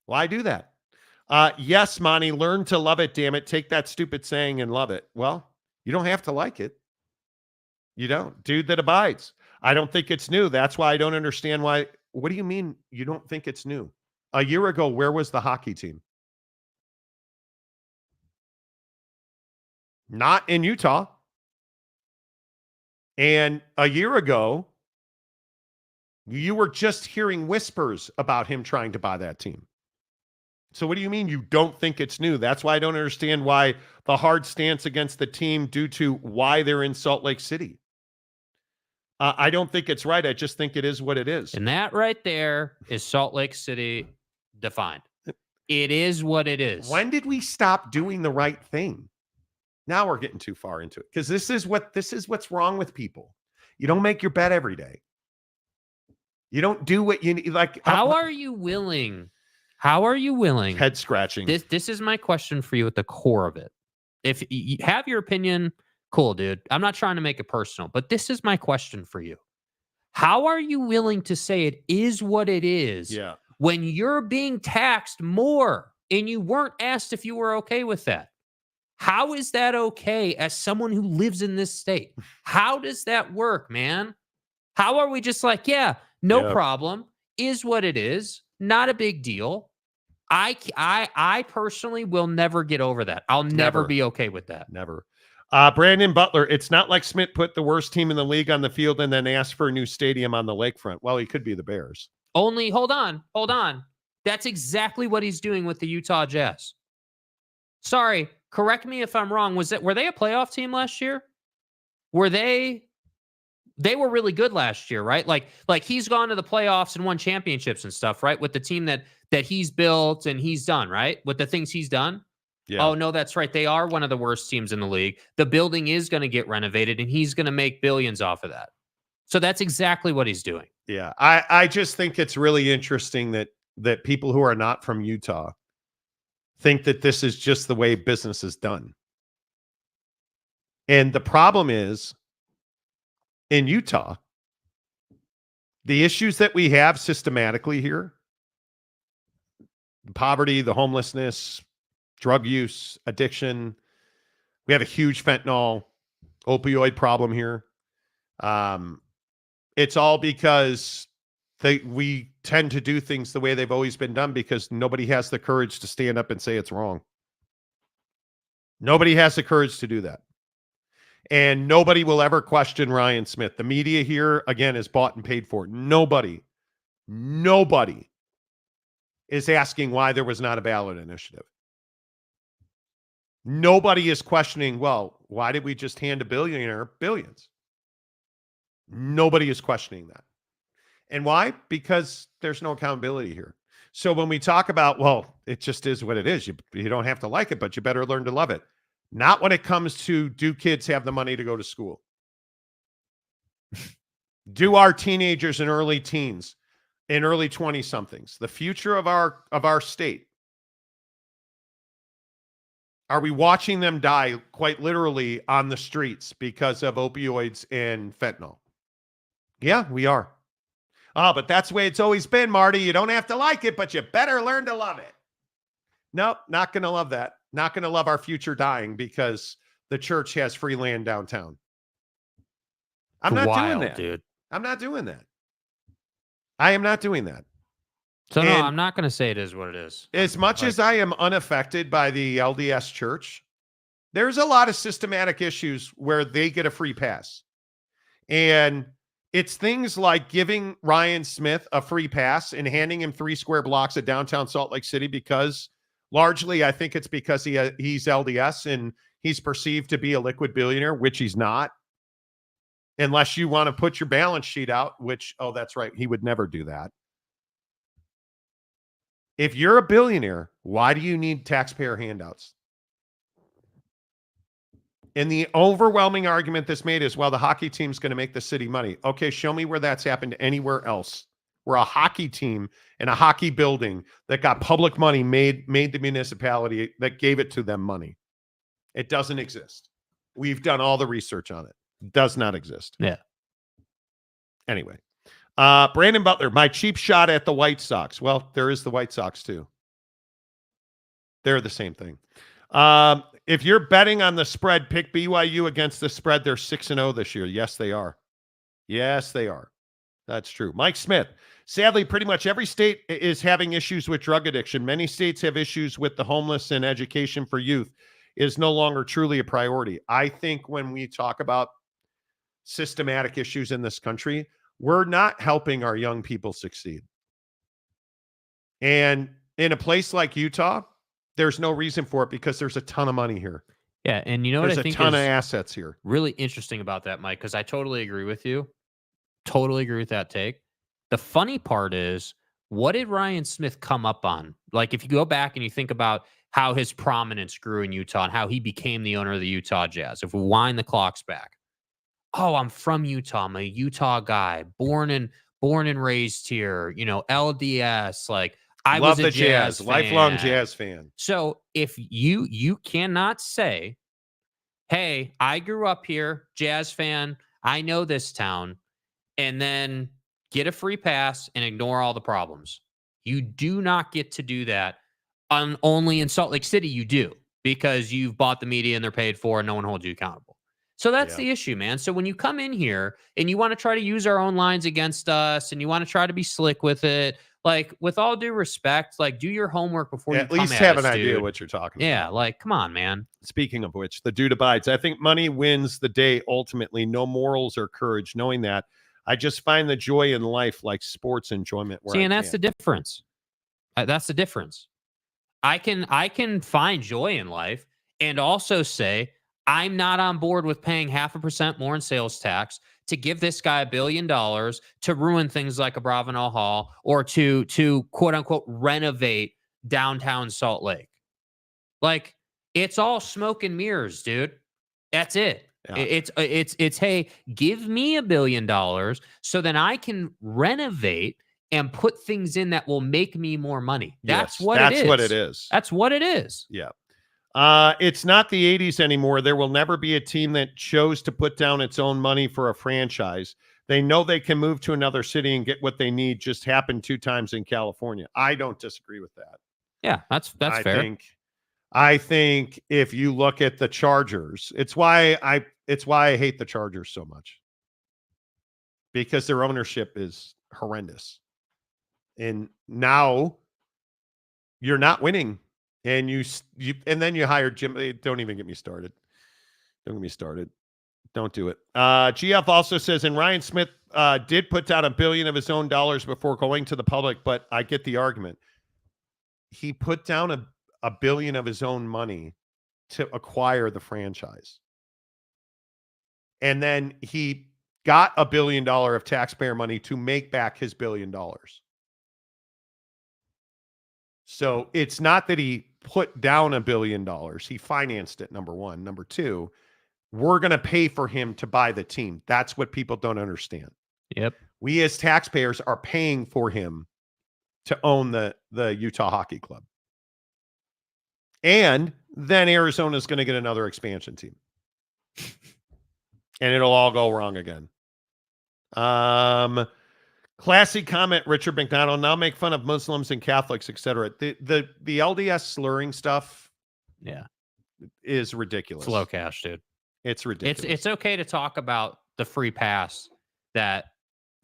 Why do that? Yes, Monty, learn to love it, damn it. Take that stupid saying and love it. Well, you don't have to like it. You don't. Dude that abides. I don't think it's new. That's why I don't understand why. What do you mean you don't think it's new? A year ago, where was the hockey team? Not in Utah. And a year ago, you were just hearing whispers about him trying to buy that team. So what do you mean you don't think it's new? That's why I don't understand why the hard stance against the team due to why they're in Salt Lake City. I don't think it's right. I just think it is what it is. And that right there is Salt Lake City defined. It is what it is. When did we stop doing the right thing? Now we're getting too far into it because this is what's wrong with people. You don't make your bed every day. You don't do what you need. Like, how are you willing? How are you willing? Head scratching. This is my question for you at the core of it. If you have your opinion, cool, dude. I'm not trying to make it personal, but this is my question for you. How are you willing to say it is what it is when you're being taxed more and you weren't asked if you were okay with that? How is that okay as someone who lives in this state? How does that work, man? How are we just like, yeah, no problem, is what it is, not a big deal? I personally will never get over that. I'll never be okay with that. Never. Brandon Butler, it's not like Smith put the worst team in the league on the field and then asked for a new stadium on the lakefront. Well, he could be the Bears. Only, hold on. That's exactly what he's doing with the Utah Jazz. Sorry, correct me if I'm wrong. Were they a playoff team last year? Were they were really good last year, right? Like he's gone to the playoffs and won championships and stuff, right? With the team that he's built and he's done, right? With the things he's done. Yeah. Oh, no, that's right. They are one of the worst teams in the league. The building is going to get renovated and he's going to make billions off of that. So that's exactly what he's doing. Yeah. I just think it's really interesting that people who are not from Utah think that this is just the way business is done. And the problem is, in Utah, the issues that we have systematically here, poverty, the homelessness, drug use, addiction, we have a huge fentanyl, opioid problem here. It's all because we tend to do things the way they've always been done because nobody has the courage to stand up and say it's wrong. Nobody has the courage to do that. And nobody will ever question Ryan Smith. The media here, again, is bought and paid for. Nobody is asking why there was not a ballot initiative. Nobody is questioning, well, why did we just hand a billionaire billions? Nobody is questioning that. And why? Because there's no accountability here. So when we talk about, well, it just is what it is. You don't have to like it, but you better learn to love it. Not when it comes to, do kids have the money to go to school? Do our teenagers and early teens and early 20-somethings, the future of our state, are we watching them die quite literally on the streets because of opioids and fentanyl? Yeah, we are. Oh, but that's the way it's always been, Marty. You don't have to like it, but you better learn to love it. Nope, not going to love that. Not going to love our future dying because the church has free land downtown. I'm not doing that, dude. I'm not doing that. I am not doing that. So no, I'm not going to say it is what it is. As much as I am unaffected by the LDS church, there's a lot of systematic issues where they get a free pass. And it's things like giving Ryan Smith a free pass and handing him 3 square blocks of downtown Salt Lake City because largely I think it's because he's LDS and he's perceived to be a liquid billionaire, which he's not. Unless you want to put your balance sheet out, which, oh, that's right, he would never do that. If you're a billionaire, why do you need taxpayer handouts? And the overwhelming argument that's made is, well, the hockey team's going to make the city money. Okay, show me where that's happened anywhere else. Where a hockey team and a hockey building that got public money made the municipality that gave it to them money. It doesn't exist. We've done all the research on it. Does not exist. Yeah. Anyway, Brandon Butler, my cheap shot at the White Sox. Well, there is the White Sox too. They're the same thing. If you're betting on the spread, pick BYU against the spread. They're 6-0 this year. Yes, they are. Yes, they are. That's true. Mike Smith. Sadly, pretty much every state is having issues with drug addiction. Many states have issues with the homeless, and education for youth is no longer truly a priority. I think when we talk about systematic issues in this country, we're not helping our young people succeed. And in a place like Utah, there's no reason for it because there's a ton of money here. Yeah, and you know what I think there's a ton of assets here. Really interesting about that, Mike, because I totally agree with you. Totally agree with that take. The funny part is, what did Ryan Smith come up on? Like, if you go back and you think about how his prominence grew in Utah and how he became the owner of the Utah Jazz, if we wind the clocks back, oh, I'm from Utah. I'm a Utah guy, born and raised here. You know, LDS. Like, I love was a the Jazz fan. lifelong Jazz fan. So if you cannot say, hey, I grew up here, Jazz fan, I know this town, and then get a free pass and ignore all the problems. You do not get to do that. Only in Salt Lake City you do, because you've bought the media and they're paid for and no one holds you accountable. So that's the issue, man. So when you come in here and you want to try to use our own lines against us and you want to try to be slick with it, like, with all due respect, like, do your homework before you at come least at have us, an idea dude. what you're talking about. Yeah, like, come on, man. Speaking of which, the dude abides. I think money wins the day ultimately. No morals or courage. Knowing that, I just find the joy in life like sports enjoyment. See, and that's the difference. That's the difference. I can find joy in life and also say I'm not on board with paying 0.5% more in sales tax to give this guy $1 billion to ruin things like a Bravenel Hall or to quote unquote renovate downtown Salt Lake. Like, it's all smoke and mirrors, dude. That's it. Yeah. It's hey, give me $1 billion so then I can renovate and put things in that will make me more money. That's what it is. That's what it is. That's what it is. Yeah. It's not the 80s anymore. There will never be a team that chose to put down its own money for a franchise. They know they can move to another city and get what they need. Just happened 2 times in California. I don't disagree with that. Yeah, that's fair. I think if you look at the Chargers, it's why I hate the Chargers so much. Because their ownership is horrendous. And now you're not winning. And you and then you hired Jim. Don't even get me started. Don't get me started. Don't do it. GF also says, and Ryan Smith did put down $1 billion of his own dollars before going to the public, but I get the argument. He put down a billion of his own money to acquire the franchise. And then he got $1 billion of taxpayer money to make back his $1 billion. So it's not that he put down $1 billion. He financed it, number one. Number two, we're going to pay for him to buy the team. That's what people don't understand. Yep. We as taxpayers are paying for him to own the Utah Hockey Club. And then Arizona's going to get another expansion team. And it'll all go wrong again. Classy comment, Richard McDonald. Now make fun of Muslims and Catholics, etc. The LDS slurring stuff, is ridiculous. It's low cash, dude. It's ridiculous. It's okay to talk about the free pass that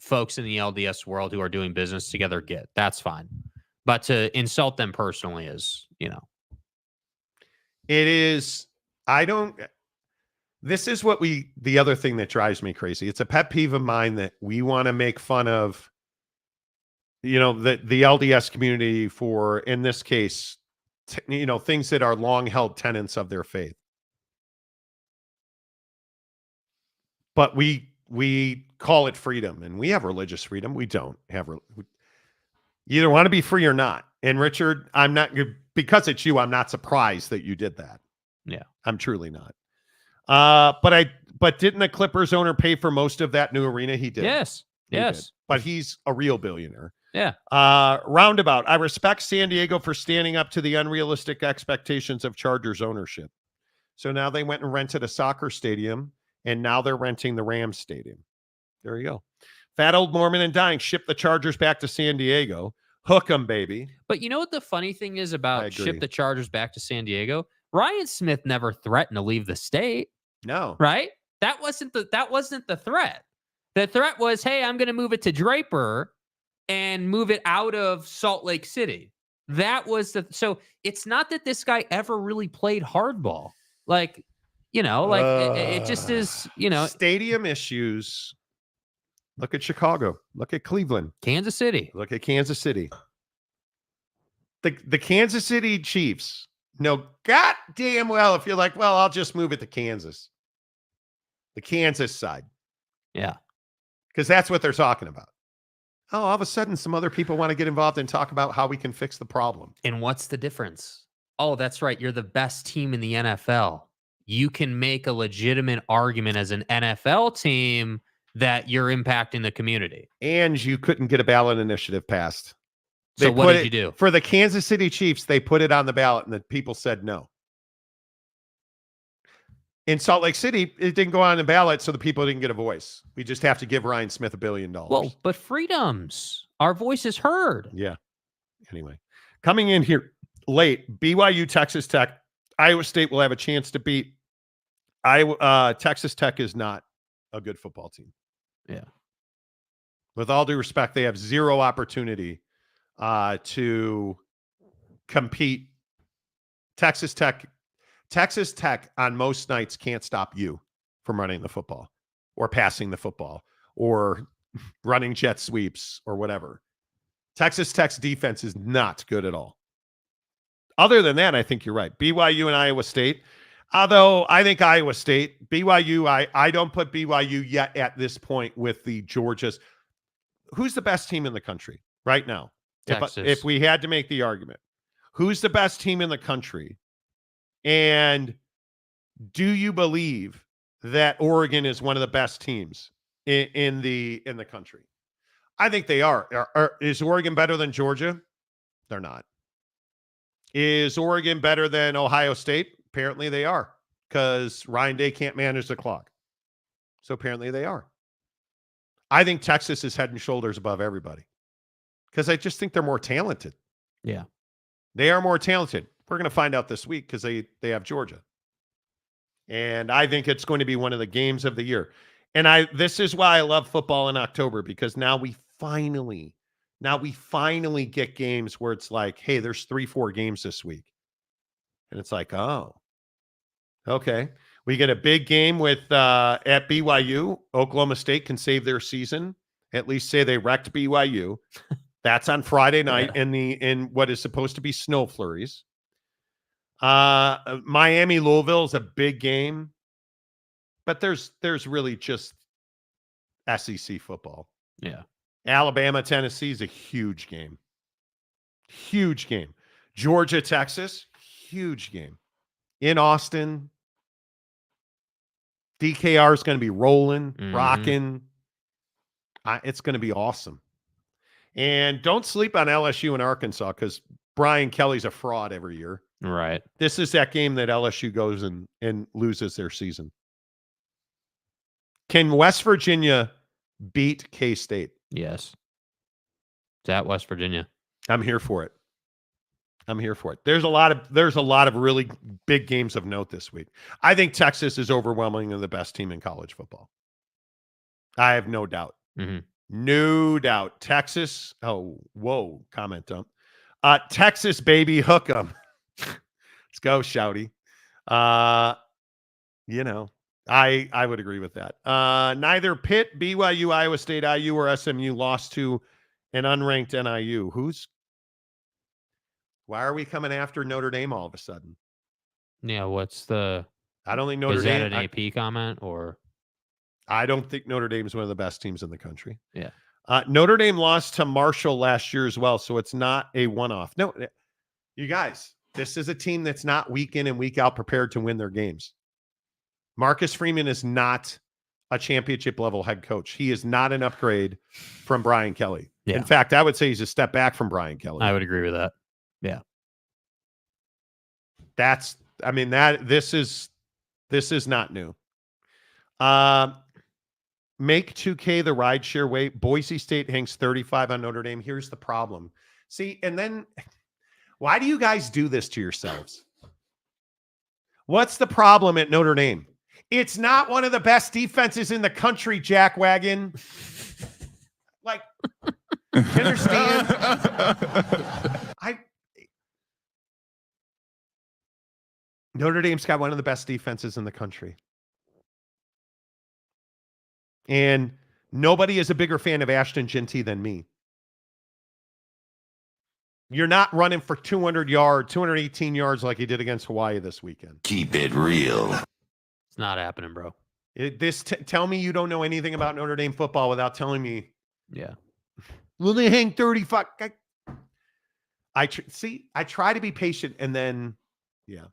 folks in the LDS world who are doing business together get. That's fine. But to insult them personally is, It is. This is the other thing that drives me crazy. It's a pet peeve of mine that we want to make fun of, the LDS community for, in this case, things that are long held tenets of their faith. But we call it freedom, and we have religious freedom. We don't have. You either want to be free or not. And Richard, because it's you, I'm not surprised that you did that. Yeah, I'm truly not. But didn't the Clippers owner pay for most of that new arena? He did. Yes. He did. But he's a real billionaire. Yeah. Roundabout. I respect San Diego for standing up to the unrealistic expectations of Chargers ownership. So now they went and rented a soccer stadium, and now they're renting the Rams stadium. There you go. Fat old Mormon and dying. Ship the Chargers back to San Diego. Hook them, baby. But you know what the funny thing is about ship the Chargers back to San Diego? Ryan Smith never threatened to leave the state. No. Right? That wasn't the threat. The threat was, hey, I'm going to move it to Draper and move it out of Salt Lake City. So it's not that this guy ever really played hardball. It just is, Stadium issues. Look at Chicago. Look at Cleveland. Kansas City. Look at Kansas City. The Kansas City Chiefs know goddamn well if you're like, well, I'll just move it to Kansas. The Kansas side. Yeah. Because that's what they're talking about. Oh, all of a sudden, some other people want to get involved and talk about how we can fix the problem. And what's the difference? Oh, that's right. You're the best team in the NFL. You can make a legitimate argument as an NFL team that you're impacting the community. And you couldn't get a ballot initiative passed. So what did you do? For the Kansas City Chiefs, they put it on the ballot and the people said no. In Salt Lake City, it didn't go on the ballot, so the people didn't get a voice. We just have to give Ryan Smith $1 billion. Well, but freedoms. Our voice is heard. Yeah. Anyway, coming in here late, BYU, Texas Tech. Iowa State will have a chance to beat Iowa. Texas Tech is not a good football team. Yeah. With all due respect, they have zero opportunity to compete. Texas Tech on most nights can't stop you from running the football or passing the football or running jet sweeps or whatever. Texas Tech's defense is not good at all. Other than that, I think you're right. BYU and Iowa State. Although I think Iowa State, BYU, I don't put BYU yet at this point with the Georgias. Who's the best team in the country right now? If we had to make the argument, who's the best team in the country? And do you believe that Oregon is one of the best teams in the country? I think they are. Is Oregon better than Georgia? They're not. Is Oregon better than Ohio State? Apparently they are, because Ryan Day can't manage the clock. So apparently they are. I think Texas is head and shoulders above everybody because I just think they're more talented. Yeah. They are more talented. We're going to find out this week because they have Georgia. And I think it's going to be one of the games of the year. And this is why I love football in October, because now we finally get games where it's like, hey, there's 3-4 games this week. And it's like, oh, okay. We get a big game with at BYU. Oklahoma State can save their season. At least say they wrecked BYU. That's on Friday night in what is supposed to be snow flurries. Miami Louisville is a big game, but there's really just SEC football. Yeah. Alabama Tennessee is a huge game. Huge game. Georgia Texas, huge game. In Austin, DKR is going to be rolling, rocking. It's going to be awesome. And don't sleep on LSU and Arkansas because Brian Kelly's a fraud every year. Right. This is that game that LSU goes and loses their season. Can West Virginia beat K-State? Yes. It's at West Virginia. I'm here for it. There's a lot of really big games of note this week. I think Texas is overwhelmingly the best team in college football. I have no doubt. Mm-hmm. No doubt. Texas. Oh, whoa. Comment dump. Texas, baby, hook 'em. Let's go, Shouty. I would agree with that. Neither Pitt, BYU, Iowa State, IU, or SMU lost to an unranked NIU. Why are we coming after Notre Dame all of a sudden? Yeah, I don't think Notre is Dame. that an AP comment or? I don't think Notre Dame is one of the best teams in the country. Yeah. Notre Dame lost to Marshall last year as well, so it's not a one-off. No, you guys, this is a team that's not week in and week out prepared to win their games. Marcus Freeman is not a championship-level head coach. He is not an upgrade from Brian Kelly. Yeah. In fact, I would say he's a step back from Brian Kelly. I would agree with that. Yeah. This is not new. Make 2K the rideshare way. Boise State hangs 35 on Notre Dame. Here's the problem. See, and then why do you guys do this to yourselves? What's the problem at Notre Dame? It's not one of the best defenses in the country, Jack Wagon. Like, you understand? Notre Dame's got one of the best defenses in the country. And nobody is a bigger fan of Ashton Genty than me. You're not running for 218 yards like he did against Hawaii this weekend. Keep it real. It's not happening, bro. Tell me you don't know anything about Notre Dame football without telling me. Yeah. Will they hang 35? I try to be patient and then, yeah.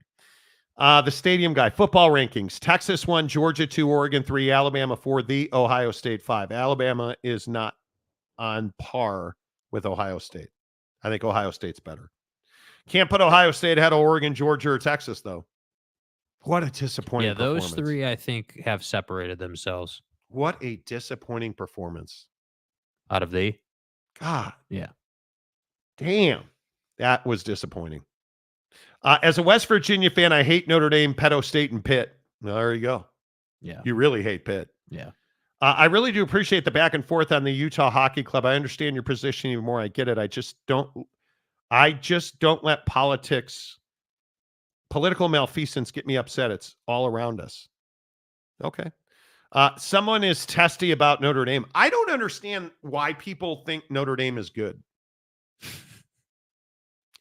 The stadium guy, football rankings. Texas 1, Georgia 2, Oregon 3, Alabama 4, the Ohio State 5. Alabama is not on par with Ohio State. I think Ohio State's better. Can't put Ohio State ahead of Oregon, Georgia, or Texas, though. What a disappointing performance. Those three, I think, have separated themselves. What a disappointing performance. Out of the? God. Yeah. Damn. That was disappointing. As a West Virginia fan, I hate Notre Dame, Penn State, and Pitt. Well, there you go. Yeah. You really hate Pitt. Yeah. I really do appreciate the back and forth on the Utah Hockey Club. I understand your position even more. I get it. I just don't let political malfeasance get me upset. It's all around us. Okay. Someone is testy about Notre Dame. I don't understand why people think Notre Dame is good.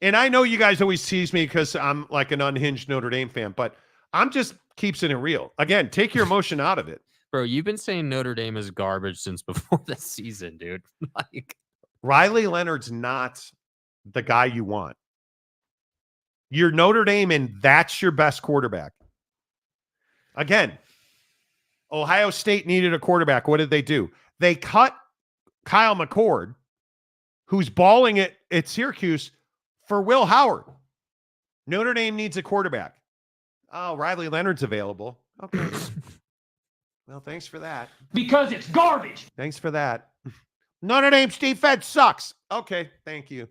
And I know you guys always tease me because I'm like an unhinged Notre Dame fan, but I'm just keeps it real. Again, take your emotion out of it. Bro, you've been saying Notre Dame is garbage since before the season, dude. Riley Leonard's not the guy you want. You're Notre Dame, and that's your best quarterback. Again, Ohio State needed a quarterback. What did they do? They cut Kyle McCord, who's balling at Syracuse, for Will Howard. Notre Dame needs a quarterback. Oh, Riley Leonard's available. Okay. Well, thanks for that. Because it's garbage. Thanks for that. Notre Dame's defense sucks. Okay, thank you.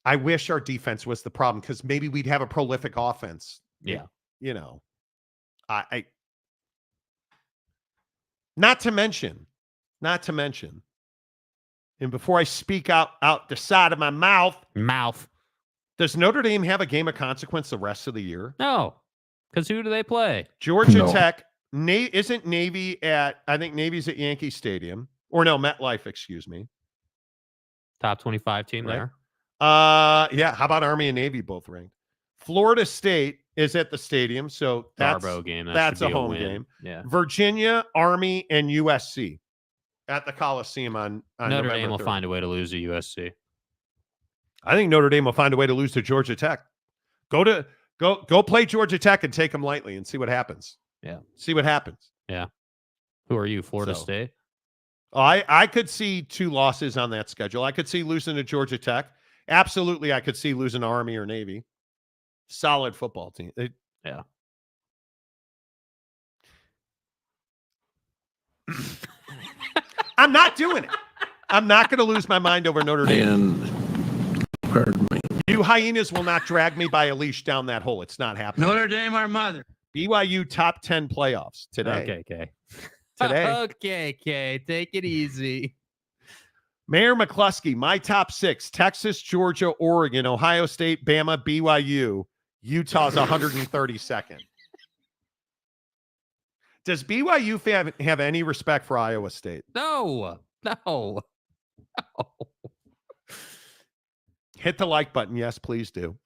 I wish our defense was the problem because maybe we'd have a prolific offense. Yeah. I not to mention, and before I speak out the side of my mouth, Mouth. does Notre Dame have a game of consequence the rest of the year? No. Because who do they play? Georgia Tech. Isn't Navy at, I think Navy's at Yankee Stadium. Or no, MetLife, excuse me. Top 25 team Right. there. Yeah. How about Army and Navy both ranked? Florida State is at the stadium, so that's Garbo game. That's a home win. game. Yeah. Virginia, Army, and USC at the Coliseum on Notre November Dame will 3rd. find a way to lose to USC. I think Notre Dame will find a way to lose to Georgia Tech. Go play Georgia Tech and take them lightly and see what happens. Yeah. See what happens. Yeah. Who are you, Florida State? I could see 2 losses on that schedule. I could see losing to Georgia Tech. Absolutely, I could see losing to Army or Navy. Solid football team. Yeah. I'm not doing it. I'm not going to lose my mind over Notre Dame. And pardon me. You hyenas will not drag me by a leash down that hole. It's not happening. Notre Dame, our mother. BYU top 10 playoffs today. Okay. Today. Okay. Take it easy. Mayor McCluskey, my top 6: Texas, Georgia, Oregon, Ohio State, Bama, BYU. Utah's 132nd. Does BYU have any respect for Iowa State? No. Hit the like button. Yes, please do.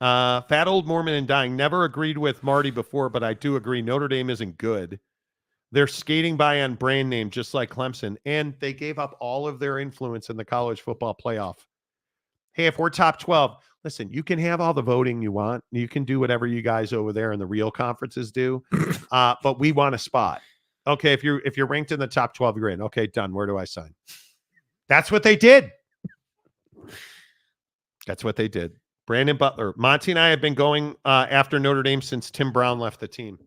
Fat Old Mormon and Dying. Never agreed with Marty before, but I do agree Notre Dame isn't good. They're skating by on brand name, just like Clemson, and they gave up all of their influence in the college football playoff. Hey, if we're top 12, listen, you can have all the voting you want. You can do whatever you guys over there in the real conferences do, but we want a spot. Okay, if you're ranked in the top 12, you're in. Okay, done. Where do I sign? That's what they did. That's what they did. Brandon Butler. Monty and I have been going after Notre Dame since Tim Brown left the team.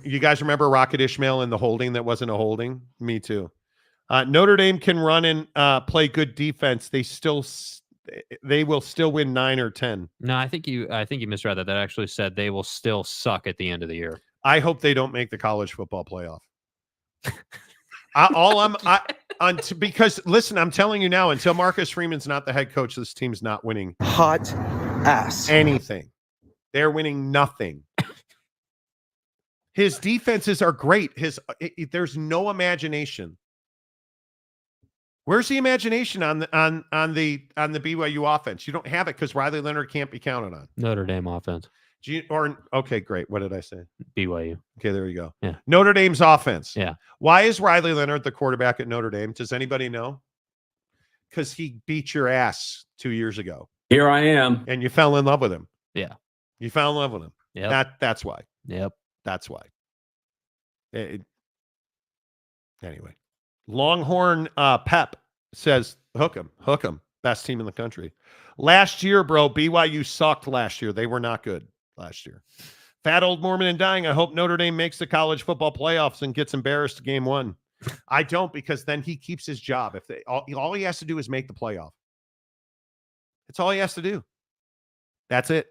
You guys remember Rocket Ishmael and the holding that wasn't a holding? Me too. Notre Dame can run and play good defense. They will still win 9 or 10. No, I think you misread that. That actually said they will still suck at the end of the year. I hope they don't make the college football playoff. Because listen, I'm telling you now, until Marcus Freeman's not the head coach, this team's not winning Hot ass. anything. They're winning nothing. His defenses are great. There's no imagination. Where's the imagination on the BYU offense? You don't have it because Riley Leonard can't be counted on. Notre Dame offense. Okay, great. What did I say? BYU. Okay, there you go. Yeah. Notre Dame's offense. Yeah. Why is Riley Leonard the quarterback at Notre Dame? Does anybody know? Because he beat your ass 2 years ago. Here I am. And you fell in love with him. Yeah. You fell in love with him. Yeah. That's why. Yep. That's why. Anyway. Longhorn Pep says, hook 'em. Best team in the country. Last year, bro, BYU sucked last year. They were not good last year. Fat Old Mormon and Dying. I hope Notre Dame makes the college football playoffs and gets embarrassed game 1. I don't, because then he keeps his job. If all he has to do is make the playoff. That's all he has to do. That's it.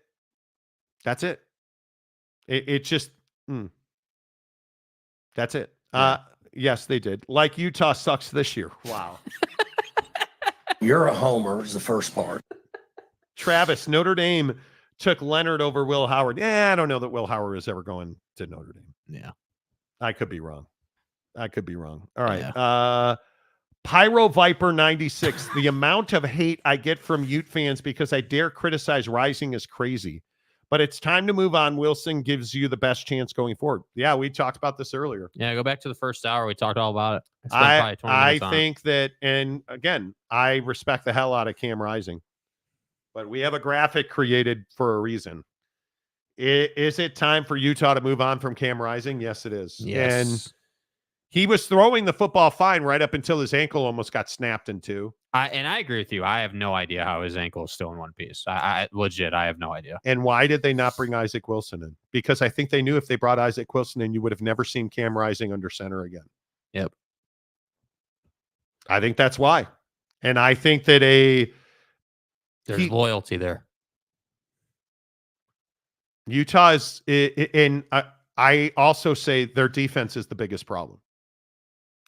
It just that's it. Yes, they did. Like Utah sucks this year. Wow. You're a homer is the first part. Travis, Notre Dame took Leonard over Will Howard. Yeah, I don't know that Will Howard is ever going to Notre Dame. Yeah. I could be wrong. All right. Yeah. Pyro Viper 96. The amount of hate I get from Ute fans because I dare criticize Rising is crazy. But it's time to move on. Wilson gives you the best chance going forward. Yeah, we talked about this earlier. Yeah, go back to the first hour. We talked all about it. I think that, and again, I respect the hell out of Cam Rising. But we have a graphic created for a reason. Is it time for Utah to move on from Cam Rising? Yes, it is. Yes. And he was throwing the football fine right up until his ankle almost got snapped in two. I agree with you. I have no idea how his ankle is still in one piece. I have no idea. And why did they not bring Isaac Wilson in? Because I think they knew if they brought Isaac Wilson in, you would have never seen Cam Rising under center again. Yep. I think that's why. And I think that there's loyalty there. Utah is, and I also say their defense is the biggest problem.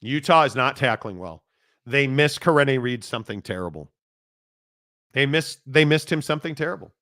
Utah is not tackling well. They miss Karene Reed something terrible. They missed him something terrible.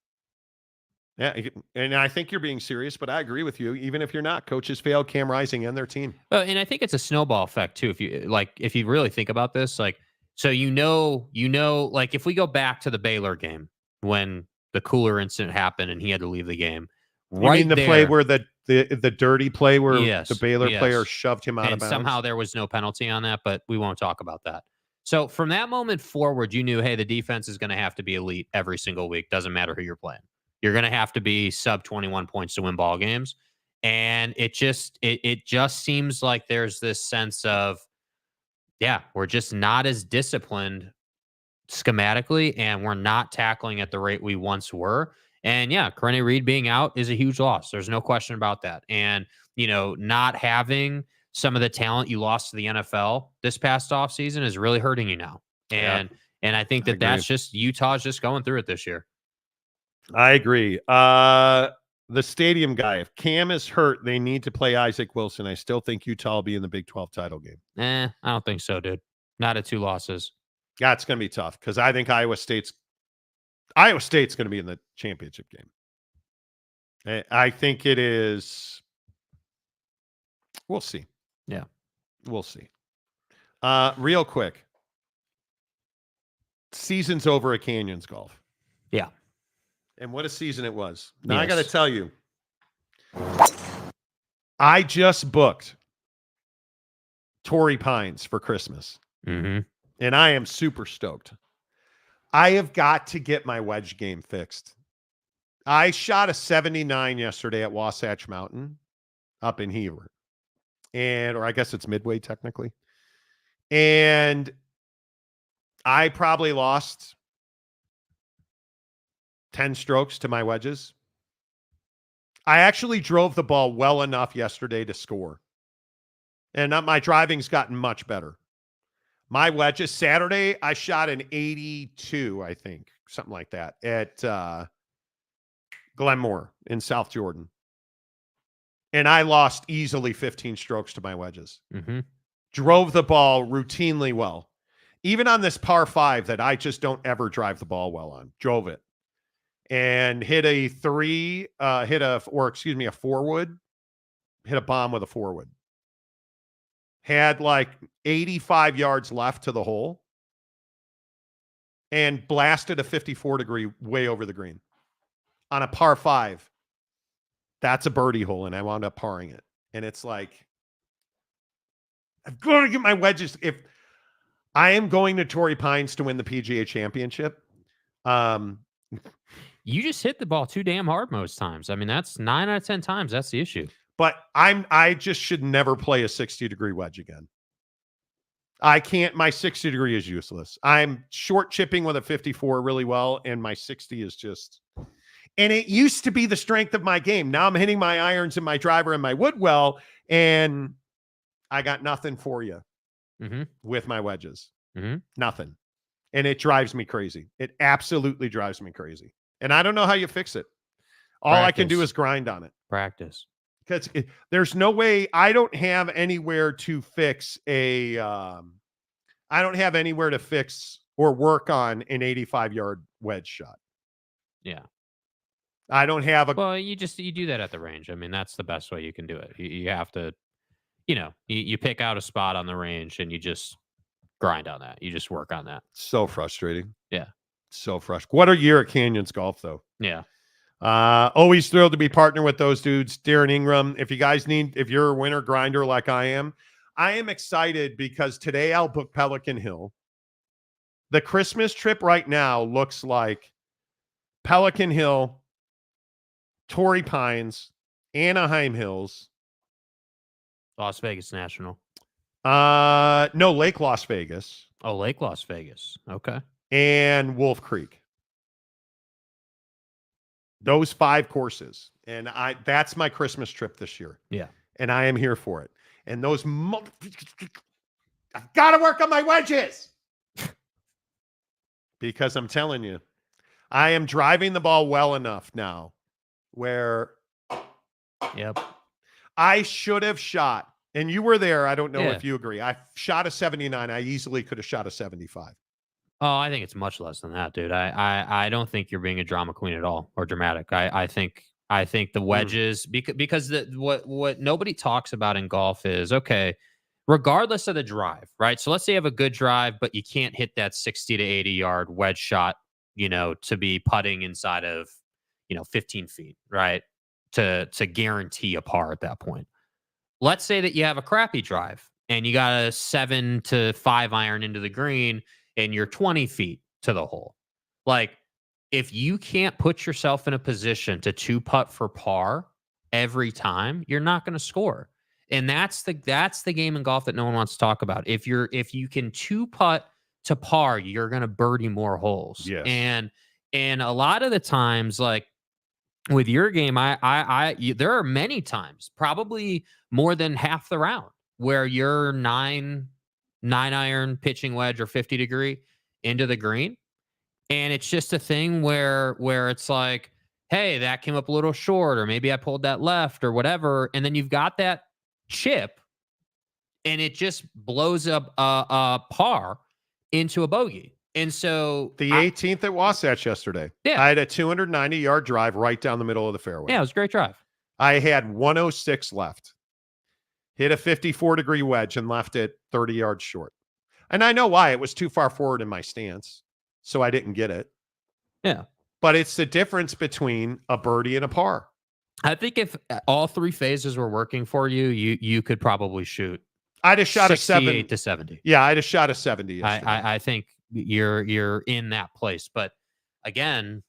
Yeah, and I think you're being serious, but I agree with you. Even if you're not, coaches failed Cam Rising and their team. And I think it's a snowball effect too. If you really think about this, like, so like if we go back to the Baylor game when the cooler incident happened and he had to leave the game, You mean the play where the dirty play where the Baylor player shoved him out of bounds? Somehow there was no penalty on that, but we won't talk about that. So from that moment forward, you knew, hey, the defense is going to have to be elite every single week. Doesn't matter who you're playing. You're going to have to be sub 21 points to win ball games. And it just seems like there's this sense of, we're just not as disciplined schematically, and we're not tackling at the rate we once were. And Corrine Reed being out is a huge loss. There's no question about that. And, not having some of the talent you lost to the NFL this past offseason is really hurting you now. And I think that's just Utah's just going through it this year. I agree. The stadium guy, if Cam is hurt, they need to play Isaac Wilson. I still think Utah will be in the Big 12 title game. I don't think so, dude. Not at 2 losses. Yeah, it's going to be tough because I think Iowa State's going to be in the championship game. I think it is. We'll see. Yeah. We'll see. Real quick. Season's over at Canyons Golf. Yeah. And what a season it was. Now, I got to tell you, I just booked Torrey Pines for Christmas. Mm-hmm. And I am super stoked. I have got to get my wedge game fixed. I shot a 79 yesterday at Wasatch Mountain up in Heber. Or I guess it's Midway technically. And I probably lost 10 strokes to my wedges. I actually drove the ball well enough yesterday to score. And my driving's gotten much better. My wedges, Saturday, I shot an 82, I think, something like that, at Glenmore in South Jordan. And I lost easily 15 strokes to my wedges. Mm-hmm. Drove the ball routinely well. Even on this par 5 that I just don't ever drive the ball well on. Drove it. And hit a 4-wood. Hit a bomb with a 4-wood. Had like 85 yards left to the hole. And blasted a 54-degree way over the green. On a par 5. That's a birdie hole, and I wound up parring it. And it's like, I'm going to get my wedges. If I am going to Torrey Pines to win the PGA Championship, you just hit the ball too damn hard most times. I mean, that's 9 out of 10 times. That's the issue. But I just should never play a 60-degree wedge again. I can't. My 60-degree is useless. I'm short chipping with a 54 really well, and my 60 is just. And it used to be the strength of my game. Now I'm hitting my irons and my driver and my wood well, and I got nothing for you with my wedges. Mm-hmm. Nothing. And it drives me crazy. It absolutely drives me crazy. And I don't know how you fix it. All I can do is grind on it. Practice. Because there's no way. I don't have anywhere to fix I don't have anywhere to fix or work on an 85-yard wedge shot. Yeah. I don't have a. Well, you do that at the range. I mean, that's the best way you can do it. You have to, you pick out a spot on the range and you just grind on that. You just work on that. So frustrating. Yeah. So frustrating. What a year at Canyons Golf, though. Yeah. Always thrilled to be partnering with those dudes. Darren Ingram, if you're a winter grinder like I am excited because today I'll book Pelican Hill. The Christmas trip right now looks like Pelican Hill, Torrey Pines, Anaheim Hills, Las Vegas National. No, Lake Las Vegas. Oh, Lake Las Vegas. Okay. And Wolf Creek. Those 5 courses. And that's my Christmas trip this year. Yeah. And I am here for it. And those I've got to work on my wedges. Because I'm telling you, I am driving the ball well enough now where I should have shot, and you were there. I don't know if you agree. I shot a 79. I easily could have shot a 75. Oh, I think it's much less than that, dude. I don't think you're being a drama queen at all or dramatic. I think the wedges because what nobody talks about in golf is okay, regardless of the drive, right? So let's say you have a good drive, but you can't hit that 60 to 80 yard wedge shot, to be putting inside of 15 feet, right? To guarantee a par at that point. Let's say that you have a crappy drive and you got a 7 to 5 iron into the green and you're 20 feet to the hole. Like, if you can't put yourself in a position to 2-putt for par every time, you're not going to score. And that's the game in golf that no one wants to talk about. If you can 2-putt to par, you're going to birdie more holes. Yes. And a lot of the times, like with your game, there are many times, probably more than half the round, where you're 9 iron pitching wedge or 50 degree into the green. And it's just a thing where it's like, hey, that came up a little short, or maybe I pulled that left or whatever. And then you've got that chip and it just blows up a par into a bogey. And so the 18th at Wasatch yesterday, yeah, I had a 290-yard drive right down the middle of the fairway. Yeah, it was a great drive. I had 106 left. Hit a 54-degree wedge and left it 30 yards short. And I know why. It was too far forward in my stance, so I didn't get it. Yeah. But it's the difference between a birdie and a par. I think if all three phases were working for you, you could probably shoot. I'd have shot a 68 to 70. Yeah, I'd have shot a 70 yesterday. I think you're in that place. But again,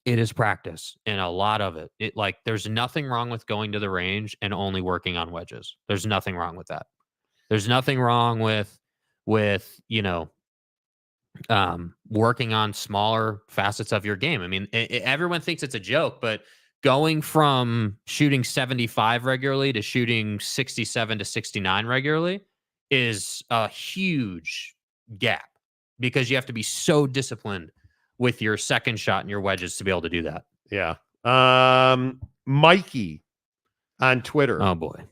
it is practice, and a lot of it. Like, there's nothing wrong with going to the range and only working on wedges. There's nothing wrong with that. There's nothing wrong with working on smaller facets of your game. I mean, everyone thinks it's a joke, but going from shooting 75 regularly to shooting 67 to 69 regularly is a huge gap, because you have to be so disciplined with your second shot and your wedges to be able to do that. Yeah. Mikey on Twitter. Oh boy.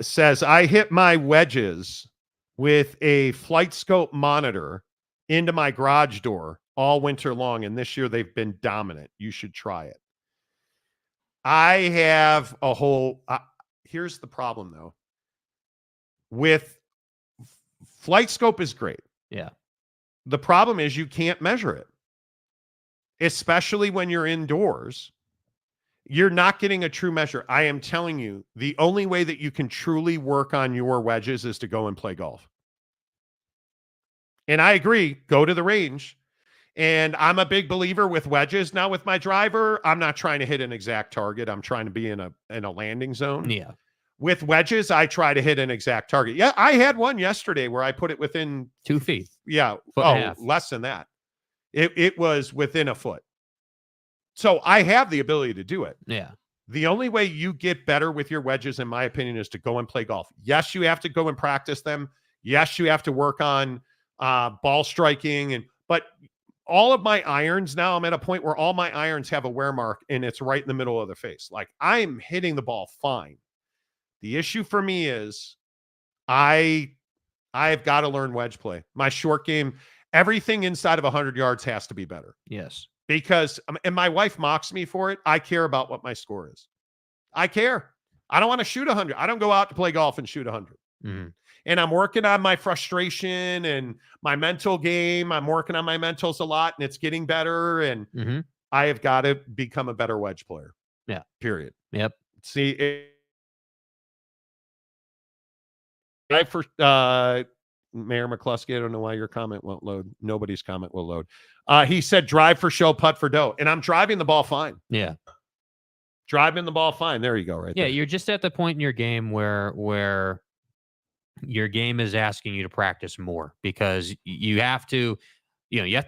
Says, I hit my wedges with a flight scope monitor into my garage door all winter long, and this year they've been dominant. You should try it. I have a whole here's the problem though. With flight scope is great. Yeah. The problem is you can't measure it, especially when you're indoors. You're not getting a true measure. I am telling you, the only way that you can truly work on your wedges is to go and play golf. And I agree, go to the range. And I'm a big believer with wedges. Now with my driver, I'm not trying to hit an exact target. I'm trying to be in a landing zone. Yeah. With wedges, I try to hit an exact target. Yeah, I had one yesterday where I put it within 2 feet. Yeah. Foot and a half. Less than that. It was within a foot. So I have the ability to do it. Yeah. The only way you get better with your wedges, in my opinion, is to go and play golf. Yes, you have to go and practice them. Yes, you have to work on ball striking. But all of my irons now, I'm at a point where all my irons have a wear mark and it's right in the middle of the face. Like, I'm hitting the ball fine. The issue for me is I've got to learn wedge play. My short game, everything inside of 100 yards has to be better. Yes. Because, and my wife mocks me for it, I care about what my score is. I care. I don't want to shoot 100. I don't go out to play golf and shoot 100. Mm-hmm. And I'm working on my frustration and my mental game. I'm working on my mentals a lot, and it's getting better. And I have got to become a better wedge player. Yeah. Period. Yep. See, for Mayor McCluskey, I don't know why your comment won't load. Nobody's comment will load. He said, drive for show, putt for dough. And I'm driving the ball fine. Yeah. Driving the ball fine. There you go. Right. Yeah. There. You're just at the point in your game where your game is asking you to practice more, because you have to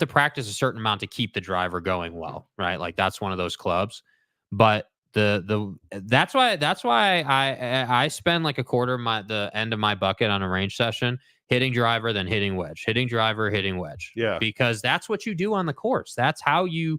practice a certain amount to keep the driver going well. Right. Like, that's one of those clubs. But that's why I spend like a quarter of the end of my bucket on a range session hitting driver, then hitting wedge, hitting driver, hitting wedge. Yeah. Because that's what you do on the course. That's how you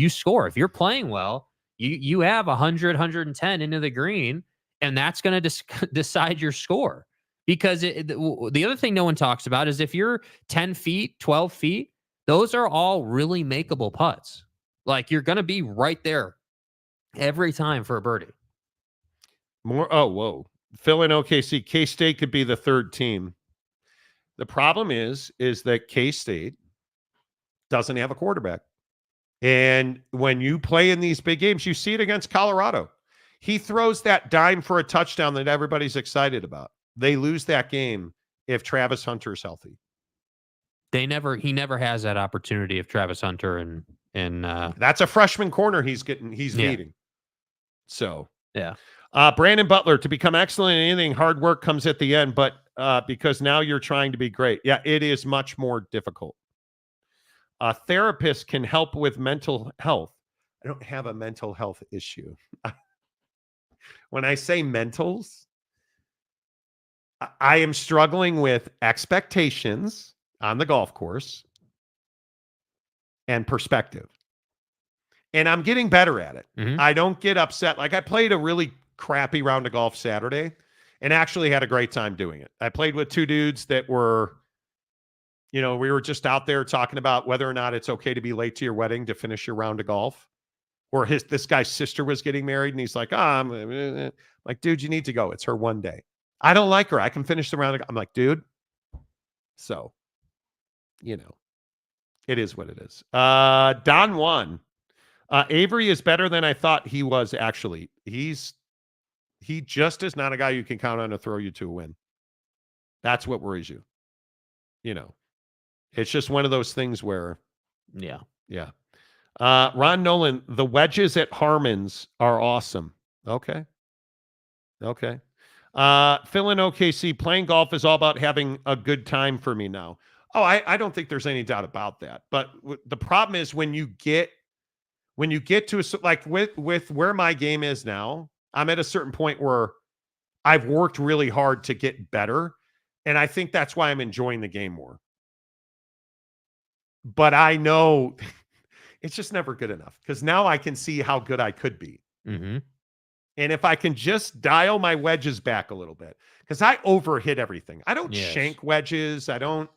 score. If you're playing well, you have 100, 110 into the green, and that's going to decide your score. Because the other thing no one talks about is if you're 10 feet, 12 feet, those are all really makeable putts. Like, you're going to be right there every time for a birdie. Whoa. Phil in OKC. K-State could be the third team. The problem is that K-State doesn't have a quarterback. And when you play in these big games, you see it against Colorado. He throws that dime for a touchdown that everybody's excited about. They lose that game if Travis Hunter's healthy. He never has that opportunity if Travis Hunter and that's a freshman corner he's needing. So yeah. Brandon Butler, to become excellent in anything, hard work comes at the end, but because now you're trying to be great. Yeah, it is much more difficult. A therapist can help with mental health. I don't have a mental health issue. When I say mentals, I am struggling with expectations on the golf course and perspective. And I'm getting better at it. Mm-hmm. I don't get upset. Like, I played a really crappy round of golf Saturday and actually had a great time doing it. I played with two dudes that were, we were just out there talking about whether or not it's okay to be late to your wedding to finish your round of golf. Or this guy's sister was getting married and he's like, I'm like, dude, you need to go. It's her one day. I don't like her. I can finish the round. I'm like, dude. So, it is what it is. Don Juan. Avery is better than I thought he was, actually. He just is not a guy you can count on to throw you to a win. That's what worries you. It's just one of those things where. Yeah. Yeah. Ron Nolan, the wedges at Harmon's are awesome. Okay. Phil in OKC, playing golf is all about having a good time for me now. Oh, I don't think there's any doubt about that. But the problem is when you get to like with where my game is now, I'm at a certain point where I've worked really hard to get better. And I think that's why I'm enjoying the game more. But I know it's just never good enough because now I can see how good I could be. Mm-hmm. And if I can just dial my wedges back a little bit, because I overhit everything. I don't shank wedges. I don't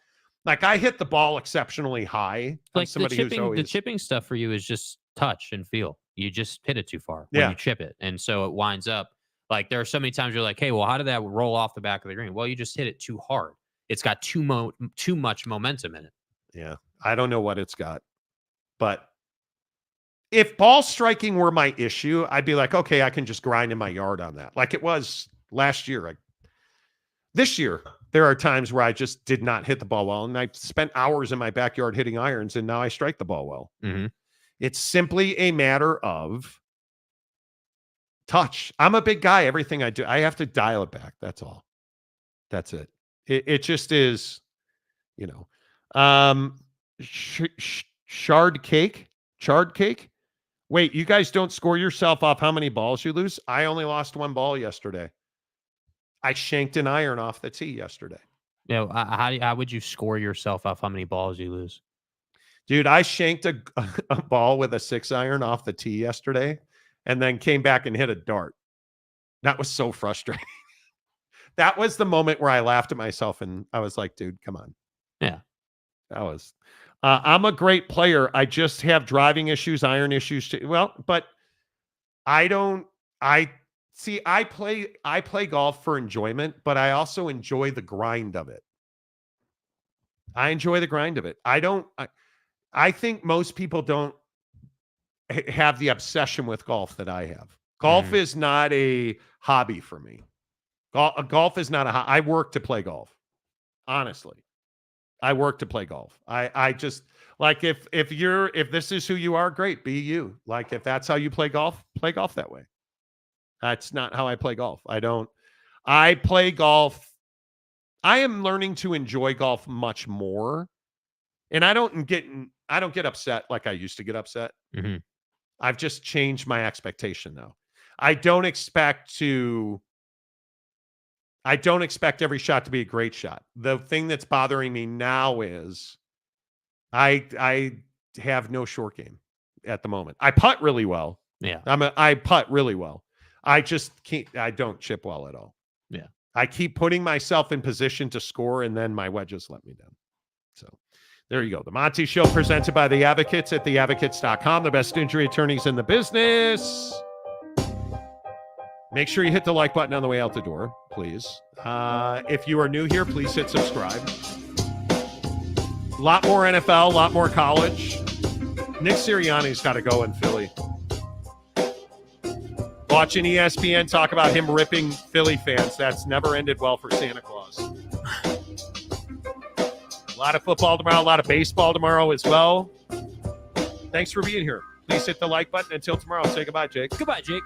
I hit the ball exceptionally high. Like the chipping stuff for you is just touch and feel. You just hit it too far when you chip it. And so it winds up like there are so many times you're like, hey, well, how did that roll off the back of the green? Well, you just hit it too hard. It's got too much momentum in it. Yeah. I don't know what it's got. But if ball striking were my issue, I'd be like, okay, I can just grind in my yard on that. Like it was last year. This year, there are times where I just did not hit the ball well. And I spent hours in my backyard hitting irons, and now I strike the ball well. Mm-hmm. It's simply a matter of touch. I'm a big guy. Everything I do, I have to dial it back. That's all. That's it. It just is, Charred cake. Wait, you guys don't score yourself off how many balls you lose? I only lost one ball yesterday. I shanked an iron off the tee yesterday. How would you score yourself off how many balls you lose? Dude, I shanked a ball with a 6-iron off the tee yesterday and then came back and hit a dart. That was so frustrating. That was the moment where I laughed at myself and I was like, dude, come on. Yeah. That was... I'm a great player. I just have driving issues, iron issues too. Well, but I play golf for enjoyment, but I also enjoy the grind of it. I think most people don't have the obsession with golf that I have. Golf is not a hobby for me. Golf is not I work to play golf. Honestly. I work to play golf. I just like if this is who you are, great, be you. Like if that's how you play golf that way. That's not how I play golf. I play golf. I am learning to enjoy golf much more. And I don't get upset like I used to get upset. Mm-hmm. I've just changed my expectation though. I don't expect every shot to be a great shot. The thing that's bothering me now is I have no short game at the moment. I putt really well. Yeah. I putt really well. I just can't. I don't chip well at all. Yeah. I keep putting myself in position to score, and then my wedges let me down. So there you go. The Monty Show presented by The Advocates at theadvocates.com, the best injury attorneys in the business. Make sure you hit the like button on the way out the door, please. If you are new here, please hit subscribe. A lot more NFL, a lot more college. Nick Sirianni's got to go in Philly. Watching ESPN talk about him ripping Philly fans, that's never ended well for Santa Claus. A lot of football tomorrow, a lot of baseball tomorrow as well. Thanks for being here. Please hit the like button. Until tomorrow, say goodbye, Jake. Goodbye, Jake.